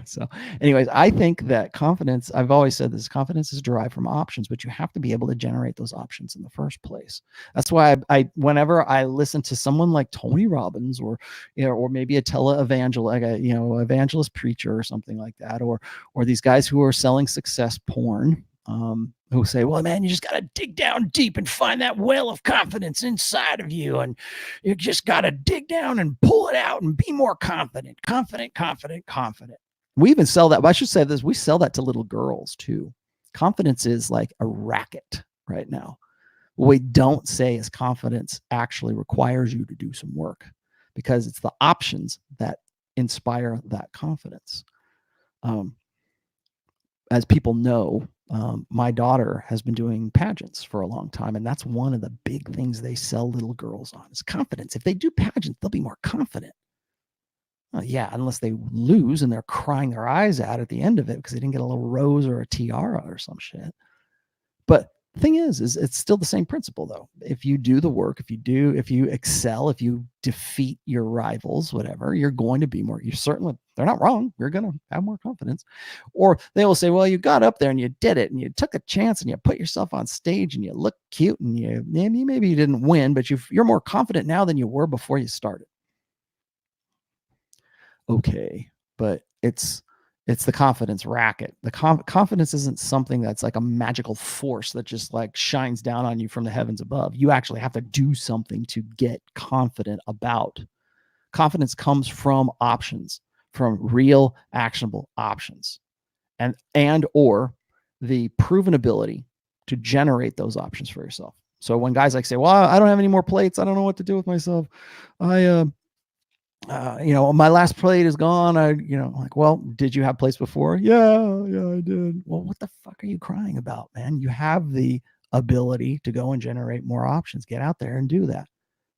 So anyways, I think that confidence, I've always said this, confidence is derived from options, but you have to be able to generate those options in the first place. That's why I whenever I listen to someone like Tony Robbins or maybe a televangelist, like a evangelist preacher or something like that, or these guys who are selling success porn, who say, well, man, you just got to dig down deep and find that well of confidence inside of you. And you just got to dig down and pull it out and be more confident. We even sell that. But I should say this. We sell that to little girls too. Confidence is like a racket right now. What we don't say is confidence actually requires you to do some work, because it's the options that inspire that confidence. As people know, my daughter has been doing pageants for a long time, and that's one of the big things they sell little girls on is confidence. If they do pageants, they'll be more confident. Yeah, unless they lose and they're crying their eyes out at the end of it because they didn't get a little rose or a tiara or some shit. But the thing is it's still the same principle though. If you do the work, if you excel, if you defeat your rivals, whatever, you're going to be more, they're not wrong. You're going to have more confidence. Or they will say, well, you got up there and you did it and you took a chance and you put yourself on stage and you look cute and maybe you didn't win, but you're more confident now than you were before you started. Okay, but it's the confidence racket. The confidence isn't something that's like a magical force that just like shines down on you from the heavens above. You actually have to do something to get confident about. Confidence comes from options, from real actionable options, and or the proven ability to generate those options for yourself. So when guys like say, well, I don't have any more plates, I don't know what to do with myself, my last plate is gone. Like, well, did you have plates before? Yeah, I did. Well, what the fuck are you crying about, man? You have the ability to go and generate more options. Get out there and do that.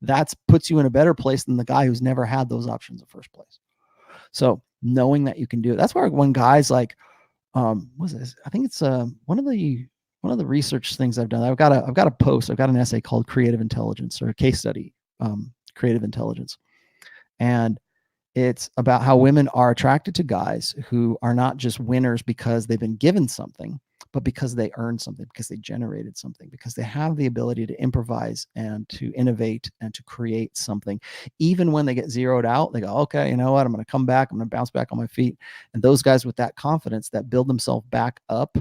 That puts you in a better place than the guy who's never had those options in the first place. So knowing that you can do it, that's where when guys like, what's this? I think it's one of the research things I've done. I've got a post. I've got an essay called Creative Intelligence, or a case study, Creative Intelligence, and it's about how women are attracted to guys who are not just winners because they've been given something, but because they earned something, because they generated something, because they have the ability to improvise and to innovate and to create something. Even when they get zeroed out, they go, okay, you know what? I'm going to come back. I'm going to bounce back on my feet. And those guys with that confidence that build themselves back up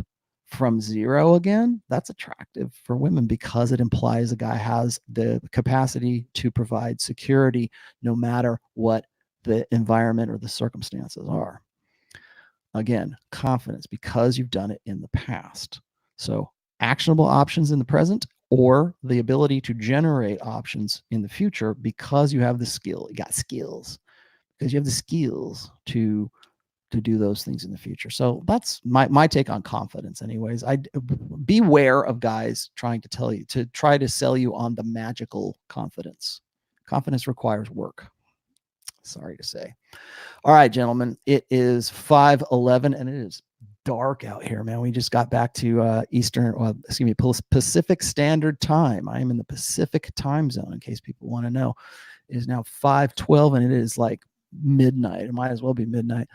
from zero again, that's attractive for women, because it implies a guy has the capacity to provide security no matter what the environment or the circumstances are. Again, confidence, because you've done it in the past. So actionable options in the present, or the ability to generate options in the future because you have the skill. You got skills, because you have the skills to do those things in the future. So that's my take on confidence anyways. I beware of guys trying to try to sell you on the magical confidence. Confidence requires work. Sorry to say. All right, gentlemen, it is 5:11 and it is dark out here, man. We just got back to Pacific Standard Time. I am in the Pacific time zone, in case people want to know. It is now 5:12 and it is like midnight. It might as well be midnight.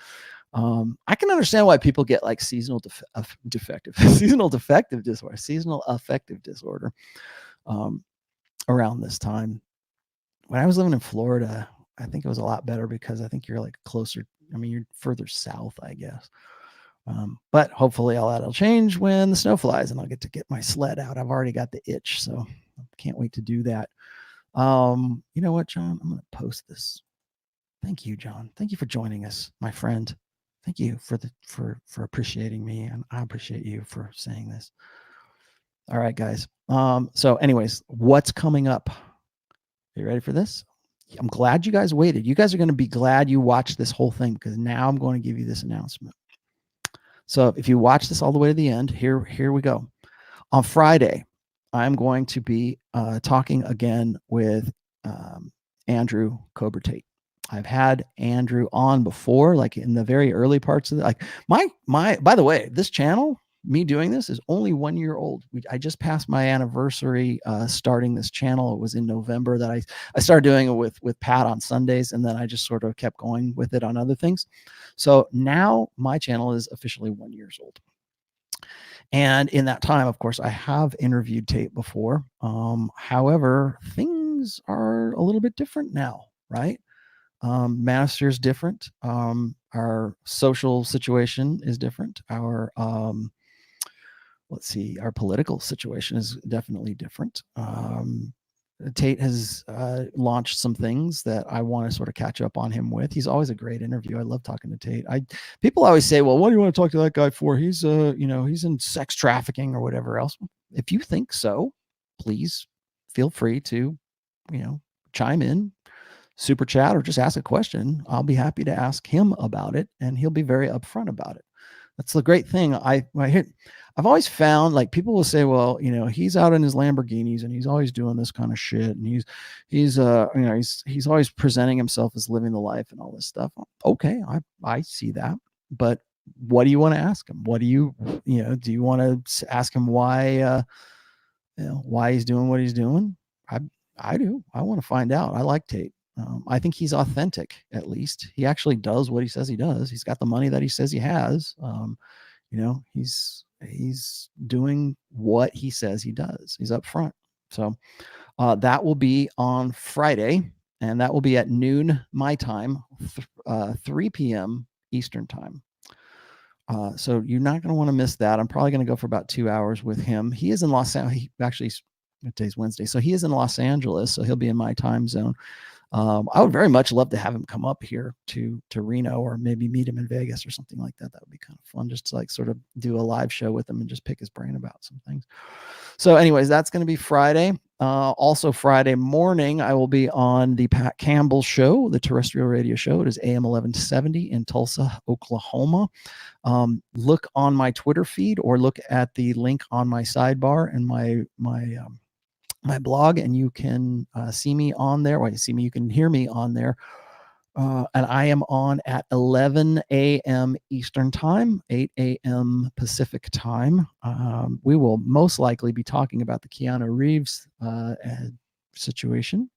I can understand why people get like seasonal affective disorder around this time. When I was living in Florida, I think it was a lot better, because I think you're like closer. I mean, you're further south, I guess. But hopefully all that'll change when the snow flies and I'll get to get my sled out. I've already got the itch, so I can't wait to do that. You know what, John? I'm going to post this. Thank you, John. Thank you for joining us, my friend. Thank you for appreciating me, and I appreciate you for saying this. All right, guys. So anyways, what's coming up? Are you ready for this? I'm glad you guys waited. You guys are going to be glad you watched this whole thing, because now I'm going to give you this announcement. So if you watch this all the way to the end, here we go. On Friday, I'm going to be talking again with Andrew Cobra Tate. I've had Andrew on before, like in the very early parts of it. Like by the way, this channel, me doing this, is only 1 year old. I just passed my anniversary starting this channel. It was in November that I started doing it with Pat on Sundays, and then I just sort of kept going with it on other things. So now my channel is officially 1 year old. And in that time, of course, I have interviewed Tate before. However, things are a little bit different now, right? Manosphere is different. Our social situation is different. Our our political situation is definitely different. Tate has launched some things that I want to sort of catch up on him with. He's always a great interview. I love talking to Tate. People always say, well, what do you want to talk to that guy for? He's he's in sex trafficking or whatever else. If you think so, please feel free to, chime in, super chat, or just ask a question. I'll be happy to ask him about it, and he'll be very upfront about it. That's the great thing. I've always found, like, people will say, well, he's out in his Lamborghinis and he's always doing this kind of shit, and he's always presenting himself as living the life and all this stuff. Okay, I see that, but what do you want to ask him? What do you want to ask him why he's doing what he's doing? I do. I want to find out. I like Tate. I think he's authentic. At least he actually does what he says he does. He's got the money that he says he has. He's doing what he says he does. He's up front. So that will be on Friday, and that will be at noon my time, 3 p.m. Eastern time. So you're not going to want to miss that. I'm probably going to go for about 2 hours with him. He is in Los Angeles. Today's Wednesday, so he is in Los Angeles, so he'll be in my time zone. I would very much love to have him come up here to Reno, or maybe meet him in Vegas or something like that. That would be kind of fun, just to like sort of do a live show with him and just pick his brain about some things. So anyways, that's going to be Friday. Also Friday morning, I will be on the Pat Campbell show, the terrestrial radio show. It is AM 1170 in Tulsa, Oklahoma. Look on my Twitter feed, or look at the link on my sidebar and my my blog, and you can see me on there. Well, you can hear me on there. And I am on at 11 a.m. Eastern time, 8 a.m. Pacific time. We will most likely be talking about the Keanu Reeves situation.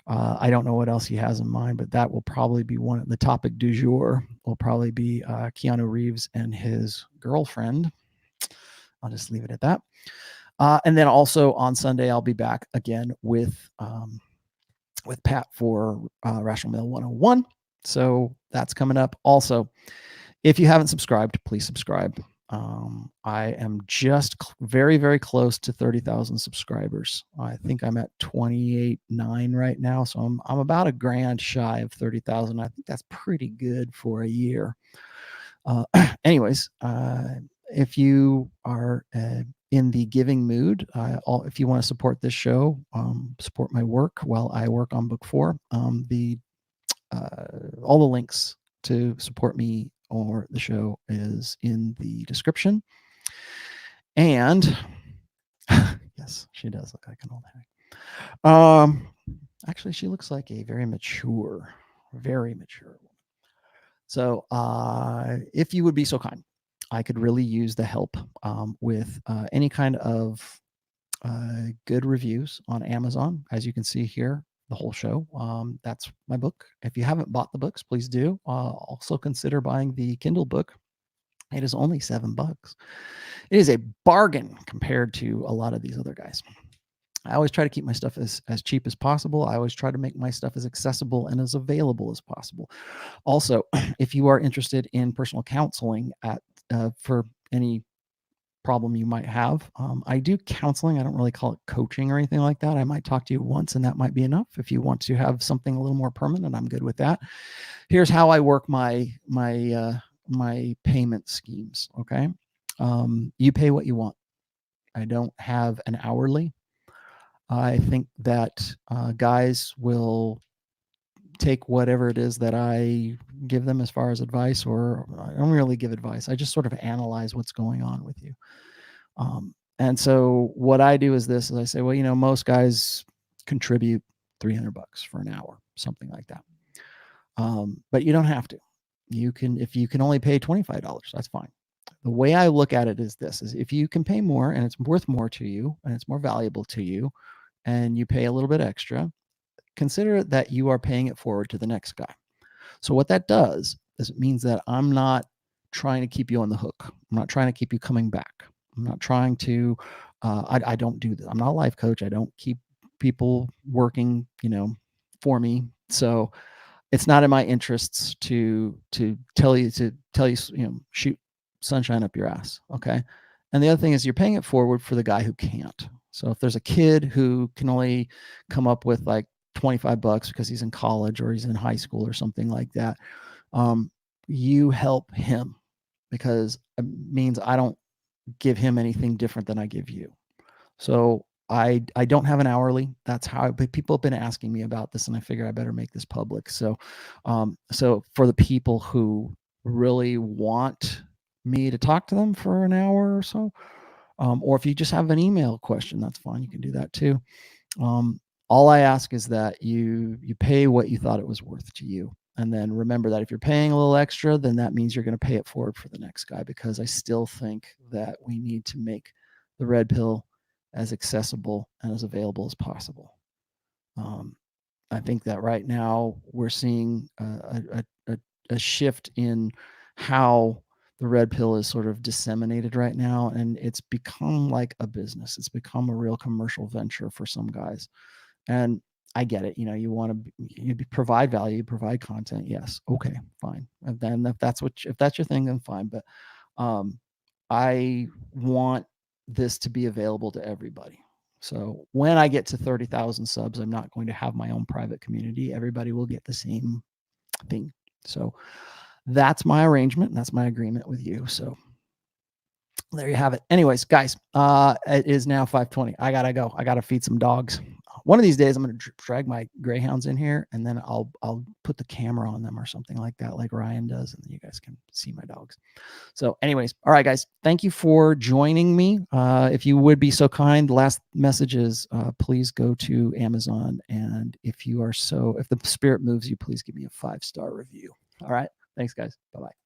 I don't know what else he has in mind, but that will probably be one of the topic du jour. Will probably be Keanu Reeves and his girlfriend. I'll just leave it at that. And then also on Sunday, I'll be back again with Pat for Rational Mail 101. So that's coming up. Also, if you haven't subscribed, please subscribe. I am just very, very close to 30,000 subscribers. I think I'm at 28.9 right now. So I'm about $1,000 shy of 30,000. I think that's pretty good for a year. Anyways, if you are in the giving mood, if you want to support this show, support my work while I work on book 4, all the links to support me or the show is in the description. And yes, she does look like an old hag. Actually, she looks like a very mature woman. So if you would be so kind, I could really use the help with any kind of good reviews on Amazon. As you can see here, the whole show. That's my book. If you haven't bought the books, please do. Also consider buying the Kindle book. It is only $7. It is a bargain compared to a lot of these other guys. I always try to keep my stuff as cheap as possible. I always try to make my stuff as accessible and as available as possible. Also, if you are interested in personal counseling for any problem you might have, I do counseling. I don't really call it coaching or anything like that. I might talk to you once and that might be enough. If you want to have something a little more permanent, I'm good with that. Here's how I work my payment schemes. Okay. You pay what you want. I don't have an hourly. I think that guys will take whatever it is that I give them as far as advice, or I don't really give advice. I just sort of analyze what's going on with you. And so what I do is this, is I say, well, most guys contribute $300 for an hour, something like that. But you don't have to. If you can only pay $25, that's fine. The way I look at it is this, is if you can pay more and it's worth more to you and it's more valuable to you and you pay a little bit extra, consider that you are paying it forward to the next guy. So what that does is it means that I'm not trying to keep you on the hook. I'm not trying to keep you coming back. I'm not trying to, I don't do this. I'm not a life coach. I don't keep people working, for me. So it's not in my interests to tell you, shoot sunshine up your ass. Okay. And the other thing is you're paying it forward for the guy who can't. So if there's a kid who can only come up with like $25 because he's in college or he's in high school or something like that, you help him, because it means I don't give him anything different than I give you. So I don't have an hourly. That's how people have been asking me about this, and I figure I better make this public. So so for the people who really want me to talk to them for an hour or so, or if you just have an email question, that's fine. You can do that too. All I ask is that you pay what you thought it was worth to you. And then remember that if you're paying a little extra, then that means you're going to pay it forward for the next guy, because I still think that we need to make the red pill as accessible and as available as possible. I think that right now we're seeing a shift in how the red pill is sort of disseminated right now, and it's become like a business. It's become a real commercial venture for some guys. And I get it. You want to provide value, provide content. Yes. Okay, fine. And then if that's your thing, then fine. But I want this to be available to everybody. So when I get to 30,000 subs, I'm not going to have my own private community. Everybody will get the same thing. So that's my arrangement, and that's my agreement with you. So there you have it. Anyways, guys, it is now 5:20. I gotta go. I gotta feed some dogs. one of these days I'm going to drag my greyhounds in here, and then I'll put the camera on them or something like that, like Ryan does, and then you guys can see my dogs. So anyways, all right, guys, thank you for joining me. If you would be so kind, the last message is please go to Amazon, and if the spirit moves you, please give me a 5-star review. All right, thanks, guys. Bye-bye.